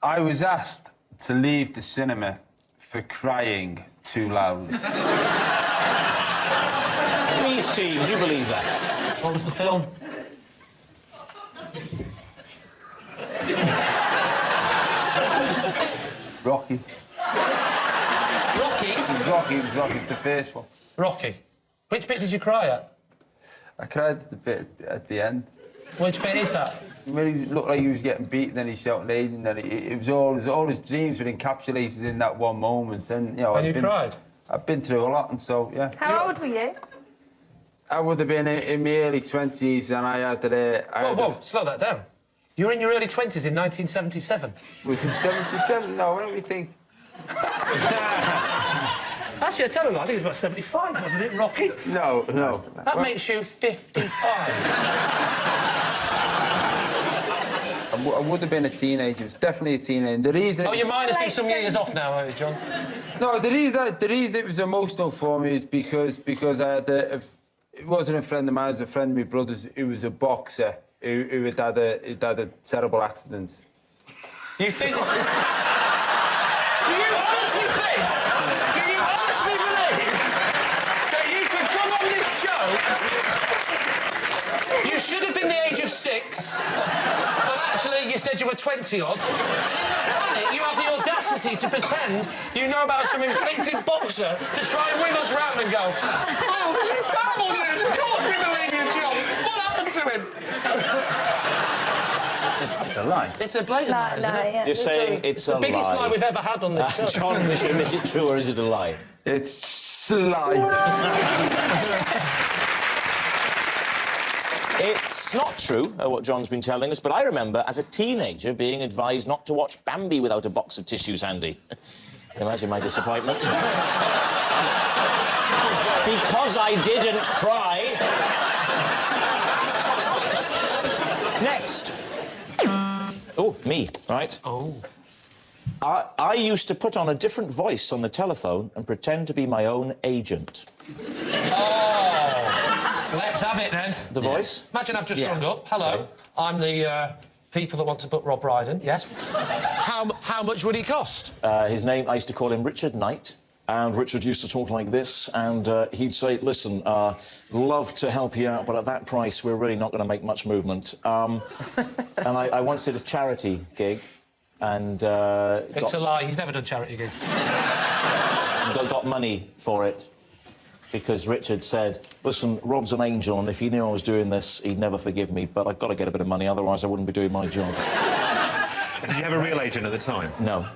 Speaker 3: I was asked to leave the cinema for crying too loud.
Speaker 1: Please, team, do you believe that?
Speaker 5: What was the film?
Speaker 3: Rocky.
Speaker 5: Rocky?
Speaker 3: Rocky, the first one.
Speaker 5: Rocky. Which bit did you cry at?
Speaker 3: I cried at the bit at the end.
Speaker 5: Which bit is that?
Speaker 3: When he looked like he was getting beaten, then he shouted Aiden, then it was all his dreams were encapsulated in that one moment. And, you know,
Speaker 5: And you cried?
Speaker 3: I've been through a lot, and so, yeah.
Speaker 6: How old were you?
Speaker 3: I would have been in my early 20s and I had...
Speaker 5: Whoa, slow that down. You were in your early 20s in 1977.
Speaker 3: Was it 77? No, what do we think?
Speaker 5: Actually, I tell you, I think it was about 75, wasn't it, Rocky?
Speaker 3: No.
Speaker 5: That makes you 55.
Speaker 3: I would have been a teenager. It was definitely a teenager. The reason...
Speaker 5: Oh, you're minusing some years off now, are you, John?
Speaker 3: No, the reason it was emotional for me is because I had it wasn't a friend of mine, it was a friend of my brother's who was a boxer who had had a terrible accident.
Speaker 5: You think this... Do you honestly believe that you could come on this show? You should have been the age of 6, but actually you said you were 20-odd. And in that panic, you have the audacity to pretend you know about some inflicted boxer to try and wing us round and go, oh, this is terrible news. Of course we believe you, John. What happened to him?
Speaker 3: It's a lie.
Speaker 5: It's a blatant lie, isn't it?
Speaker 1: You're saying it's a lie.
Speaker 5: The biggest lie we've ever had on this show.
Speaker 1: John Bishop, is it true or is it a lie?
Speaker 3: It's a lie.
Speaker 1: It's not true, what John's been telling us, but I remember as a teenager being advised not to watch Bambi without a box of tissues handy. Imagine my disappointment. Because I didn't cry. Next. Oh, me, right?
Speaker 5: Oh.
Speaker 1: I used to put on a different voice on the telephone and pretend to be my own agent.
Speaker 5: Let's have it, then.
Speaker 1: The voice?
Speaker 5: Imagine I've just rung up. Hello, I'm the people that want to book Rob Brydon. Yes. How much would he cost?
Speaker 1: His name, I used to call him Richard Knight. And Richard used to talk like this, and he'd say, listen, love to help you out, but at that price, we're really not going to make much movement. And I once did a charity gig, and...
Speaker 5: It's a lie. He's never done charity gigs.
Speaker 1: got money for it. Because Richard said, listen, Rob's an angel, and if he knew I was doing this, he'd never forgive me, but I've got to get a bit of money, otherwise I wouldn't be doing my job.
Speaker 19: Did you have a real agent at the time?
Speaker 1: No.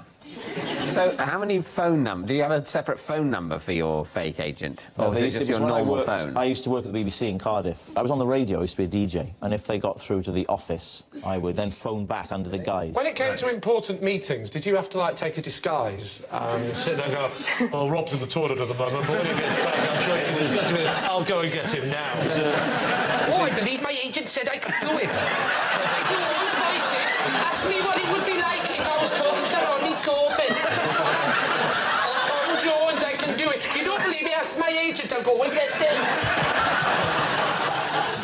Speaker 20: So, how many phone numbers? Do you have a separate phone number for your fake agent? Or was it just your normal phone?
Speaker 1: I used to work at the BBC in Cardiff. I was on the radio, I used to be a DJ, and if they got through to the office, I would then phone back under the guise.
Speaker 5: When it came to important meetings, did you have to, like, take a disguise and sit there and go, oh, Rob's in the toilet at the moment, but when he gets back, I'm sure he was just I'll go and get him now. Oh, I believe my agent said I could do it. I do all the voices. Ask me what it would be like if I was talking to Ronnie Corbett. Tom Jones, I can do it. If you don't believe me, ask my agent. I'll go and get them.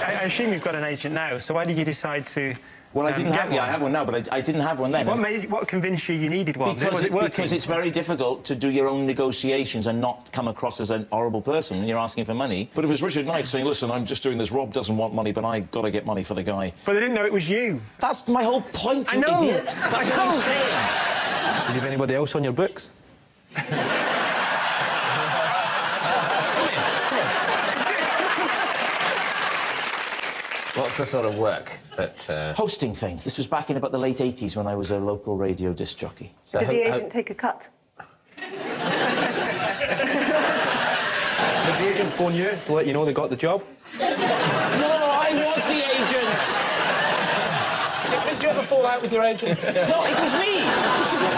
Speaker 17: I assume you've got an agent now, so why did you decide to...
Speaker 1: Well, I didn't have one. Yeah, I have one now, but I didn't have one then.
Speaker 17: What convinced you needed one?
Speaker 1: Because it's very difficult to do your own negotiations and not come across as an horrible person when you're asking for money. But if it's Richard Knight saying, listen, I'm just doing this, Rob doesn't want money, but I've got to get money for the guy.
Speaker 17: But they didn't know it was you.
Speaker 1: That's my whole point, you idiot. That's what I'm saying.
Speaker 8: Did you have anybody else on your books?
Speaker 20: What's the sort of work that...
Speaker 1: Hosting things. This was back in about the late 80s when I was a local radio disc jockey. So
Speaker 12: Did the agent take a cut?
Speaker 8: Did the agent phone you to let you know they got the job?
Speaker 1: No, I was the agent!
Speaker 5: Did you ever fall out with your agent?
Speaker 1: No, it was me!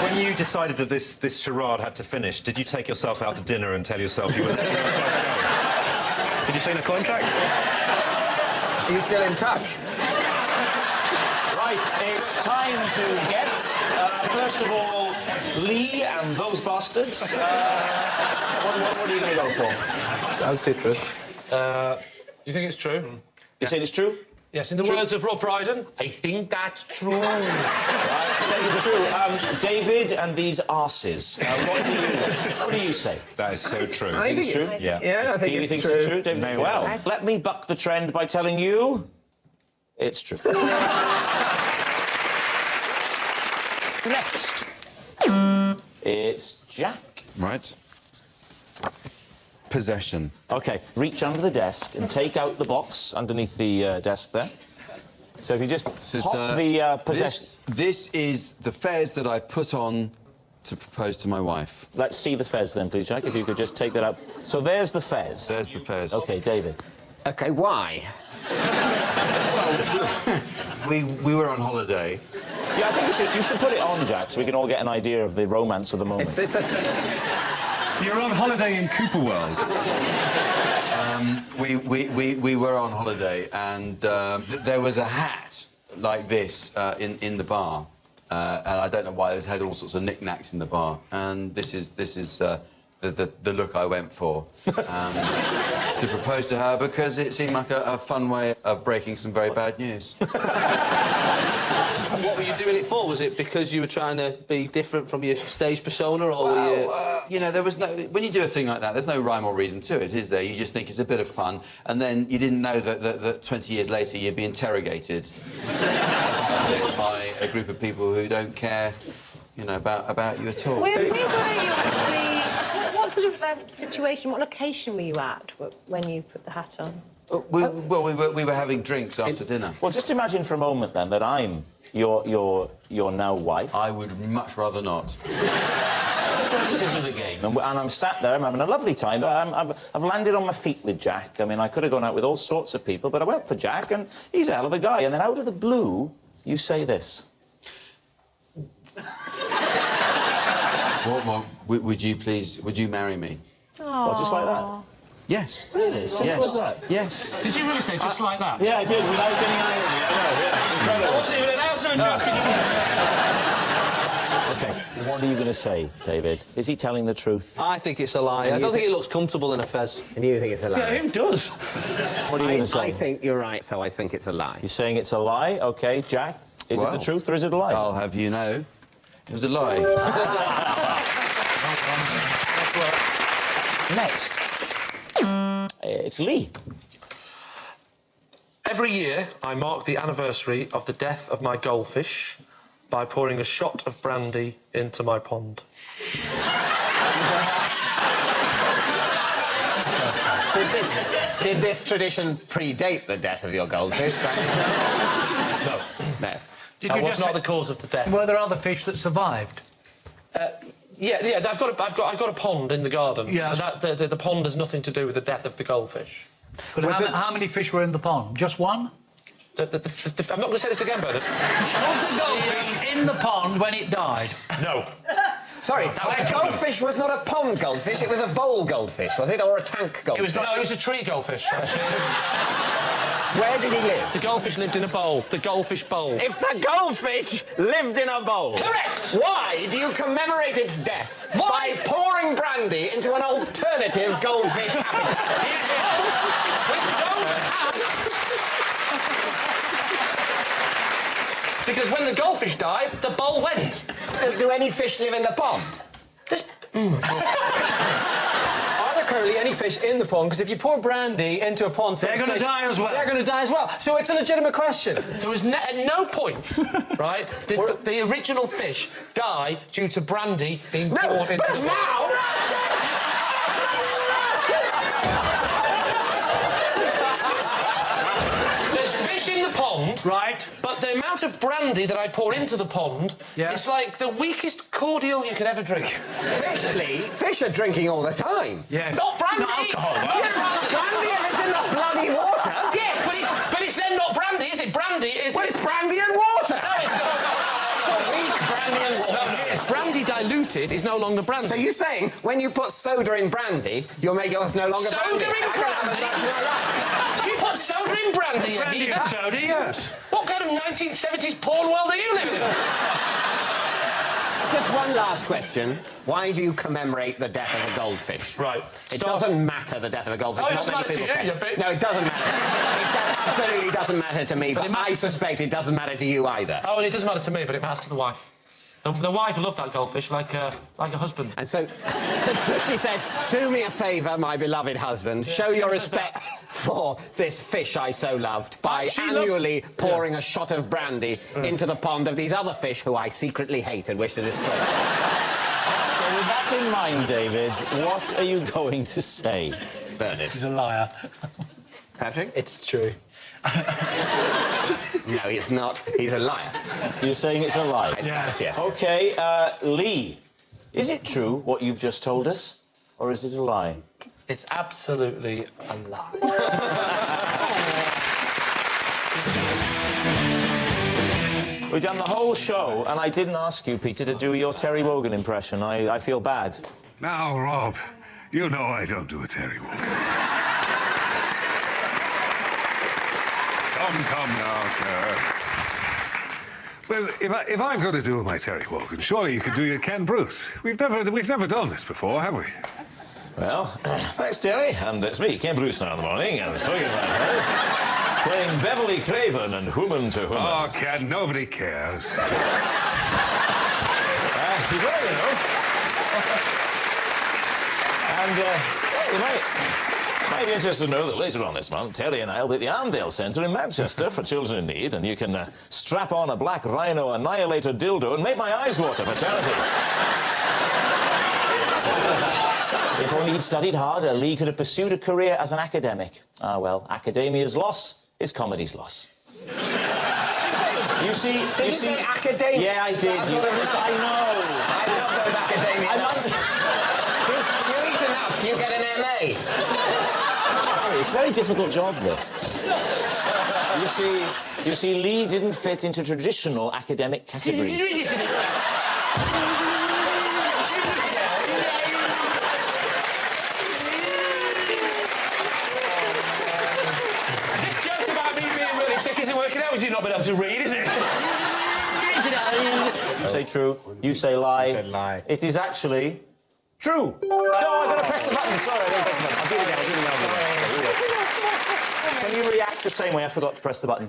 Speaker 19: When you decided that this charade had to finish, did you take yourself out to dinner and tell yourself you were letting yourself go?
Speaker 8: Did you sign a contract?
Speaker 20: Are you still in touch?
Speaker 1: Right, it's time to guess. First of all, Lee and those bastards. What are you going to go for?
Speaker 8: I would say true.
Speaker 5: You think it's true?
Speaker 1: You saying it's true?
Speaker 5: Yes, in the words of Rob Brydon, I think that's true.
Speaker 1: Right, saying it's true. David and these arses. What do you say?
Speaker 19: That is so true.
Speaker 20: I think it's
Speaker 1: true?
Speaker 20: Yeah, I think
Speaker 1: Keely
Speaker 20: it's
Speaker 1: thinks
Speaker 20: true.
Speaker 1: it's true. David, well, let me buck the trend by telling you it's true. Next. It's Jack.
Speaker 15: Right. Possession.
Speaker 1: OK, reach under the desk and take out the box underneath the desk there. So if you just pop the possession...
Speaker 15: This is the fez that I put on to propose to my wife.
Speaker 1: Let's see the fez then, please, Jack, if you could just take that out. So there's the fez.
Speaker 15: There's the fez.
Speaker 1: OK, David.
Speaker 20: OK, why?
Speaker 15: We were on holiday.
Speaker 1: Yeah, I think you should put it on, Jack, so we can all get an idea of the romance of the moment.
Speaker 7: You're on holiday in Cooper World.
Speaker 15: We were on holiday, and there was a hat like this in the bar, and I don't know why it had all sorts of knickknacks in the bar. And this is the look I went for to propose to her because it seemed like a fun way of breaking some very bad news.
Speaker 10: And what were you doing it for? Was it because you were trying to be different from your stage persona, or were you...
Speaker 15: you know, there was no... When you do a thing like that, there's no rhyme or reason to it, is there? You just think it's a bit of fun, and then you didn't know that 20 years later you'd be interrogated about it by a group of people who don't care, you know, about you at all.
Speaker 24: Where were you actually... What sort of situation, what location were you at when you put the hat on?
Speaker 15: We were having drinks after dinner.
Speaker 1: Well, just imagine for a moment, then, that I'm your now wife.
Speaker 15: I would much rather not.
Speaker 1: This is the game, and I'm sat there, I'm having a lovely time, but I've landed on my feet with Jack. I mean, I could have gone out with all sorts of people, but I went for Jack, and he's a hell of a guy. And then out of the blue, you say this.
Speaker 15: What, would you marry me?
Speaker 1: Well, just like that?
Speaker 15: Yes.
Speaker 1: Really? Simple as that?
Speaker 15: Yes.
Speaker 5: Did you really say just like that?
Speaker 1: Yeah, I did, without any irony. I know, yeah. Incredible.
Speaker 5: That wasn't even an answer,
Speaker 1: OK, what are you going to say, David? Is he telling the truth?
Speaker 10: I think it's a lie. I don't think he looks comfortable in a fez.
Speaker 20: And you think it's a lie?
Speaker 5: Yeah, who does?
Speaker 1: What are you going to say?
Speaker 20: I think you're right, so I think it's a lie.
Speaker 1: You're saying it's a lie? OK, Jack, is it the truth or is it a lie?
Speaker 15: I'll have you know, it was a lie.
Speaker 1: Next. It's Lee.
Speaker 5: Every year, I mark the anniversary of the death of my goldfish by pouring a shot of brandy into my pond.
Speaker 20: Did this tradition predate the death of your goldfish?
Speaker 5: No.
Speaker 20: No.
Speaker 5: That was not the cause of the death.
Speaker 7: Were there other fish that survived?
Speaker 5: Yeah. I've got a pond in the garden.
Speaker 7: Yeah.
Speaker 5: And the pond has nothing to do with the death of the goldfish.
Speaker 7: But how many fish were in the pond? Just one?
Speaker 5: I'm not going to say this again, Bernard.
Speaker 7: Was the goldfish in the pond when it died?
Speaker 5: No.
Speaker 20: Sorry, that goldfish was not a pond goldfish, it was a bowl goldfish, was it? Or a tank goldfish?
Speaker 5: It was a tree goldfish, actually.
Speaker 20: Where did he live?
Speaker 5: The goldfish lived in a bowl. The goldfish bowl.
Speaker 20: If the goldfish lived in a bowl...
Speaker 5: Correct!
Speaker 20: Why do you commemorate its death by pouring brandy into an alternative goldfish habitat?
Speaker 5: Because when the goldfish died, the bowl went.
Speaker 20: Do any fish live in the pond?
Speaker 8: Are there currently any fish in the pond? Because if you pour brandy into a pond...
Speaker 7: They're going to die as well.
Speaker 8: They're going to die as well. So it's a legitimate question.
Speaker 5: There was at no point, right, did the original fish die due to brandy being poured into the
Speaker 20: now...
Speaker 5: There's fish in the pond,
Speaker 7: right?
Speaker 5: But the amount of brandy that I pour into the pond is like the weakest cordial you could ever drink.
Speaker 20: Fish, Lee? Fish are drinking all the time.
Speaker 7: Yes.
Speaker 5: Not brandy!
Speaker 7: Not alcohol.
Speaker 20: Brandy if it's in the bloody water?
Speaker 5: Yes, but it's then not brandy, is it? Brandy is...
Speaker 20: Well, it's brandy and water!
Speaker 5: No, it's not.
Speaker 20: It's a weak brandy and water.
Speaker 5: No, it's brandy diluted is no longer brandy.
Speaker 20: So you're saying when you put soda in brandy, you'll make it no longer brandy?
Speaker 5: Soda in brandy? You put soda in brandy,
Speaker 7: Brandy and soda, yes.
Speaker 5: What kind of 1970s porn world are you living in?
Speaker 20: Just one last question. Why do you commemorate the death of a goldfish?
Speaker 5: Right.
Speaker 20: It doesn't matter the death of a goldfish.
Speaker 5: Oh, it
Speaker 20: Not
Speaker 5: doesn't
Speaker 20: many
Speaker 5: matter to
Speaker 20: people
Speaker 5: you,
Speaker 20: care.
Speaker 5: you bitch.
Speaker 20: No, it doesn't matter. It absolutely doesn't matter to me, but I suspect it doesn't matter to you either.
Speaker 5: Oh, and it doesn't matter to me, but it matters to the wife. The wife loved that goldfish like a husband.
Speaker 20: And so she said, do me a favour, my beloved husband, show your respect for this fish I so loved by annually pouring a shot of brandy into the pond of these other fish who I secretly hate and wish to destroy.
Speaker 1: So with that in mind, David, what are you going to say?
Speaker 20: Bernard.
Speaker 7: He's a liar.
Speaker 20: Patrick?
Speaker 8: It's true.
Speaker 20: No, it's not. He's a liar.
Speaker 1: You're saying it's a lie?
Speaker 20: Yes.
Speaker 1: OK, Lee, is it true what you've just told us, or is it a lie?
Speaker 5: It's absolutely a lie.
Speaker 1: We've done the whole show, and I didn't ask you, Peter, to do your Terry Wogan impression. I feel bad.
Speaker 7: Now, Rob, you know I don't do a Terry Wogan. Come now, sir. Well, if I'm going to do my Terry Wogan, surely you could do your Ken Bruce. We've never done this before, have we?
Speaker 1: Well, thanks, Terry, and it's me, Ken Bruce, now in the morning, and swinging my head, playing Beverly Craven and Woman to Woman.
Speaker 7: Oh, Ken, nobody cares.
Speaker 1: He's right, you know. And you might be interested to know that later on this month, Terry and I will be at the Arndale Centre in Manchester for children in need, and you can strap on a black rhino annihilator dildo and make my eyes water for charity. If only he'd studied harder, Lee could have pursued a career as an academic. Ah, well, academia's loss is comedy's loss. You see...
Speaker 20: Did you say academia?
Speaker 1: Yeah, I did.
Speaker 20: That's sort of
Speaker 1: I know.
Speaker 20: I love those academia nuts. If you eat enough, you get an MA.
Speaker 1: It's a very difficult job, this. You see, Lee didn't fit into traditional academic categories.
Speaker 5: You've not been able to read, is it?
Speaker 1: You say true, you say lie.
Speaker 20: You said lie.
Speaker 1: It is actually true. No, I've got to press the button. Sorry, I'll do it again. Can you react the same way? I forgot to press the button.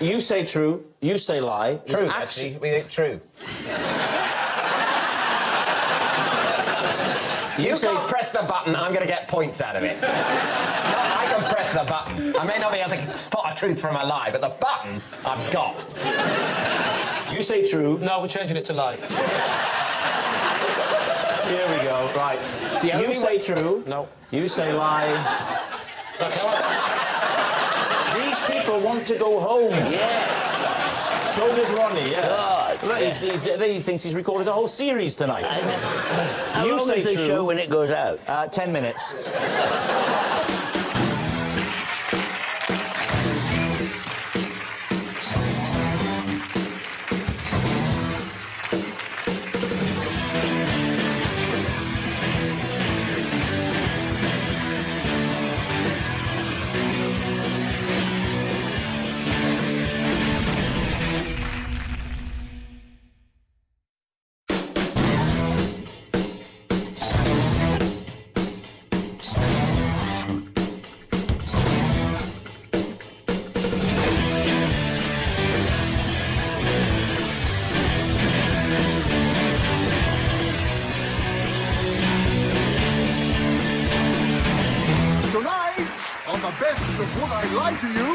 Speaker 1: You say true, you say lie.
Speaker 20: True, actually. We think true. You can't press the button, I'm going to get points out of it. I can press the button. I may not be able to spot a truth from a lie, but the button I've got.
Speaker 1: You say true.
Speaker 5: No, we're changing it to lie.
Speaker 1: Here we go. Right. You say true.
Speaker 5: No.
Speaker 1: You say lie. These people want to go home.
Speaker 25: Yes.
Speaker 1: So does Ronnie, yeah.
Speaker 25: God,
Speaker 1: Look,
Speaker 25: yeah.
Speaker 1: He thinks he's recorded a whole series tonight.
Speaker 25: How long is the show when it goes out?
Speaker 1: 10 minutes.
Speaker 13: Best of Would I Lie to You?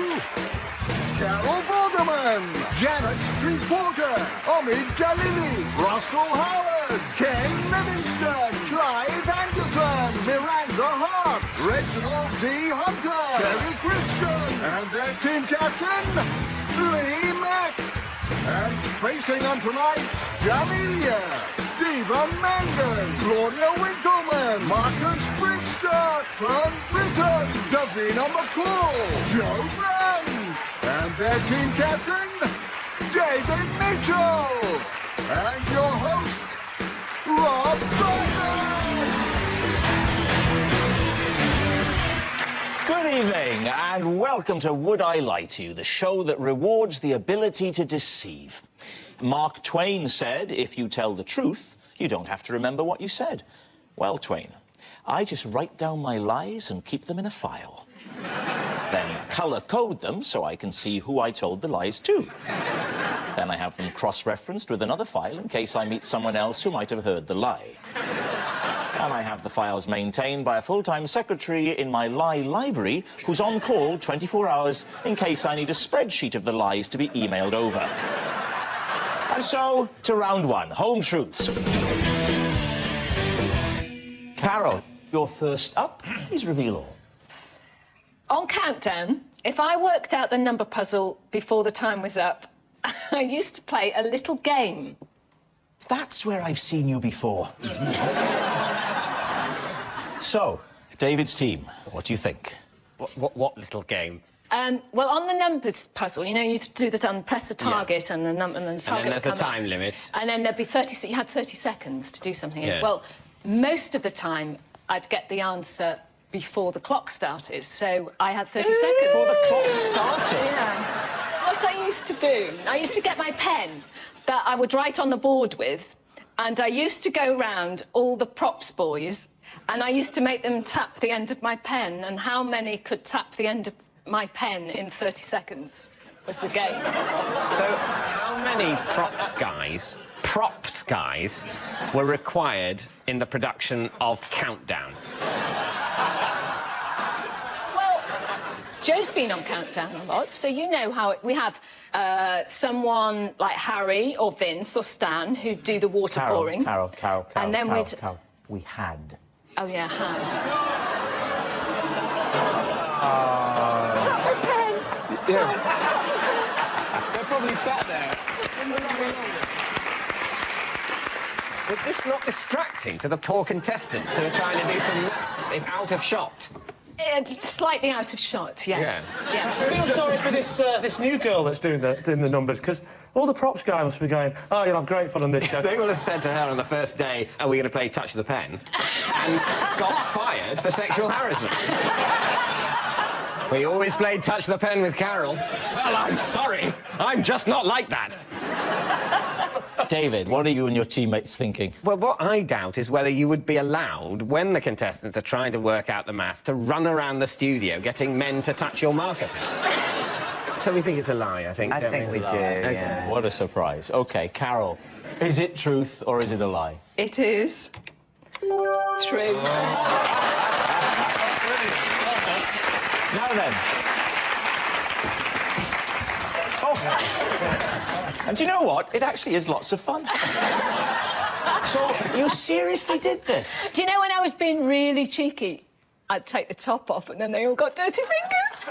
Speaker 13: Carol Vorderman, Janet Street Porter, Omid Jalili, Russell Howard, Ken Livingston, Clive Anderson, Miranda Hart, Reginald D. Hunter, Terry Christian, and their team captain, Lee Mack. And facing them tonight, Jamelia, Stephen Mangan, Claudia Winkleman, Marcus Brigster, Fern Britton, Davina McCall, Joe Brand, and their team captain, David Mitchell, and your host, Rob Brydon.
Speaker 1: Good evening, and welcome to Would I Lie to You, the show that rewards the ability to deceive. Mark Twain said, if you tell the truth, you don't have to remember what you said. Well, Twain, I just write down my lies and keep them in a file. Then colour-code them so I can see who I told the lies to. Then I have them cross-referenced with another file in case I meet someone else who might have heard the lie. And I have the files maintained by a full-time secretary in my lie library who's on call 24 hours in case I need a spreadsheet of the lies to be emailed over. And so, to round one, home truths. Carol, you're first up. Please reveal all.
Speaker 9: On Countdown, if I worked out the number puzzle before the time was up, I used to play a little game.
Speaker 1: That's where I've seen you before. So, David's team, what do you think?
Speaker 20: What little game?
Speaker 9: Well, on the numbers puzzle, you know, you used to do the press the target and the number and the target.
Speaker 20: And then there's
Speaker 9: would
Speaker 20: a
Speaker 9: come
Speaker 20: time
Speaker 9: up.
Speaker 20: limit.
Speaker 9: And then there'd be 30. You had 30 seconds to do something.
Speaker 20: Yeah.
Speaker 9: Well, most of the time, I'd get the answer before the clock started, so I had 30 seconds.
Speaker 20: Before the clock started?
Speaker 9: Yeah. What I used to do, I used to get my pen that I would write on the board with, and I used to go round all the props boys, and I used to make them tap the end of my pen, and how many could tap the end of my pen in 30 seconds was the game.
Speaker 20: So, how many props guys were required in the production of Countdown?
Speaker 9: Well, Joe's been on Countdown a lot, so you know how we have someone like Harry or Vince or Stan who do the water pouring.
Speaker 1: Carol,
Speaker 9: and then
Speaker 1: we had.
Speaker 9: Oh, yeah, had.
Speaker 20: Tap the pen!
Speaker 8: Yeah. They're probably sat there.
Speaker 20: Was this not distracting to the poor contestants who are trying to do some maths if out of shot?
Speaker 9: Slightly out of shot, yes.
Speaker 5: I feel sorry for this new girl that's doing the numbers, because all the props guy must be going, oh, you'll have great fun on this show.
Speaker 20: They will have said to her on the first day, are we going to play Touch the Pen? And got fired for sexual harassment. We always played Touch the Pen with Carol. Well, I'm sorry. I'm just not like that.
Speaker 1: David, what are you and your teammates thinking?
Speaker 20: Well, what I doubt is whether you would be allowed, when the contestants are trying to work out the maths, to run around the studio getting men to touch your marker pen. So we think it's a lie, I think.
Speaker 1: I think we do, yeah. What a surprise. OK, Carol, is it truth or is it a lie?
Speaker 9: It is true.
Speaker 1: Now then. Oh. And do you know what? It actually is lots of fun. So, you seriously did this?
Speaker 9: Do you know when I was being really cheeky, I'd take the top off and then they all got dirty fingers?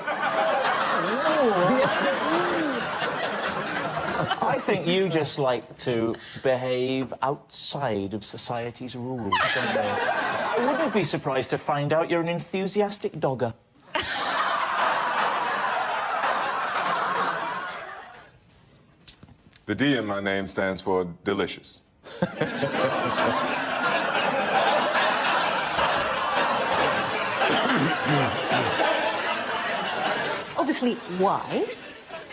Speaker 1: I think you just like to behave outside of society's rules, don't you? I wouldn't be surprised to find out you're an enthusiastic dogger.
Speaker 4: The D in my name stands for delicious.
Speaker 24: Obviously, why?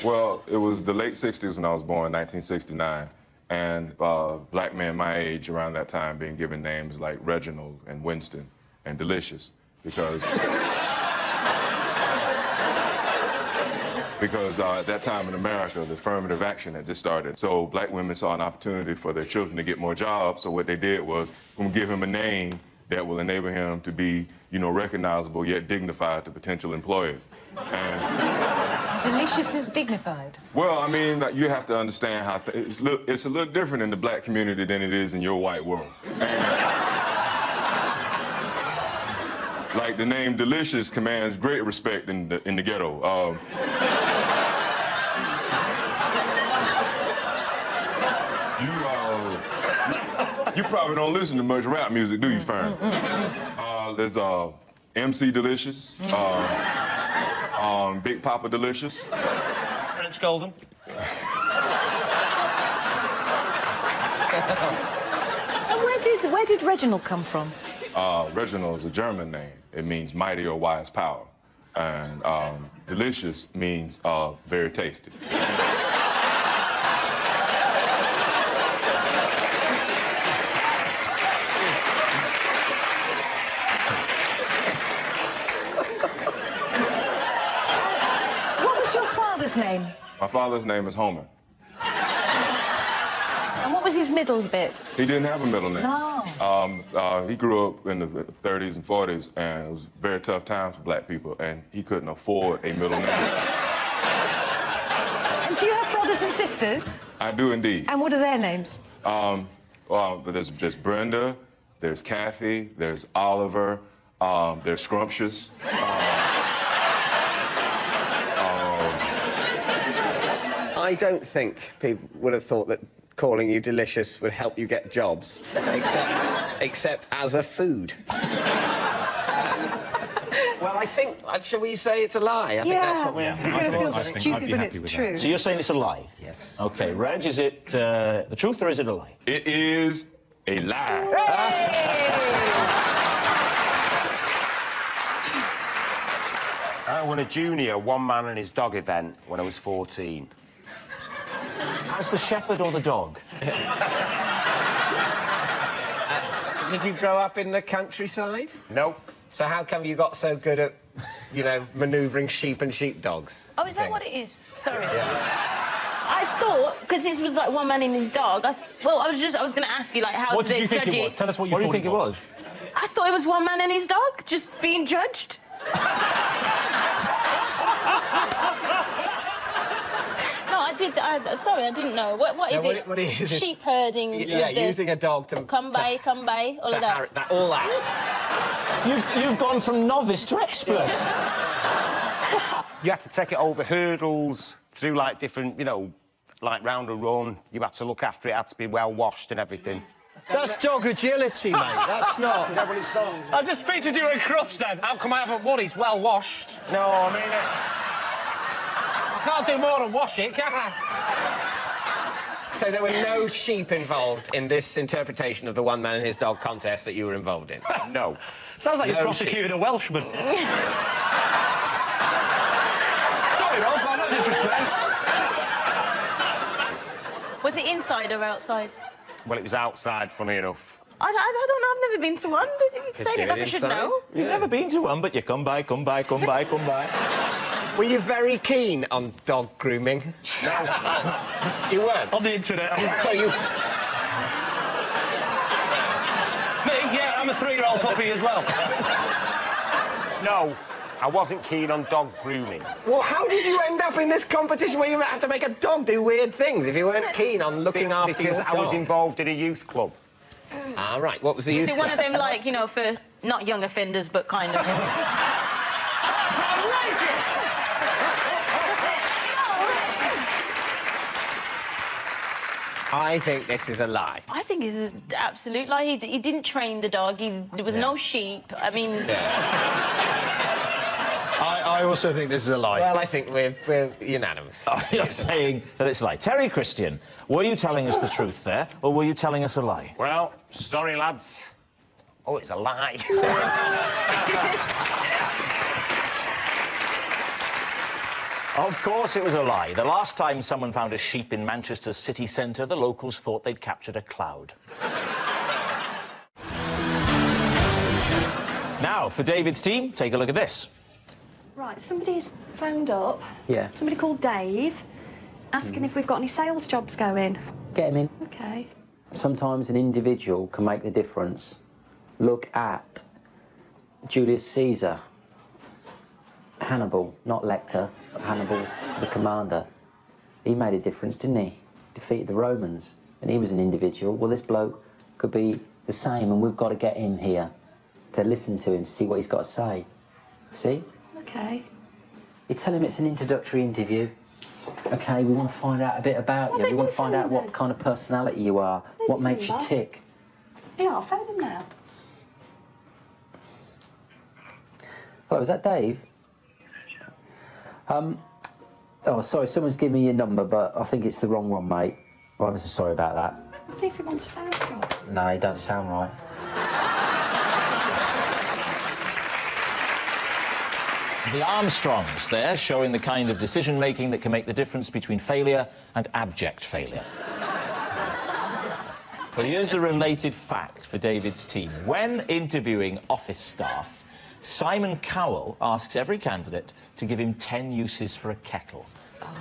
Speaker 4: Well, it was the late 60s when I was born, 1969, and black men my age around that time being given names like Reginald and Winston and Delicious because at that time in America, the affirmative action had just started. So black women saw an opportunity for their children to get more jobs. So what they did was, we'll give him a name that will enable him to be, you know, recognizable yet dignified to potential employers. And
Speaker 24: Delicious is dignified.
Speaker 4: well, I mean, you have to understand how it's a little different in the black community than it is in your white world. Like the name Delicious commands great respect in the ghetto. You probably don't listen to much rap music, do you, Fern? There's MC Delicious, Big Papa Delicious.
Speaker 5: French Golden.
Speaker 24: And where did Reginald come from?
Speaker 4: Reginald is a German name. It means mighty or wise power. And delicious means very tasty.
Speaker 24: What was your father's name?
Speaker 4: My father's name is Homer.
Speaker 24: And what was his middle bit?
Speaker 4: He didn't have a middle name.
Speaker 24: No.
Speaker 4: He grew up in the 30s and 40s, and it was very tough times for black people, and he couldn't afford a middle name.
Speaker 24: And do you have brothers and sisters?
Speaker 4: I do indeed.
Speaker 24: And what are their names?
Speaker 4: Well, there's Brenda, there's Kathy, there's Oliver, there's Scrumptious.
Speaker 20: I don't think people would have thought that calling you delicious would help you get jobs, except as a food. Well, I think... shall we say it's a lie? I think that's what we're...
Speaker 2: You're going to feel stupid when it's true.
Speaker 1: So you're saying it's a lie?
Speaker 20: Yes.
Speaker 1: OK, Reg, is it the truth or is it a lie?
Speaker 4: It is a lie.
Speaker 11: I won a junior one-man and his dog event when I was 14.
Speaker 1: As the shepherd or the dog?
Speaker 20: Did you grow up in the countryside?
Speaker 11: Nope.
Speaker 20: So how come you got so good at, you know, manoeuvring sheep and sheepdogs?
Speaker 12: Oh, is that what it is? Sorry. I thought, because this was like one man and his dog, I was going to ask you, like, how
Speaker 5: What
Speaker 12: did
Speaker 5: did you
Speaker 12: they
Speaker 5: think
Speaker 12: judge
Speaker 5: it was? Tell us what you
Speaker 1: What do you
Speaker 5: thought
Speaker 1: think it was?
Speaker 12: I thought it was one man and his dog just being judged. No, I did. Sorry, I didn't know. What is it?
Speaker 20: What it is?
Speaker 12: Sheep herding.
Speaker 20: Yeah, using a dog to...
Speaker 12: Come by, all of that.
Speaker 20: All that.
Speaker 1: You've gone from novice to expert.
Speaker 11: You had to take it over hurdles, through, like, different, you know, like, round a run. You had to look after it, had to be well-washed and everything.
Speaker 16: That's dog agility, mate. That's not.
Speaker 11: Yeah, well, it's not.
Speaker 5: I just pictured you in Crufts then. How come I haven't won? He's well washed.
Speaker 11: No, I mean...
Speaker 5: I can't do more than wash it, can I?
Speaker 20: So there were no sheep involved in this interpretation of the one man and his dog contest that you were involved in?
Speaker 11: No.
Speaker 5: Sounds like you
Speaker 20: No
Speaker 5: prosecuted a Welshman. Sorry, Rob, I know disrespect.
Speaker 12: Was it inside or outside?
Speaker 11: Well, it was outside, funny enough.
Speaker 12: I don't know. I've never been to one. But you say it like I should know.
Speaker 1: You've never been to one, but you come by.
Speaker 20: Were you very keen on dog grooming?
Speaker 11: No.
Speaker 20: You weren't?
Speaker 5: On the internet.
Speaker 20: So you...
Speaker 5: Me? Yeah, I'm a 3-year-old puppy as well.
Speaker 11: No, I wasn't keen on dog grooming.
Speaker 20: Well, how did you end up in this competition where you have to make a dog do weird things if you weren't keen on looking after your dog?
Speaker 11: Because I was involved in a youth club.
Speaker 20: Ah, right. What was the youth
Speaker 12: Is it one of them, like, you know, for not young offenders, but kind of...
Speaker 20: I think this is a lie.
Speaker 12: I think it's an absolute lie. He didn't train the dog. There was no sheep. I mean...
Speaker 16: I also think this is a lie.
Speaker 20: Well, I think we're unanimous.
Speaker 1: Oh, you're saying that it's a lie. Terry Christian, were you telling us the truth there, or were you telling us a lie?
Speaker 11: Well, sorry, lads. Oh, it's a lie.
Speaker 1: Of course it was a lie. The last time someone found a sheep in Manchester's city centre, the locals thought they'd captured a cloud. Now, for David's team, take a look at this.
Speaker 2: Right, somebody's phoned up.
Speaker 8: Yeah.
Speaker 2: Somebody called Dave, asking if we've got any sales jobs going.
Speaker 8: Get him in.
Speaker 2: OK.
Speaker 8: Sometimes an individual can make the difference. Look at Julius Caesar. Hannibal, not Lecter, but Hannibal, the commander. He made a difference, didn't he? Defeated the Romans, and he was an individual. Well, this bloke could be the same, and we've got to get him here to listen to him, to see what he's got to say. See?
Speaker 2: OK.
Speaker 8: You tell him it's an introductory interview. OK, we want to find out a bit about you. We want to find out what kind of personality you are, what makes you tick.
Speaker 2: Yeah, I'll phone him now.
Speaker 8: Hello, is that Dave? Oh, sorry, someone's given me your number, but I think it's the wrong one, mate. Well, I'm so sorry about that.
Speaker 2: Let's see if he wants a sales job.
Speaker 8: No, you don't sound right.
Speaker 1: The Armstrongs there, showing the kind of decision-making that can make the difference between failure and abject failure. But here's the related fact for David's team. When interviewing office staff, Simon Cowell asks every candidate to give him 10 uses for a kettle.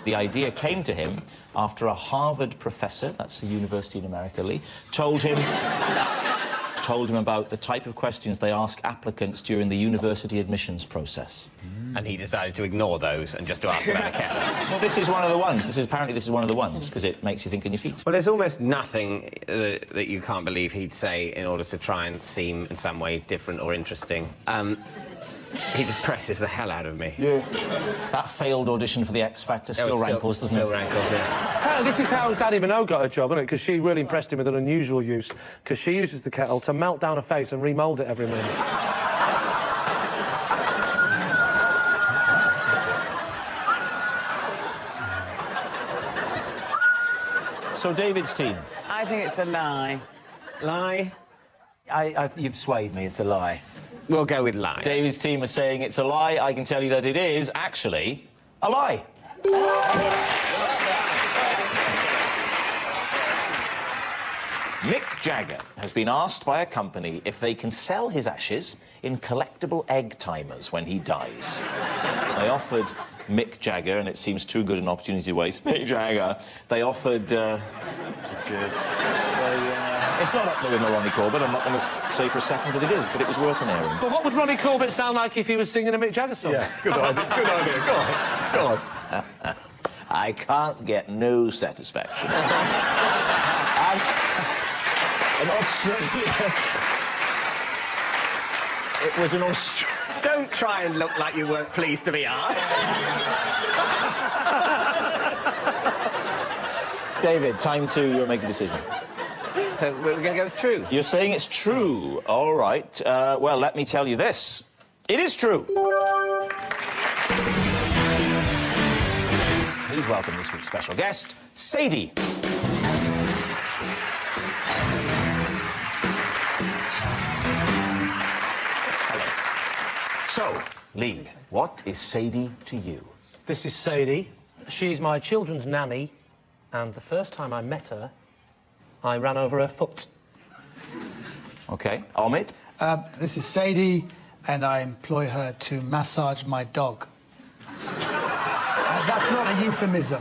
Speaker 1: The idea came to him after a Harvard professor, that's a university in America, Lee, told him about the type of questions they ask applicants during the university admissions process.
Speaker 20: And he decided to ignore those and just to ask about a kettle.
Speaker 1: Well, this is one of the ones. Apparently this is one of the ones, because it makes you think on your feet.
Speaker 20: Well, there's almost nothing that you can't believe he'd say in order to try and seem in some way different or interesting. He depresses the hell out of me.
Speaker 1: Yeah. That failed audition for the X Factor still rankles, doesn't it?
Speaker 20: Still rankles, yeah.
Speaker 5: Apparently, this is how Danny Minogue got her job, isn't it? Because she really impressed him with an unusual use. Because she uses the kettle to melt down her face and remould it every minute.
Speaker 1: So David's team.
Speaker 14: I think it's a lie.
Speaker 20: Lie?
Speaker 8: You've swayed me. It's a lie.
Speaker 20: We'll go with lie.
Speaker 1: David's team are saying it's a lie. I can tell you that it is actually a lie. Mick Jagger has been asked by a company if they can sell his ashes in collectible egg timers when he dies. They offered Mick Jagger, and it seems too good an opportunity to waste, Mick Jagger, they offered... It's good. It's not up there with Ronnie Corbett. I'm not going to say for a second that it is, but it was worth an airing.
Speaker 5: But what would Ronnie Corbett sound like if he was singing a Mick Jagger song?
Speaker 1: Yeah, good idea, good idea. Go on, go on. I can't get no satisfaction. An Australian... It was an Australian...
Speaker 20: Don't try and look like you weren't pleased to be asked.
Speaker 1: David, time 2, you'll make a decision.
Speaker 20: So we're going to go with true.
Speaker 1: You're saying it's true. All right. Well, let me tell you this. It is true. Please welcome this week's special guest, Sadie. So, Lee, what is Sadie to you?
Speaker 5: This is Sadie. She's my children's nanny, and the first time I met her, I ran over her foot.
Speaker 1: OK. Omid?
Speaker 18: This is Sadie, and I employ her to massage my dog. That's not a euphemism.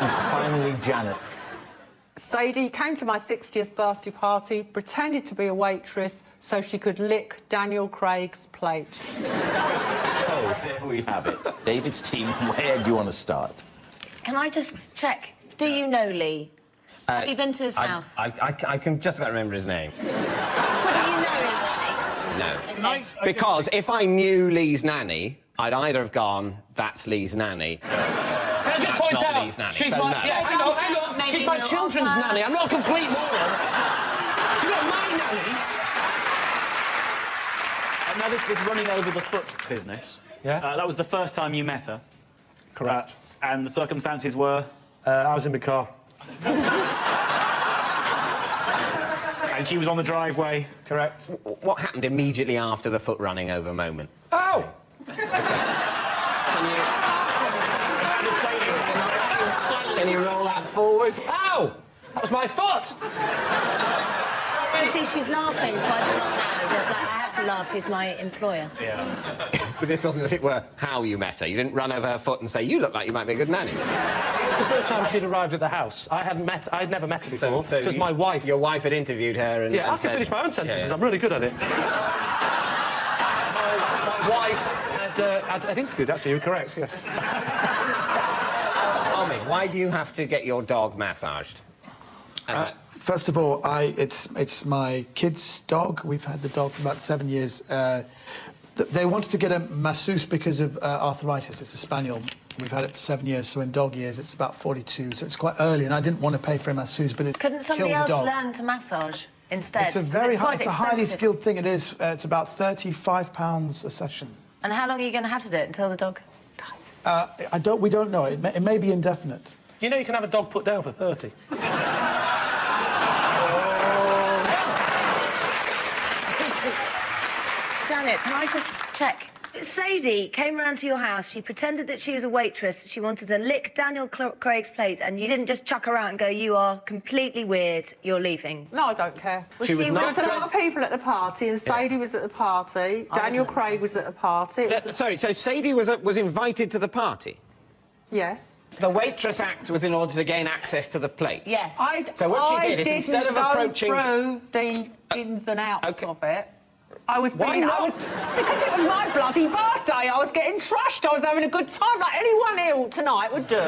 Speaker 1: And finally, Janet.
Speaker 21: Sadie came to my 60th birthday party, pretended to be a waitress so she could lick Daniel Craig's plate.
Speaker 1: So, there we have it. David's team, where do you want to start?
Speaker 12: Can I just check? Do you know Lee? Have you been to his house?
Speaker 20: I can just about remember his name.
Speaker 12: Well, do you know his nanny?
Speaker 20: No.
Speaker 12: Okay.
Speaker 20: Because if I knew Lee's nanny, I'd either have gone, that's Lee's nanny.
Speaker 5: Can I just point out,
Speaker 20: Lee's nanny,
Speaker 5: she's
Speaker 20: so
Speaker 5: my...
Speaker 20: no.
Speaker 5: Yeah, hang on. She's my children's nanny. I'm not a complete moron. She's not my nanny.
Speaker 22: Now, this running over the foot business.
Speaker 5: Yeah?
Speaker 22: That was the first time you met her.
Speaker 5: Correct.
Speaker 22: And the circumstances were?
Speaker 5: I was in the car.
Speaker 22: And she was on the driveway.
Speaker 5: Correct.
Speaker 20: What happened immediately after the foot running over moment?
Speaker 5: Ow!
Speaker 20: Can you roll that forward?
Speaker 5: Ow! That was my foot!
Speaker 12: You see, she's laughing quite a lot now, as if, like, I have to laugh, he's my employer.
Speaker 20: Yeah. But this wasn't, as it were, how you met her. You didn't run over her foot and say, you look like you might be a good nanny.
Speaker 5: It's the first time she'd arrived at the house. I'd never met her before, because my wife...
Speaker 20: Your wife had interviewed her and...
Speaker 5: Yeah,
Speaker 20: and
Speaker 5: I can finish my own sentences. I'm really good at it. my wife had interviewed, actually, you're correct, yes.
Speaker 20: Tommy, why do you have to get your dog massaged?
Speaker 18: First of all, it's my kid's dog. We've had the dog for about 7 years. They wanted to get a masseuse because of arthritis. It's a spaniel. We've had it for 7 years, so in dog years it's about 42, so it's quite early, and I didn't want to pay for a masseuse, but it
Speaker 12: Couldn't somebody
Speaker 18: killed the
Speaker 12: else
Speaker 18: dog.
Speaker 12: learn to massage instead?
Speaker 18: It's a highly skilled thing. It is. It's about £35 a session.
Speaker 12: And how long are you going to have to do it until the dog...
Speaker 18: We don't know. It may be indefinite.
Speaker 5: You know you can have a dog put down for 30.
Speaker 12: Janet, can I just check? Sadie came round to your house, she pretended that she was a waitress, she wanted to lick Daniel Craig's plate, and you didn't just chuck her out and go, you are completely weird, you're leaving.
Speaker 21: No, I don't care.
Speaker 20: She was not...
Speaker 21: There was a lot of people at the party, and Sadie was at the party, Daniel Craig was at the party.
Speaker 20: Sorry, so Sadie was invited to the party?
Speaker 21: Yes.
Speaker 20: The waitress act was in order to gain access to I was getting trashed. I was having a good time, like anyone here tonight would do.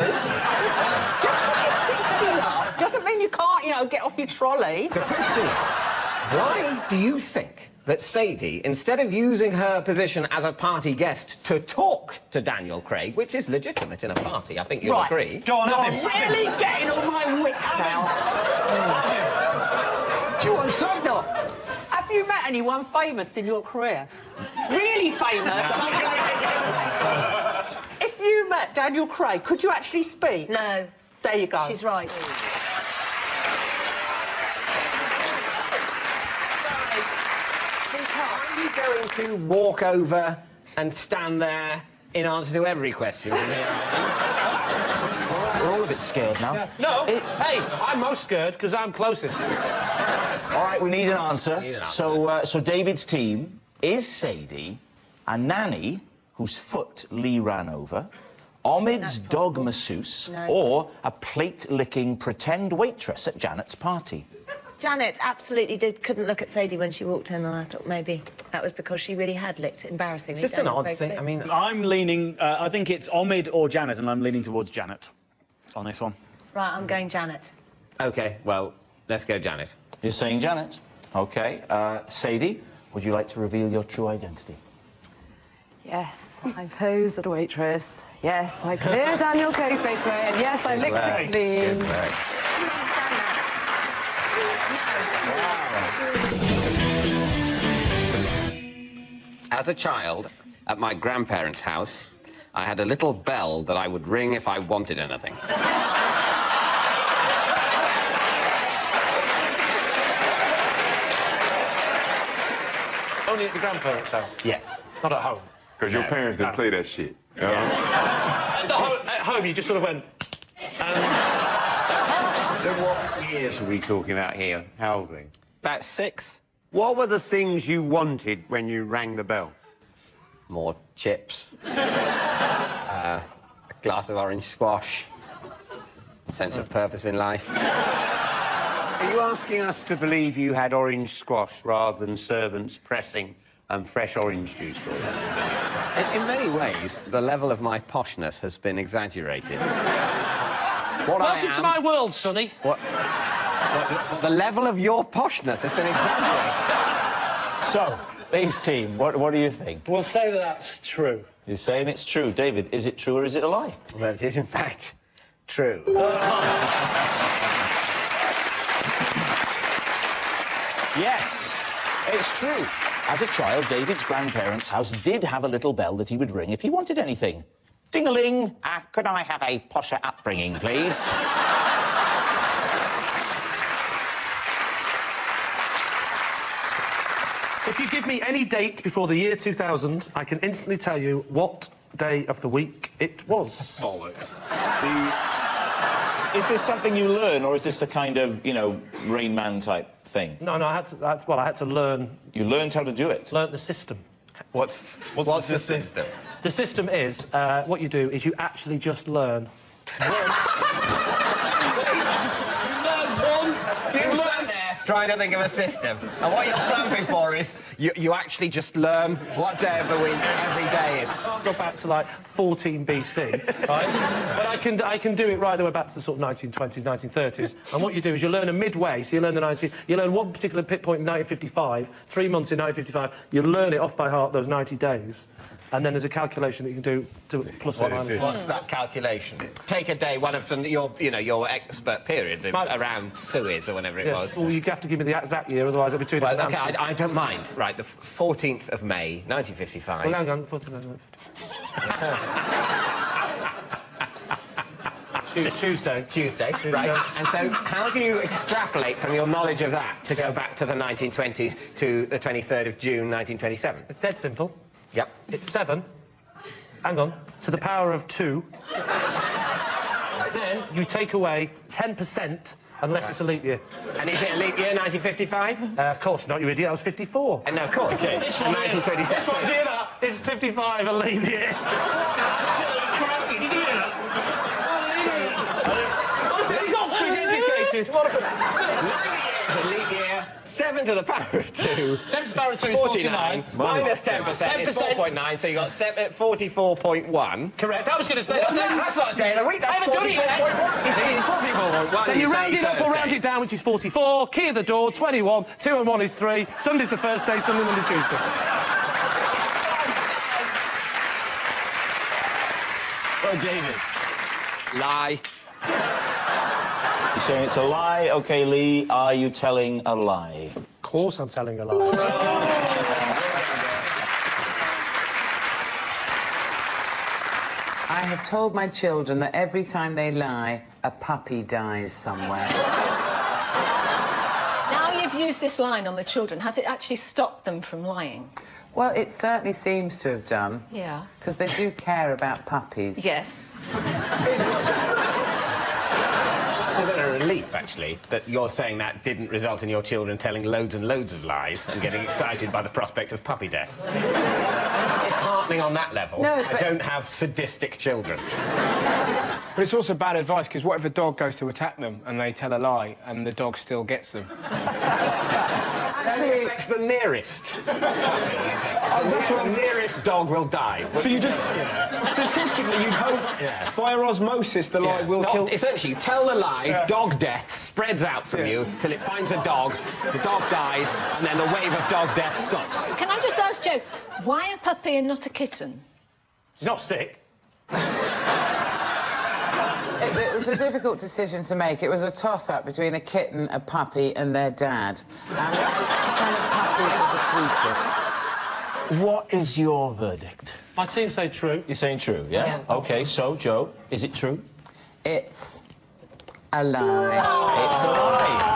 Speaker 20: Just because you're 60, love, doesn't mean you can't, get off your trolley. The question is, why do you think that Sadie, instead of using her position as a party guest to talk to Daniel Craig, which is legitimate in a party, I think you'll agree...
Speaker 5: Go on,
Speaker 21: You're really getting on my wick now. Do you want some? No. Have you met anyone famous in your career? Really famous? If you met met Daniel Craig, could you actually speak?
Speaker 12: No.
Speaker 21: There you go.
Speaker 12: She's right.
Speaker 20: Are you going to walk over and stand there in answer to every question from here on in?
Speaker 1: We're all a bit scared now.
Speaker 5: No, hey, I'm most scared because I'm closest.
Speaker 1: All right, we need an answer. So David's team is Sadie, a nanny whose foot Lee ran over, Omid's dog masseuse, or a plate-licking pretend waitress at Janet's party.
Speaker 12: Janet absolutely couldn't look at Sadie when she walked in, and I thought maybe that was because she really had licked it embarrassingly.
Speaker 20: It's just an odd thing. I mean,
Speaker 22: I'm leaning... I think it's Omid or Janet, and I'm leaning towards Janet on this one.
Speaker 12: Right, I'm going Janet.
Speaker 20: OK, well, let's go Janet.
Speaker 1: You're saying Janet? OK. Sadie, would you like to reveal your true identity?
Speaker 3: Yes, I posed as a waitress. Yes, I cleared Daniel Craig's spaceway, and yes, I licked it clean.
Speaker 6: As a child, at my grandparents' house, I had a little bell that I would ring if I wanted anything.
Speaker 5: Only at your grandparents' house?
Speaker 6: Yes.
Speaker 5: Not at home?
Speaker 4: Because your parents didn't play that shit. You know?
Speaker 5: At home, you just sort of went...
Speaker 14: So what years are we talking about here? How old were you?
Speaker 6: About 6.
Speaker 14: What were the things you wanted when you rang the bell?
Speaker 6: More chips. A glass of orange squash. Sense of purpose in life.
Speaker 14: Are you asking us to believe you had orange squash rather than servants pressing fresh orange juice for you?
Speaker 6: In many ways, the level of my poshness has been exaggerated.
Speaker 5: Welcome to my world, Sonny.
Speaker 6: The level of your poshness has been exaggerated.
Speaker 1: So, Lee's team, what do you think?
Speaker 5: We'll say that that's true.
Speaker 1: You're saying it's true. David, is it true or is it a lie?
Speaker 6: Well, it is, in fact, true.
Speaker 1: Yes, it's true. As a child, David's grandparents' house did have a little bell that he would ring if he wanted anything. Ding-a-ling, could I have a posher upbringing, please?
Speaker 5: If you give me any date before the year 2000, I can instantly tell you what day of the week it was.
Speaker 1: Bollocks. Is this something you learn, or is this the kind of, you know, Rain Man type thing?
Speaker 5: No, I had to learn...
Speaker 1: You learned how to do it?
Speaker 5: Learned the system.
Speaker 6: What's the system?
Speaker 5: The system is, what you do is you actually just learn.
Speaker 20: Trying to think of a system. And what you're clamping for is you actually just learn what day of the week every day is.
Speaker 5: I can't go back to, like, 14 BC, right? But I can do it right the way back to the sort of 1920s, 1930s. And what you do is you learn a midway, so you learn one particular pit point in 1955, 3 months in 1955, you learn it off by heart those 90 days. And then there's a calculation that you can do to plus or minus.
Speaker 20: What's that calculation? Take a day, one of your expert period, around Suez or whenever it was.
Speaker 5: Well, you have to give me the exact year, otherwise it'll be two different answers.
Speaker 20: I don't mind. Right, the 14th of May, 1955.
Speaker 5: Well, hang on, 14th of May, Tuesday.
Speaker 20: Right. And so how do you extrapolate from your knowledge of that to go back to the 1920s to the 23rd of June, 1927?
Speaker 5: It's dead simple.
Speaker 20: Yep.
Speaker 5: It's 7, hang on, to the power of 2. Then you take away 10%, unless it's a leap year.
Speaker 20: And is it a leap year, 1955?
Speaker 5: Of course not, you idiot, that was 54.
Speaker 20: No, of course.
Speaker 5: Okay. This one,
Speaker 20: 1926.
Speaker 5: This one's here, that is 55, a leap year. Did you hear that? Listen, he's Oxbridge educated. What a...
Speaker 20: 9 years, a leap year, 7 to the power of 2.
Speaker 5: 7 to the power of 2 is 49.
Speaker 20: Minus 10%. It's 4.9, so you got 44.1.
Speaker 5: Correct. I was going to say...
Speaker 20: That's not a day of the week, that's 44.1.
Speaker 5: It is.
Speaker 20: 44.1.
Speaker 5: Then you round it up or round it down, which is 44. Key of the door, 21. 2 and 1 is 3. Sunday's the first day, Sunday, Monday, Tuesday.
Speaker 1: So, David.
Speaker 6: Lie.
Speaker 1: You're saying it's a lie? OK, Lee, are you telling a lie?
Speaker 5: Of course I'm telling a lie.
Speaker 10: I have told my children that every time they lie, a puppy dies somewhere.
Speaker 9: Now you've used this line on the children, has it actually stopped them from lying?
Speaker 10: Well, it certainly seems to have done.
Speaker 9: Yeah.
Speaker 10: Because they do care about puppies.
Speaker 9: Yes.
Speaker 20: It's a bit of a relief, actually, that you're saying that didn't result in your children telling loads and loads of lies and getting excited by the prospect of puppy death. It's heartening on that level.
Speaker 10: No, but...
Speaker 20: I don't have sadistic children.
Speaker 15: But it's also bad advice, because what if a dog goes to attack them and they tell a lie and the dog still gets them?
Speaker 20: Actually, it's the nearest. The nearest dog will die.
Speaker 15: So you just... Statistically, you'd hope by osmosis the lie will kill...
Speaker 20: Essentially, you tell the lie, dog death spreads out from you till it finds a dog, the dog dies, and then the wave of dog death stops.
Speaker 9: Can I just ask Joe, why a puppy and not a kitten?
Speaker 5: She's not sick.
Speaker 10: It was a difficult decision to make. It was a toss-up between a kitten, a puppy, and their dad. And kind of puppies are the sweetest.
Speaker 1: What is your verdict?
Speaker 5: My team say true.
Speaker 1: You're saying true, yeah? OK, so, Joe, is it true?
Speaker 10: It's a lie.
Speaker 1: It's a lie.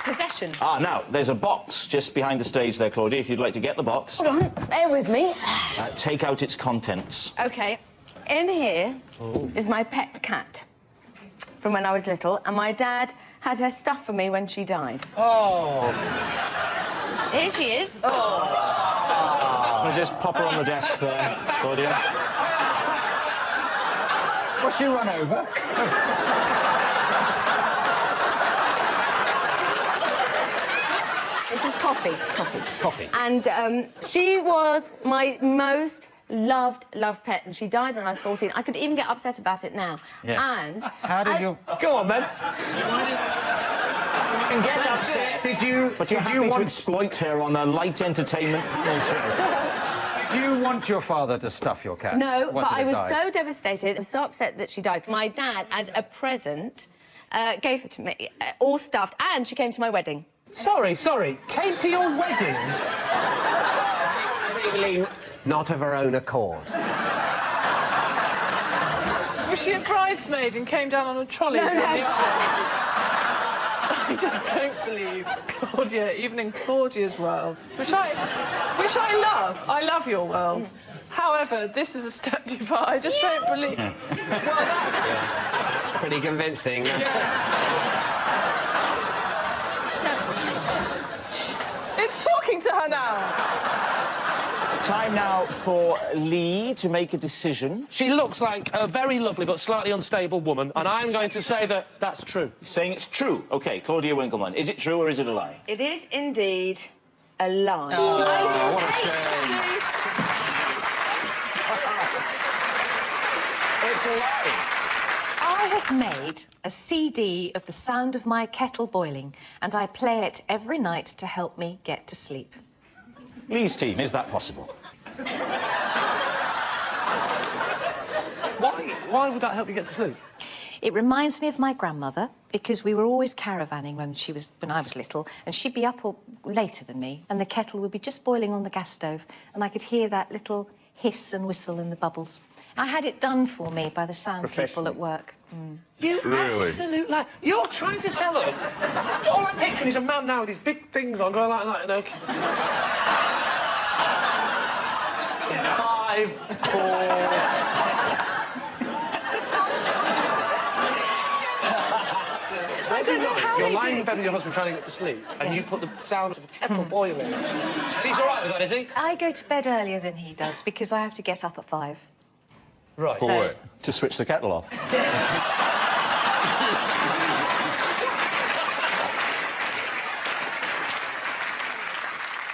Speaker 24: Possession.
Speaker 1: Ah, now, there's a box just behind the stage there, Claudia, if you'd like to get the box.
Speaker 24: Hold on, bear with me.
Speaker 1: Take out its contents.
Speaker 24: OK, in here is my pet cat from when I was little, and my dad had her stuff for me when she died.
Speaker 5: Oh.
Speaker 24: Here she is.
Speaker 1: Oh. I'll just pop her on the desk there, Claudia.
Speaker 16: What's she run over?
Speaker 24: This is Coffee.
Speaker 1: Coffee.
Speaker 24: And she was my most loved pet, and she died when I was 14. I could even get upset about it now.
Speaker 1: Yeah.
Speaker 24: And...
Speaker 16: How did you...
Speaker 1: Go on, then. You can get upset. But you're happy to exploit her on a light entertainment panel show.
Speaker 16: Do you want your father to stuff your cat?
Speaker 24: No,
Speaker 16: once
Speaker 24: but
Speaker 16: it
Speaker 24: I was
Speaker 16: died?
Speaker 24: so devastated, I was so upset that she died. My dad, as a present, gave it to me, all stuffed, and she came to my wedding.
Speaker 5: Sorry, came to your wedding?
Speaker 20: Really not of her own accord.
Speaker 17: Was she a bridesmaid and came down on a trolley?
Speaker 24: No.
Speaker 17: I just don't believe Claudia, even in Claudia's world, which I love. I love your world. However, this is a step too far. I just don't believe. Well,
Speaker 20: that's pretty convincing.
Speaker 17: It's talking to her now.
Speaker 1: Time now for Lee to make a decision.
Speaker 5: She looks like a very lovely but slightly unstable woman, and I'm going to say that that's true.
Speaker 1: You're saying it's true? OK, Claudia Winkleman, is it true or is it a lie?
Speaker 24: It is indeed a lie.
Speaker 1: Oh, what a shame. It's a lie.
Speaker 2: I have made a CD of the sound of my kettle boiling, and I play it every night to help me get to sleep.
Speaker 1: Lee's team, is that possible?
Speaker 5: Why would that help you get to sleep?
Speaker 2: It reminds me of my grandmother, because we were always caravanning when I was little, and she'd be up later than me, and the kettle would be just boiling on the gas stove, and I could hear that little hiss and whistle and the bubbles. I had it done for me by the sound people at work.
Speaker 5: You
Speaker 4: Really?
Speaker 5: absolute lie. You're trying to tell us. All I'm picturing is a man now with these big things on, going like that, and okay. 5, 4...
Speaker 2: I don't know how
Speaker 5: You're
Speaker 2: they
Speaker 5: lying
Speaker 2: do
Speaker 5: in bed with your husband trying to get to sleep, and you
Speaker 2: Yes.
Speaker 5: put the sound of a kettle boiling. And he's all right with that, is he?
Speaker 2: I go to bed earlier than he does, because I have to get up at 5.
Speaker 5: Right.
Speaker 1: For what? To switch the kettle off.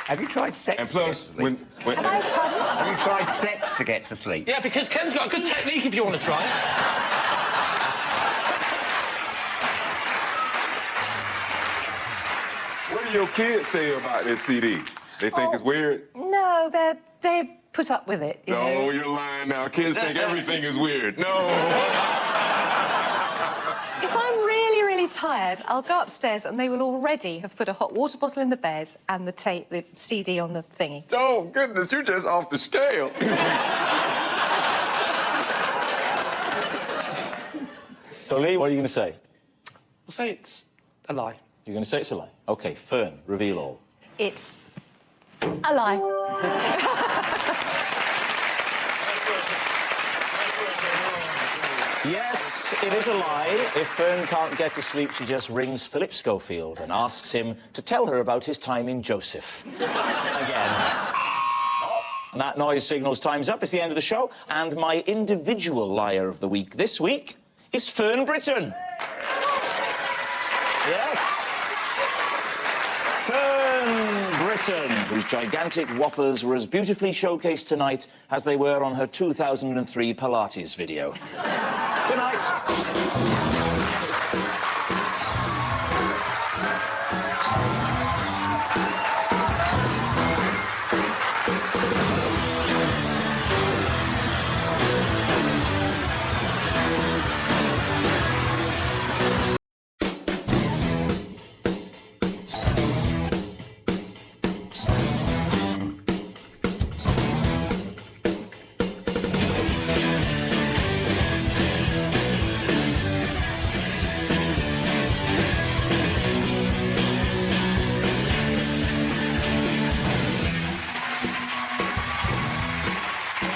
Speaker 14: Have you tried sex?
Speaker 4: And plus, when
Speaker 14: Have you tried sex to get to sleep?
Speaker 5: Yeah, because Ken's got a good technique if you want to try it.
Speaker 4: What do your kids say about this CD? They think it's weird?
Speaker 2: No, they put up with it, you
Speaker 4: No,
Speaker 2: know.
Speaker 4: you're lying now. Kids think everything is weird. No.
Speaker 2: If I'm really really tired, I'll go upstairs and they will already have put a hot water bottle in the bed and the CD on the thingy.
Speaker 4: Oh, goodness, you're just off the scale.
Speaker 1: So, Lee, what are you going to say?
Speaker 5: I'll say it's a lie.
Speaker 1: You're going to say it's a lie? OK, Fern, reveal all.
Speaker 2: It's a lie.
Speaker 1: Yes, it is a lie. If Fern can't get to sleep, she just rings Philip Schofield and asks him to tell her about his time in Joseph. Again. And that noise signals time's up. It's the end of the show. And my individual liar of the week this week is Fern Brydon. Yes. Fern Brydon, whose gigantic whoppers were as beautifully showcased tonight as they were on her 2003 Pilates video. Good night.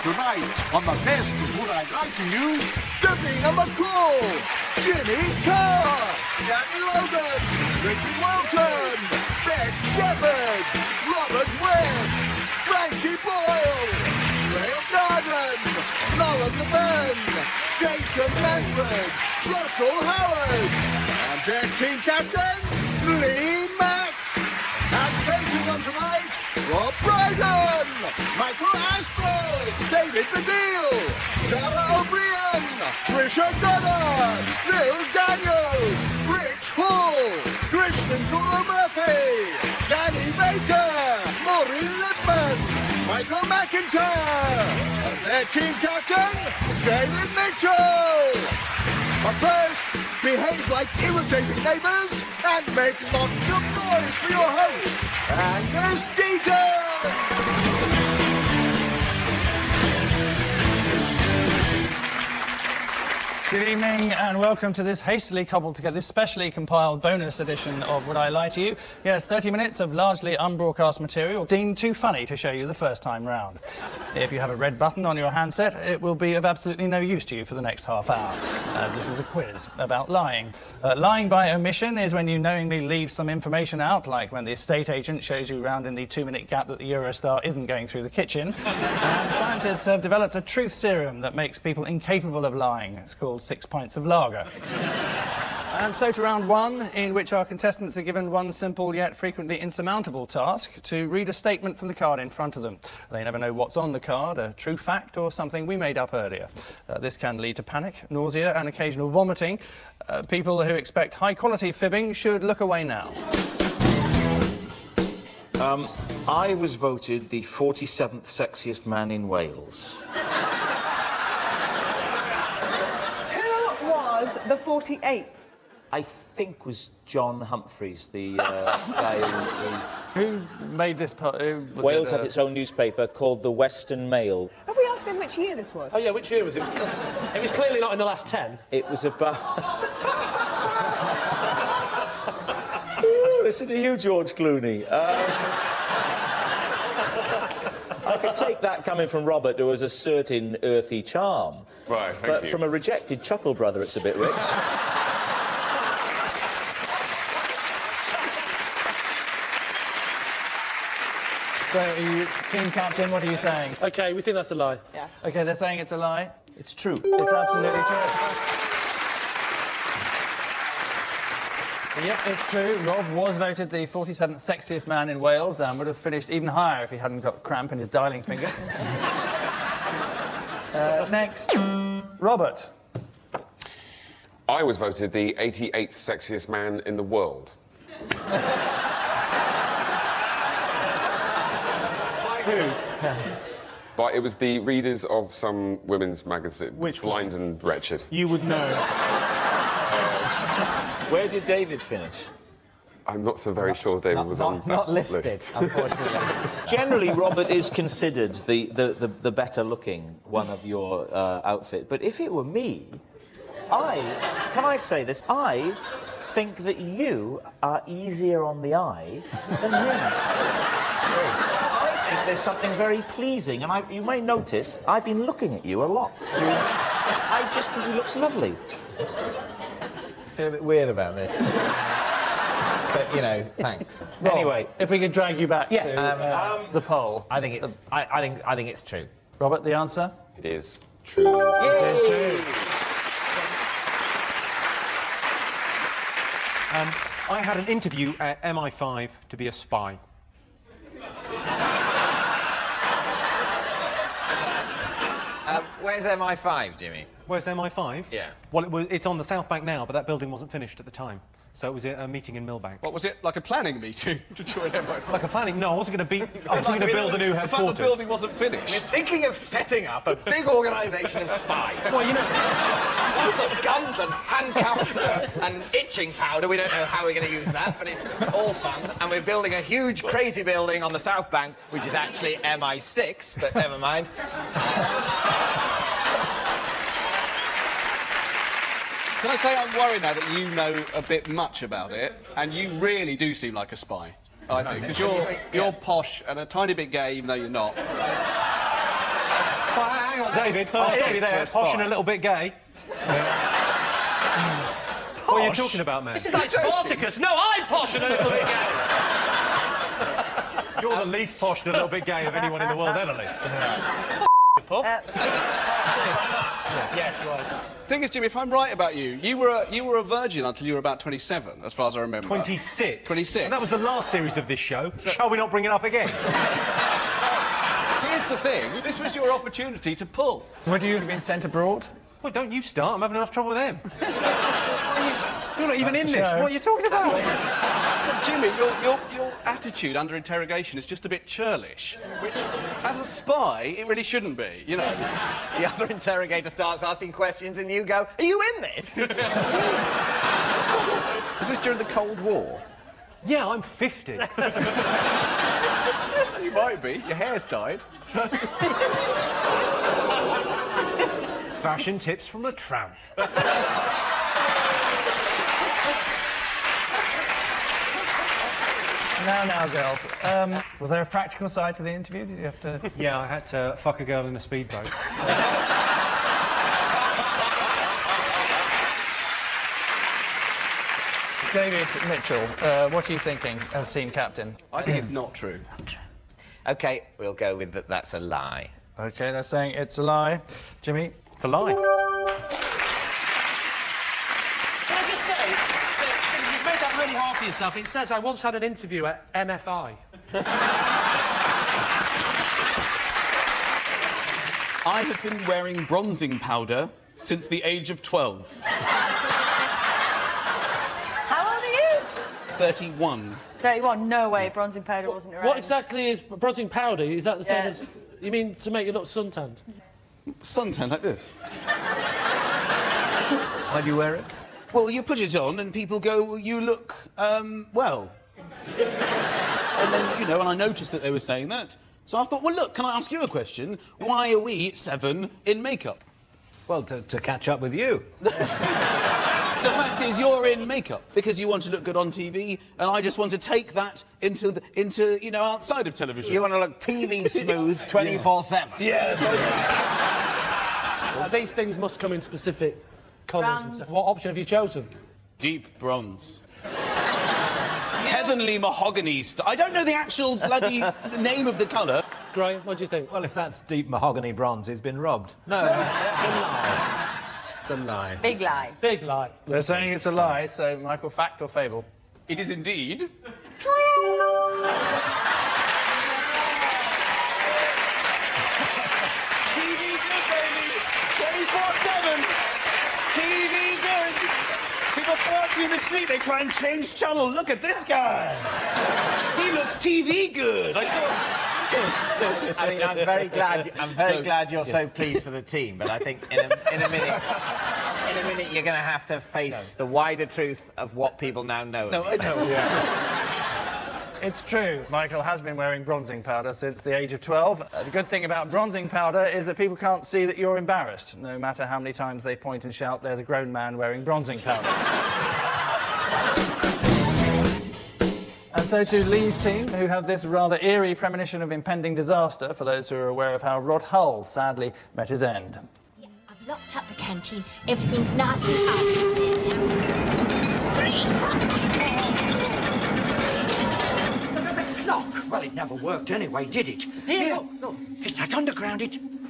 Speaker 7: Tonight, on the best of Would I Lie to You, Davina McCall, Jimmy Carr, Danny Logan, Richard Wilson, Ben Shepherd, Robert Webb, Frankie Boyle, Graham Garden, Nolan Levin, Jason Manfred, Russell Howard, and their team captain, Lee Mack. And facing on tonight, Rob Brydon, Michael Ashford, David Baddiel, Cara O'Brien, Trisha Goddard, Lil Daniels, Rich Hall, Kristen Murphy, Danny Baker, Maureen Lipman, Michael McIntyre, and their team captain, David Mitchell. But first, behave like irritating neighbours and make lots of noise for your host, Angus Deaton!
Speaker 13: Good evening and welcome to this hastily cobbled together, this specially compiled bonus edition of Would I Lie to You? Yes, 30 minutes of largely unbroadcast material deemed too funny to show you the first time round. If you have a red button on your handset, it will be of absolutely no use to you for the next half hour. This is a quiz about lying. Lying by omission is when you knowingly leave some information out, like when the estate agent shows you around in the 2-minute gap that the Eurostar isn't going through the kitchen. And scientists have developed a truth serum that makes people incapable of lying. It's called 6 pints of lager. And so to round one, in which our contestants are given one simple yet frequently insurmountable task: to read a statement from the card in front of them. They never know what's on the card, a true fact or something we made up earlier. This can lead to panic, nausea and occasional vomiting. People who expect high-quality fibbing should look away now.
Speaker 1: I was voted the 47th sexiest man in Wales.
Speaker 19: The 48th.
Speaker 1: I think was John Humphreys, the guy
Speaker 13: who made this part.
Speaker 1: Wales has its own newspaper called the Western Mail.
Speaker 19: Have we asked him which year this was?
Speaker 5: Oh, yeah, which year was it? It was clearly not in the last 10.
Speaker 1: It was about... Listen to you, George Clooney. I could take that coming from Robert, who has a certain earthy charm.
Speaker 4: Right, thank
Speaker 1: but
Speaker 4: you.
Speaker 1: From a rejected Chuckle Brother, it's a bit rich.
Speaker 13: So, team captain, what are you saying?
Speaker 5: OK, we think that's a lie.
Speaker 19: Yeah.
Speaker 13: OK, they're saying it's a lie.
Speaker 1: It's true.
Speaker 13: It's absolutely true. Yep, it's true. Rob was voted the 47th sexiest man in Wales and would have finished even higher if he hadn't got cramp in his dialing finger. Next, Robert.
Speaker 23: I was voted the 88th sexiest man in the world.
Speaker 13: By who?
Speaker 23: But it was the readers of some women's magazine.
Speaker 13: Which
Speaker 23: Blind and Wretched.
Speaker 13: You would know.
Speaker 1: Where did David finish?
Speaker 23: I'm not so very sure David was on that list.
Speaker 1: Unfortunately. Generally, Robert is considered the better looking one of your outfit. But if it were me, can I say this? I think that you are easier on the eye than him. I think there's something very pleasing, and you may notice I've been looking at you a lot. I just think he looks lovely.
Speaker 8: I feel a bit weird about this. But, you know, thanks.
Speaker 13: Rob,
Speaker 1: anyway,
Speaker 13: if we could drag you back
Speaker 8: Yeah.
Speaker 13: to the poll.
Speaker 8: I think it's. I think it's true.
Speaker 13: Robert, the answer?
Speaker 23: It is true.
Speaker 13: It is true.
Speaker 11: I had an interview at MI5 to be a spy.
Speaker 8: Where's MI5, Jimmy?
Speaker 11: Where's MI5?
Speaker 8: Yeah.
Speaker 11: Well, it's on the South Bank now, but that building wasn't finished at the time. So it was a meeting in Millbank.
Speaker 18: What was it, like a planning meeting to join MI5?
Speaker 11: Like a planning? No, I wasn't going to build a new
Speaker 18: The fact
Speaker 11: headquarters.
Speaker 18: the building wasn't finished.
Speaker 8: We're thinking of setting up a big organisation of spies.
Speaker 11: Well, you know...
Speaker 8: Lots of guns and handcuffs and itching powder. We don't know how we're going to use that, but it's all fun. And we're building a huge, crazy building on the South Bank, which is actually MI6, but never mind.
Speaker 18: Can I say I'm worried now that you know a bit much about it, and you really do seem like a spy, I think, because you're posh and a tiny bit gay, even though you're not.
Speaker 11: Well, hang on, David. I'll stop you there. Posh and a little bit gay. What are you talking about, man?
Speaker 5: This is like Spartacus. No, I'm posh and a little bit gay.
Speaker 11: You're the least posh and a little bit gay of anyone in the world ever, Lee.
Speaker 5: Yes, right.
Speaker 18: Thing is, Jimmy, if I'm right about you, you were a virgin until you were about 27, as far as I remember.
Speaker 11: 26.
Speaker 18: 26.
Speaker 11: And that was the last series of this show. Shall we not bring it up again?
Speaker 18: Here's the thing. This was your opportunity to pull.
Speaker 13: Would you have been sent abroad?
Speaker 11: Well, don't you start. I'm having enough trouble with them. You're not even in this. What are you talking about?
Speaker 18: Look, Jimmy, your attitude under interrogation is just a bit churlish, which, as a spy, it really shouldn't be, you know.
Speaker 8: The other interrogator starts asking questions and you go, are you in this?
Speaker 18: Was this during the Cold War?
Speaker 11: Yeah, I'm 50.
Speaker 18: You might be. Your hair's dyed. So...
Speaker 11: Fashion tips from a tramp.
Speaker 13: Now, girls. Was there a practical side to the interview? Did you have to...
Speaker 11: Yeah, I had to fuck a girl in a speedboat.
Speaker 13: David Mitchell, what are you thinking as team captain?
Speaker 18: I think it's not true.
Speaker 8: OK, we'll go with that. That's a lie.
Speaker 13: OK, they're saying it's a lie. Jimmy?
Speaker 11: It's a lie.
Speaker 5: Can I just say, you've made that really hard for yourself. It says I once had an interview at MFI.
Speaker 21: I have been wearing bronzing powder since the age of 12.
Speaker 12: How old are you?
Speaker 21: 31.
Speaker 12: 31. No way. Bronzing powder wasn't around.
Speaker 5: What exactly is bronzing powder? Is that the same
Speaker 12: Yeah.
Speaker 5: as... You mean to make you look suntanned?
Speaker 21: Suntan like this.
Speaker 8: Why do you wear it?
Speaker 21: Well, you put it on and people go, well, you look, well. And then, you know, and I noticed that they were saying that. So I thought, well, look, can I ask you a question? Why are we 7 in makeup?
Speaker 8: Well, to catch up with you.
Speaker 21: The fact is, you're in makeup because you want to look good on TV, and I just want to take that into you know, outside of television.
Speaker 8: You want to look TV smooth 24/7.
Speaker 21: Yeah.
Speaker 5: These things must come in specific colours and stuff. What option have you chosen?
Speaker 21: Deep bronze. Heavenly mahogany. I don't know the actual bloody name of the colour.
Speaker 5: Graham, what do you think?
Speaker 8: Well, if that's deep mahogany bronze, he's been robbed. No, it's a lie. It's a lie.
Speaker 12: Big lie.
Speaker 5: Big lie.
Speaker 13: They're saying it's a lie, so, Michael, fact or fable?
Speaker 21: It is indeed
Speaker 18: TV good, baby! 24/7!
Speaker 21: TV good! People pass you in the street, they try and change channel. Look at this guy! He looks TV good! I saw...
Speaker 8: I mean, I'm very glad you're so pleased for the team, but I think in a minute... In a minute, you're going to have to face the wider truth of what people now know.
Speaker 21: No, I know.
Speaker 13: It's true. Michael has been wearing bronzing powder since the age of 12. The good thing about bronzing powder is that people can't see that you're embarrassed, no matter how many times they point and shout, "There's a grown man wearing bronzing powder." And so to Lee's team, who have this rather eerie premonition of impending disaster, for those who are aware of how Rod Hull sadly met his end.
Speaker 3: Yeah, I've locked up the canteen. Everything's nice and
Speaker 6: Look, well, it never worked anyway, did it? Here, look. It's that underground.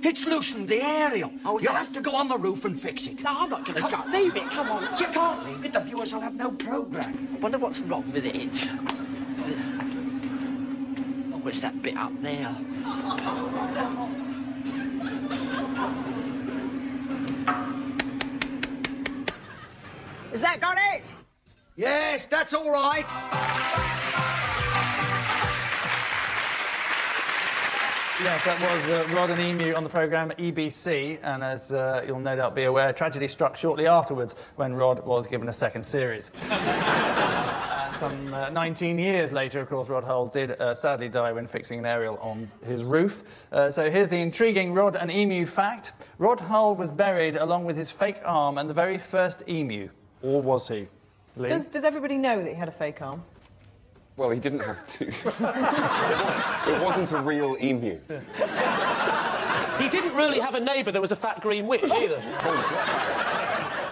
Speaker 6: It's loosened the aerial. You'll have to go on the roof and fix it. No, I'm not going to go. Leave it, come on. You can't leave it. The viewers will have no programme.
Speaker 15: I wonder what's wrong with it. Oh, it's that bit up there.
Speaker 6: Has that got it? Yes, that's all right.
Speaker 13: Yes, that was Rod and Emu on the programme EBC, and as you'll no doubt be aware, tragedy struck shortly afterwards when Rod was given a second series. Some 19 years later, of course, Rod Hull did sadly die when fixing an aerial on his roof. So here's the intriguing Rod and Emu fact. Rod Hull was buried along with his fake arm and the very first emu. Or was he? Lee?
Speaker 19: Does everybody know that he had a fake arm?
Speaker 23: Well, he didn't have two. It wasn't a real emu.
Speaker 5: He didn't really have a neighbour that was a fat green witch either.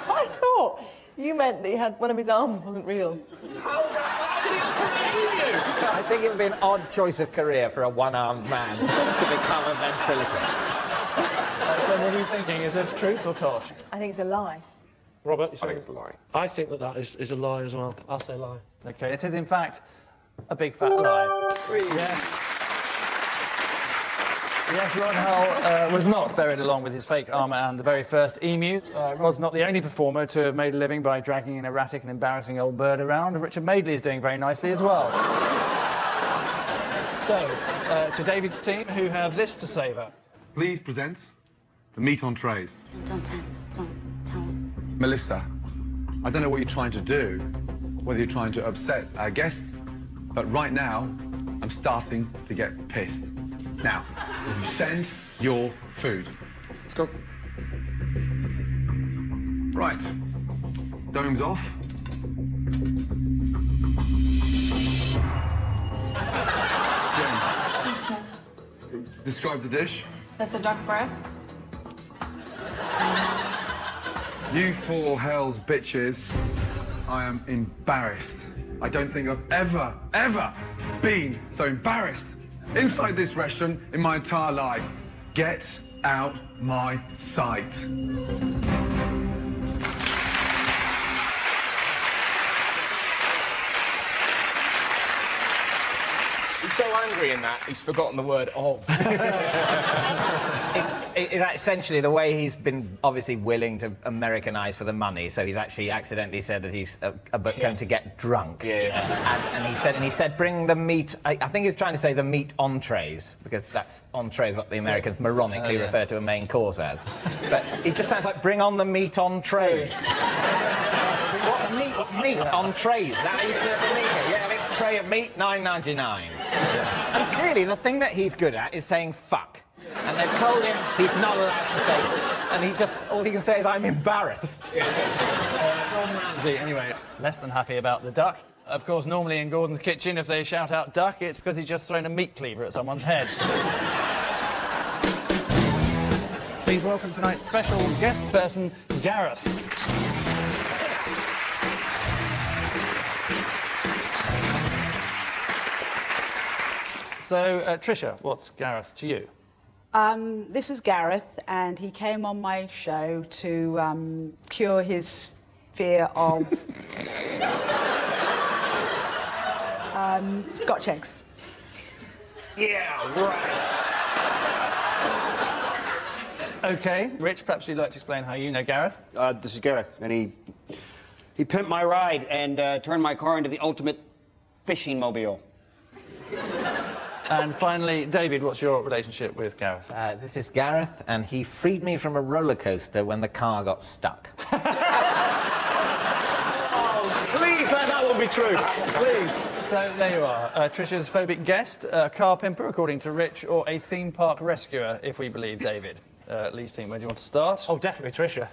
Speaker 19: I thought you meant that he had one of his arms wasn't real.
Speaker 8: I think it would be an odd choice of career for a one-armed man to become a ventriloquist.
Speaker 13: So what are you thinking? Is this truth or tosh?
Speaker 19: I think it's a lie.
Speaker 5: Robert, you
Speaker 23: I think it's a lie.
Speaker 5: I think that is a lie as well. I'll say lie.
Speaker 13: OK, it is in fact a big fat lie. Yes. Yes, Rod Hull was not buried along with his fake armour and the very first emu. Rod's not the only performer to have made a living by dragging an erratic and embarrassing old bird around. Richard Madeley is doing very nicely as well. So, to David's team, who have this to savour.
Speaker 22: Please present the meat on trays.
Speaker 3: Don't tell
Speaker 22: Melissa, I don't know what you're trying to do, whether you're trying to upset our guests, but right now, I'm starting to get pissed. Now, you send your food. Let's go. Right. Dome's off. Jen, describe the dish.
Speaker 25: That's a duck breast.
Speaker 22: You four hell's bitches, I am embarrassed. I don't think I've ever been so embarrassed inside this restaurant in my entire life. Get out my sight.
Speaker 8: He's so angry in that, he's forgotten the word of. It's essentially the way he's been obviously willing to Americanise for the money, so he's actually accidentally said that he's going to get drunk. Yeah. And he said, bring the meat, I think he was trying to say the meat entrees, because that's entrees what the Americans moronically refer to a main course as. But it just sounds like, bring on the meat entrees. What meat entrees? That is the meat. Yeah, a big tray of meat, $9.99. And clearly, the thing that he's good at is saying fuck. And they've told him he's not allowed to say it. And all he can say is, I'm embarrassed.
Speaker 13: Gordon Ramsay, anyway, less than happy about the duck. Of course, normally in Gordon's kitchen, if they shout out duck, it's because he's just thrown a meat cleaver at someone's head. Please welcome tonight's special guest person, Gareth. So, Tricia, what's Gareth to you?
Speaker 25: This is Gareth, and he came on my show to cure his fear of Scotch eggs.
Speaker 6: Yeah, right.
Speaker 13: OK. Rich, perhaps you'd like to explain how you know Gareth?
Speaker 14: This is Gareth, and he pimped my ride and turned my car into the ultimate fishing mobile.
Speaker 13: And finally, David, what's your relationship with Gareth?
Speaker 8: This is Gareth, and he freed me from a roller coaster when the car got stuck.
Speaker 11: all be true. Please.
Speaker 13: So there you are. Tricia's phobic guest, a car pimper, according to Rich, or a theme park rescuer, if we believe David. Lee's team, where do you want to start?
Speaker 5: Oh, definitely Tricia.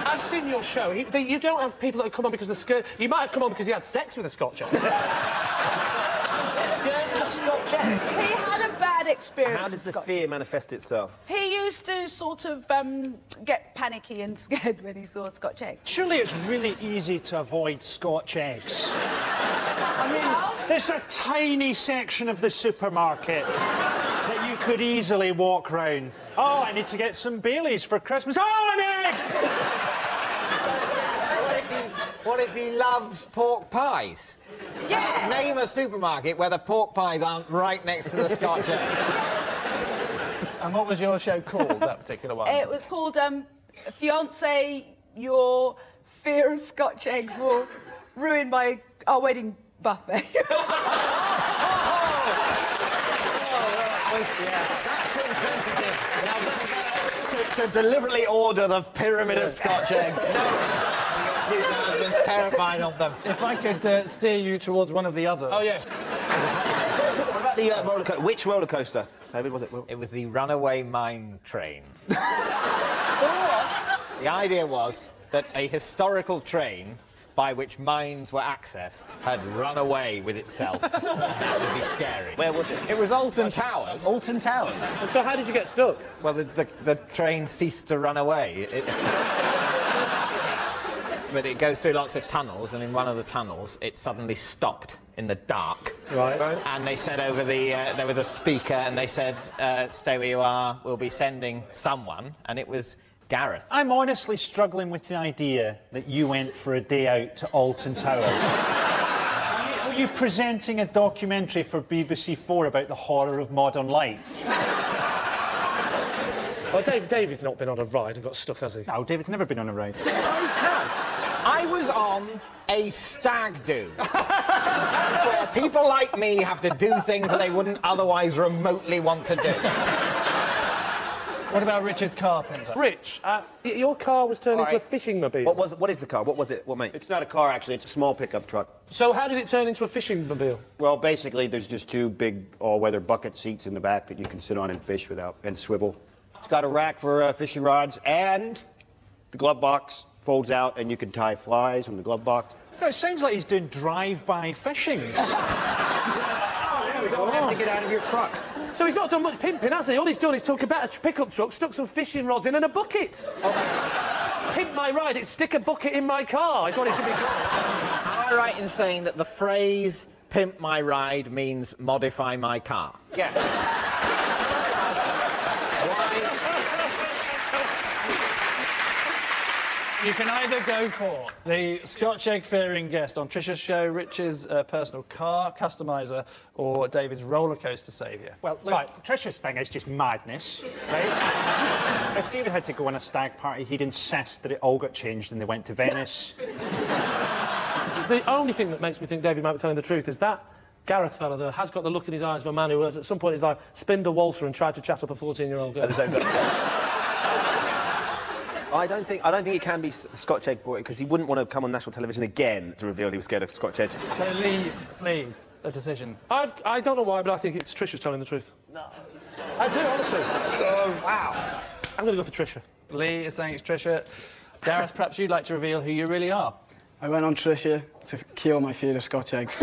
Speaker 5: I've seen your show. You don't have people that come on because they're scared. You might have come on because you had sex with a Scotch egg. Scared of a Scotch egg.
Speaker 25: He had a bad experience.
Speaker 11: How does the fear manifest itself?
Speaker 25: He used to sort of get panicky and scared when he saw a Scotch egg.
Speaker 9: Surely it's really easy to avoid Scotch eggs. I mean, there's a tiny section of the supermarket that you could easily walk round. Oh, I need to get some Baileys for Christmas. Oh, an egg!
Speaker 8: What if he loves pork pies?
Speaker 25: Yeah!
Speaker 8: Name a supermarket where the pork pies aren't right next to the Scotch egg.
Speaker 13: And what was your show called, that particular one?
Speaker 25: It was called Fiancé, Your Fear of Scotch Eggs Will Ruin Our Wedding Buffet.
Speaker 8: That's insensitive. To deliberately order the pyramid of Scotch eggs. No. It's terrified of them.
Speaker 13: If I could steer you towards one of the others.
Speaker 5: Oh, yes.
Speaker 11: What about the roller coaster? Which roller coaster, David, was it?
Speaker 8: It was the runaway mine train. The idea was that a historical train by which mines were accessed had run away with itself. That would be scary.
Speaker 11: Where was it?
Speaker 8: It was Alton Towers.
Speaker 11: Alton Towers?
Speaker 5: And so how did you get stuck?
Speaker 8: Well, the train ceased to run away. But it goes through lots of tunnels, and in one of the tunnels, it suddenly stopped in the dark.
Speaker 5: Right.
Speaker 8: And they said over the... there was a speaker, and they said, stay where you are, we'll be sending someone. And it was Gareth.
Speaker 9: I'm honestly struggling with the idea that you went for a day out to Alton Towers. Are you presenting a documentary for BBC 4 about the horror of modern life?
Speaker 5: Well, David's not been on a ride and got stuck, has he?
Speaker 9: No, David's never been on a ride.
Speaker 8: I was on a stag do. That's where people like me have to do things that they wouldn't otherwise remotely want to do.
Speaker 13: What about Rich's car pimper?
Speaker 5: Rich, your car was turned into a fishing mobile.
Speaker 11: What is the car? What was it? What, mate?
Speaker 14: It's not a car, actually. It's a small pickup truck.
Speaker 5: So how did it turn into a fishing mobile?
Speaker 14: Well, basically, there's just two big all-weather bucket seats in the back that you can sit on and fish without, and swivel. It's got a rack for fishing rods, and the glove box folds out, and you can tie flies on the glove box.
Speaker 9: No, it sounds like he's doing drive-by fishing.
Speaker 14: You don't have to get out of your truck.
Speaker 5: So he's not done much pimping, has he? All he's done is took a better pickup truck, stuck some fishing rods in and a bucket. Pimp my ride, it's stick a bucket in my car, is what it should be called.
Speaker 8: Am I right in saying that the phrase pimp my ride means modify my car?
Speaker 14: Yeah.
Speaker 13: You can either go for the Scotch egg-fearing guest on Tricia's show, Rich's personal car customiser, or David's roller coaster saviour.
Speaker 9: Well, look, right, Tricia's thing is just madness, right? If David had to go on a stag party, he'd insist that it all got changed and they went to Venice.
Speaker 5: The only thing that makes me think David might be telling the truth is that Gareth fella, though, has got the look in his eyes of a man who has, at some point in his life, spinned a waltzer and tried to chat up a 14-year-old girl.
Speaker 11: I don't think it can be Scotch egg boy, because he wouldn't want to come on national television again to reveal he was scared of Scotch egg.
Speaker 13: So, Lee, please, a decision.
Speaker 5: I don't know why, but I think it's Tricia's telling the truth. No. I do, honestly. Wow. I'm going to go for Tricia.
Speaker 13: Lee is saying it's Tricia. Gareth, perhaps you'd like to reveal who you really are.
Speaker 10: I went on Tricia to cure my fear of Scotch eggs.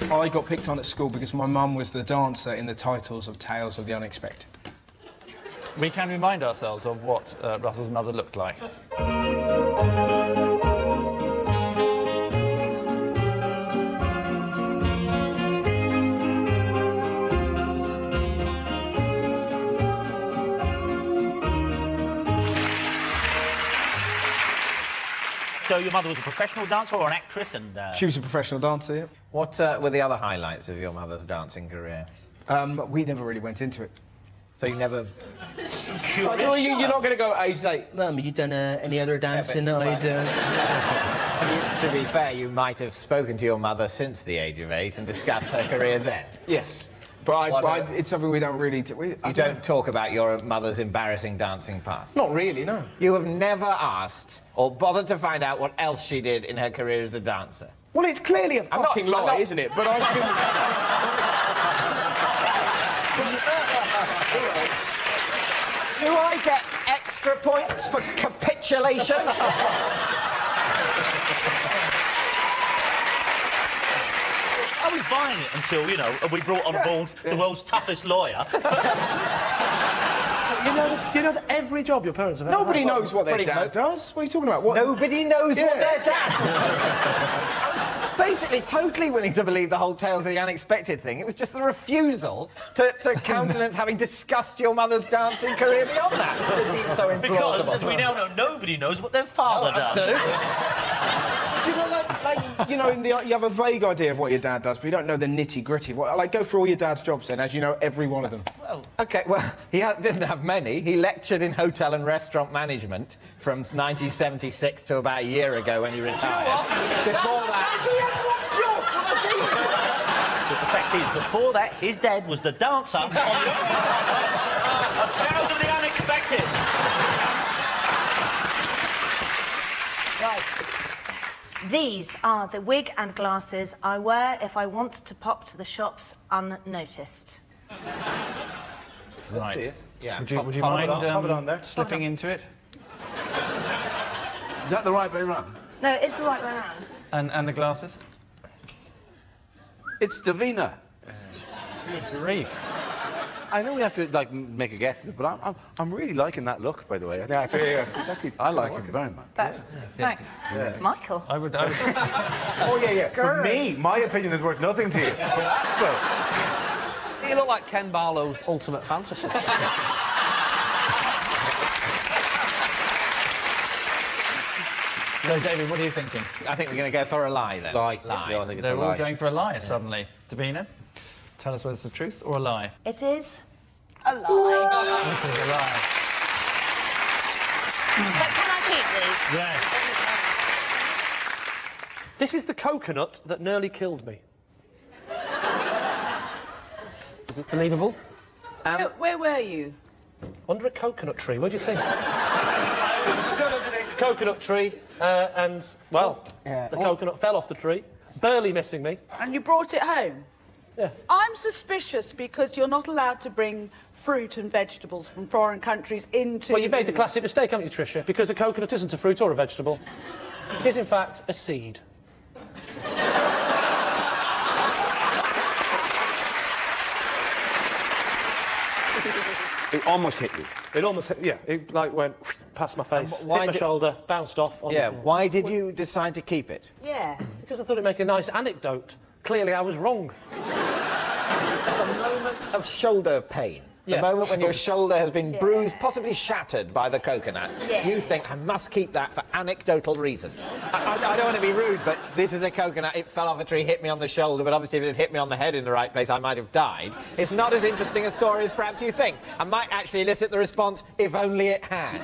Speaker 16: I got picked on at school because my mum was the dancer in the titles of Tales of the Unexpected.
Speaker 13: We can remind ourselves of what Russell's mother looked like.
Speaker 17: So your mother was a professional dancer or an actress, and
Speaker 16: She was a professional dancer, yeah.
Speaker 8: What were the other highlights of your mother's dancing career?
Speaker 16: We never really went into it.
Speaker 8: So you never...
Speaker 11: You're not going to go at age 8.
Speaker 2: Mum, have you done any other dancing that I'd...
Speaker 8: To be fair, you might have spoken to your mother since the age of 8 and discussed her career then.
Speaker 11: Yes. But it's something we don't really...
Speaker 8: You don't talk about your mother's embarrassing dancing past?
Speaker 11: Not really, no.
Speaker 8: You have never asked or bothered to find out what else she did in her career as a dancer?
Speaker 11: Well, it's clearly a fucking lie, isn't it? But I've been...
Speaker 8: Do I get extra points for capitulation?
Speaker 17: I was buying it until, you know, we brought on board the world's toughest lawyer.
Speaker 5: You know that every job your parents have ever
Speaker 11: Nobody
Speaker 5: had.
Speaker 11: knows what their dad does. What are you talking about? What?
Speaker 8: Nobody knows what their dad does. Basically, totally willing to believe the whole tales of the unexpected thing. It was just the refusal to countenance having discussed your mother's dancing career beyond that. It seemed so implausible.
Speaker 17: Because, as we now know, nobody knows what their father does.
Speaker 8: Absolutely.
Speaker 11: Do you know, like, you know, you have a vague idea of what your dad does, but you don't know the nitty-gritty. Like, go through all your dad's jobs then, as you know every one of them.
Speaker 8: Well, OK, well, he didn't have many. He lectured in hotel and restaurant management from 1976 to about a year ago when he retired. Before that...
Speaker 17: But the fact is, before that, his dad was the dancer on the... of Tales of the Unexpected.
Speaker 12: Right. These are the wig and glasses I wear if I want to pop to the shops unnoticed.
Speaker 11: Right.
Speaker 8: Yeah.
Speaker 13: Would you mind slipping into it?
Speaker 21: Is that the right way round?
Speaker 12: No, it's the right way around.
Speaker 13: And the glasses?
Speaker 21: It's Davina.
Speaker 13: Good grief.
Speaker 4: I know we have to like make a guess, but I'm really liking that look, by the way.
Speaker 21: I like it very much.
Speaker 12: Thanks. Michael.
Speaker 13: I would...
Speaker 4: Oh, yeah. For me, my opinion is worth nothing to you. But that's cool.
Speaker 2: You look like Ken Barlow's ultimate fantasy.
Speaker 13: So, David, what are you thinking?
Speaker 8: I think we're going to go for a lie, then.
Speaker 4: Lie.
Speaker 8: Lie.
Speaker 4: Yeah, I think it's
Speaker 13: They're
Speaker 4: a
Speaker 13: all
Speaker 4: lie.
Speaker 13: going for a lie, suddenly. Davina, tell us whether it's the truth or a lie.
Speaker 12: It is a lie.
Speaker 13: It is a lie.
Speaker 3: But can I keep these?
Speaker 5: Yes. This is the coconut that nearly killed me. Is this believable?
Speaker 25: Where were you?
Speaker 5: Under a coconut tree. What do you think? I was stood underneath the coconut tree, and, well, the coconut fell off the tree, barely missing me.
Speaker 25: And you brought it home?
Speaker 5: Yeah.
Speaker 25: I'm suspicious because you're not allowed to bring fruit and vegetables from foreign countries into...
Speaker 5: Well, you made the classic mistake, haven't you, Tricia? Because a coconut isn't a fruit or a vegetable. It is, in fact, a seed.
Speaker 14: It almost hit you.
Speaker 5: It almost hit, yeah, it like went past my face, hit my shoulder, bounced off on the floor.
Speaker 8: Why did you decide to keep it?
Speaker 25: Yeah.
Speaker 5: Because I thought it'd make a nice anecdote. Clearly, I was wrong.
Speaker 8: The moment of shoulder pain.
Speaker 5: Yes.
Speaker 8: The moment when your shoulder has been bruised, possibly shattered by the coconut.
Speaker 25: Yes.
Speaker 8: You think, I must keep that for anecdotal reasons. I don't want to be rude, but this is a coconut. It fell off a tree, hit me on the shoulder, but obviously if it had hit me on the head in the right place, I might have died. It's not as interesting a story as perhaps you think. I might actually elicit the response, if only it had.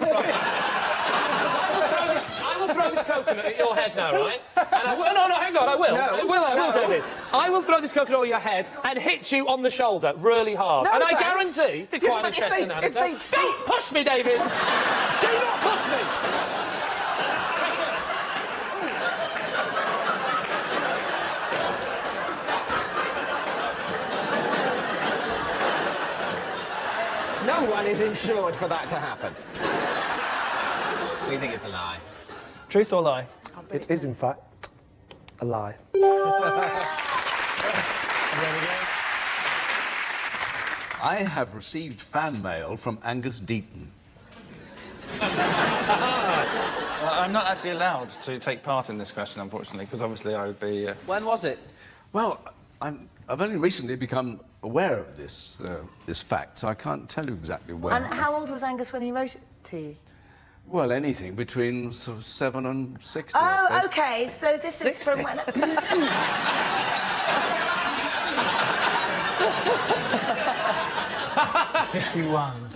Speaker 5: I will throw this coconut at your head now, right? And I will... No, hang on, I will. I will, David. I will throw this coconut at your head and hit you on the shoulder really hard.
Speaker 8: No,
Speaker 5: and
Speaker 8: thanks.
Speaker 5: I guarantee... Be quiet and chest anatomy. Don't push me, David! Do not push me!
Speaker 8: No one is insured for that to happen. We think it's a lie.
Speaker 13: Truth or lie?
Speaker 5: It is, in fact, a lie.
Speaker 21: I have received fan mail from Angus Deaton.
Speaker 13: I'm not actually allowed to take part in this question, unfortunately, because obviously I would be...
Speaker 2: When was it?
Speaker 21: Well, I've only recently become aware of this fact, so I can't tell you exactly when.
Speaker 12: And how old was Angus when he wrote it to you?
Speaker 21: Well, anything between sort of 7 and 60, I
Speaker 12: Oh,
Speaker 21: suppose.
Speaker 12: OK, so this is from when...
Speaker 13: 51.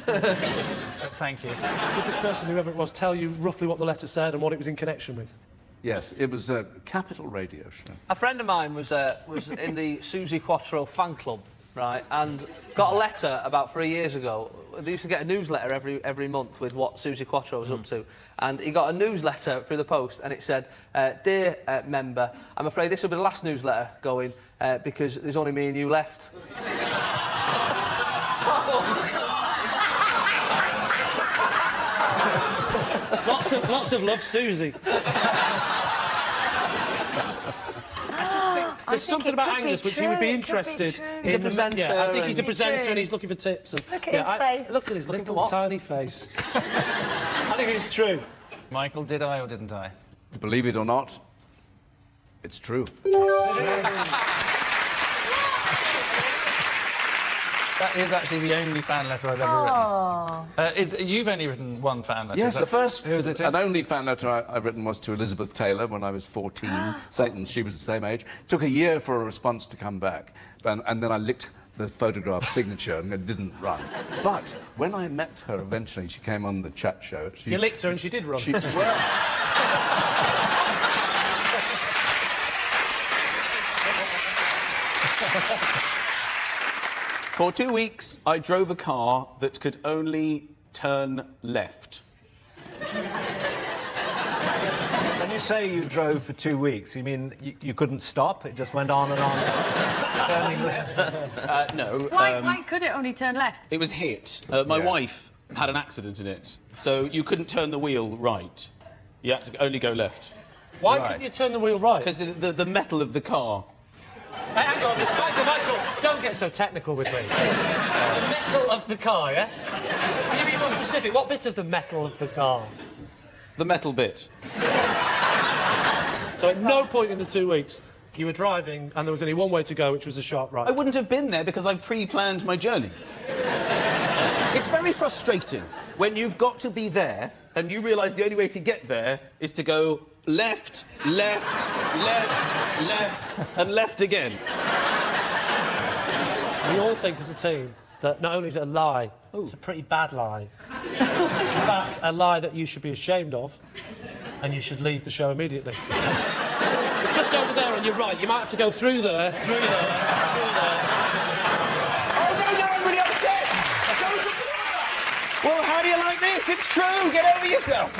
Speaker 13: Thank you.
Speaker 5: Did this person, whoever it was, tell you roughly what the letter said and what it was in connection with?
Speaker 21: Yes, it was a capital radio show.
Speaker 2: A friend of mine was in the Susie Quattro fan club, right, and got a letter about 3 years ago. They used to get a newsletter every month with what Susie Quattro was up to, and he got a newsletter through the post, and it said, "Dear member, I'm afraid this will be the last newsletter going because there's only me and you left."
Speaker 5: Lots of love, Susie. There's something about Angus which you would be interested in.
Speaker 2: He's a presenter.
Speaker 5: Yeah, I think he's a presenter and he's looking for tips. And,
Speaker 12: Look at his face.
Speaker 5: Look at his little tiny face. I think it's true.
Speaker 13: Michael, did I or didn't I?
Speaker 21: Believe it or not, it's true.
Speaker 13: That is actually the only fan letter I've ever written. You've only written one fan letter.
Speaker 21: Yes, the first
Speaker 13: Who was it to?
Speaker 21: and only fan letter I've written was to Elizabeth Taylor when I was 14. Satan, she was the same age. Took a year for a response to come back, and then I licked the photograph signature and it didn't run. But when I met her eventually, she came on the chat show.
Speaker 5: You licked her and she did run.
Speaker 21: For 2 weeks, I drove a car that could only turn left.
Speaker 1: When you say you drove for 2 weeks, you mean you couldn't stop? It just went on and on, turning left?
Speaker 21: No.
Speaker 12: Why could it only turn left?
Speaker 21: It was hit. My wife had an accident in it, so you couldn't turn the wheel right. You had to only go left.
Speaker 5: Why couldn't you turn the wheel right?
Speaker 21: Because the metal of the car.
Speaker 5: Hey, hang on, Michael, don't get so technical with me. The metal of the car, yeah? Can you be more specific? What bit of the metal of the car?
Speaker 21: The metal bit.
Speaker 5: So at no point in the 2 weeks you were driving and there was only one way to go, which was a sharp right.
Speaker 21: I wouldn't have been there because I've pre-planned my journey. It's very frustrating when you've got to be there and you realise the only way to get there is to go left, left, left, left, and left again.
Speaker 5: We all think as a team that not only is it a lie, it's a pretty bad lie. In fact, a lie that you should be ashamed of and you should leave the show immediately. It's just over there on your right. You might have to go through there, through there, through there.
Speaker 8: Oh, no, I'm really upset! Well, how do you like this? It's true! Get over yourself!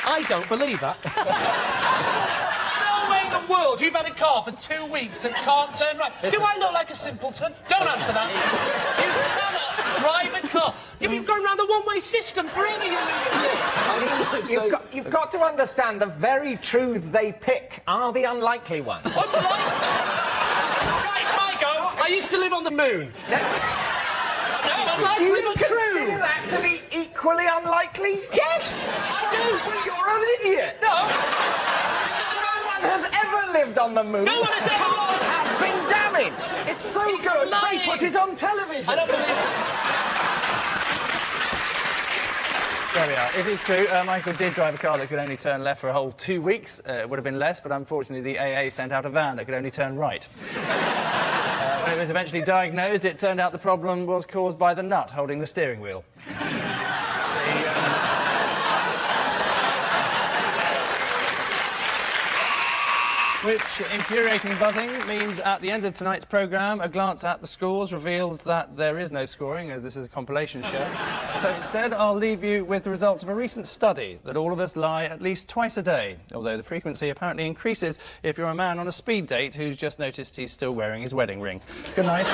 Speaker 5: I don't believe that. No way in the world you've had a car for 2 weeks that can't turn right. Do I look like a simpleton? Don't answer that. You cannot drive a car. You've been going around the one-way system forever, you lunatic.
Speaker 7: You've got to understand the very truths they pick are the unlikely ones.
Speaker 5: Right, it's my go. I used to live on the moon.
Speaker 7: Do you consider that to be equally unlikely?
Speaker 5: Yes, I do.
Speaker 7: Well, you're an idiot.
Speaker 5: No.
Speaker 7: No one has ever lived on the moon.
Speaker 5: No one has ever.
Speaker 7: Cars have been damaged. It's so good.
Speaker 5: lying.
Speaker 7: They put it on television.
Speaker 5: I don't believe it.
Speaker 13: There we are. It is true, Michael did drive a car that could only turn left for a whole 2 weeks. It would have been less, but unfortunately the AA sent out a van that could only turn right. When it was eventually diagnosed, it turned out the problem was caused by the nut holding the steering wheel. Which infuriating buzzing means at the end of tonight's programme, a glance at the scores reveals that there is no scoring, as this is a compilation show. So instead, I'll leave you with the results of a recent study that all of us lie at least twice a day, although the frequency apparently increases if you're a man on a speed date who's just noticed he's still wearing his wedding ring. Good night.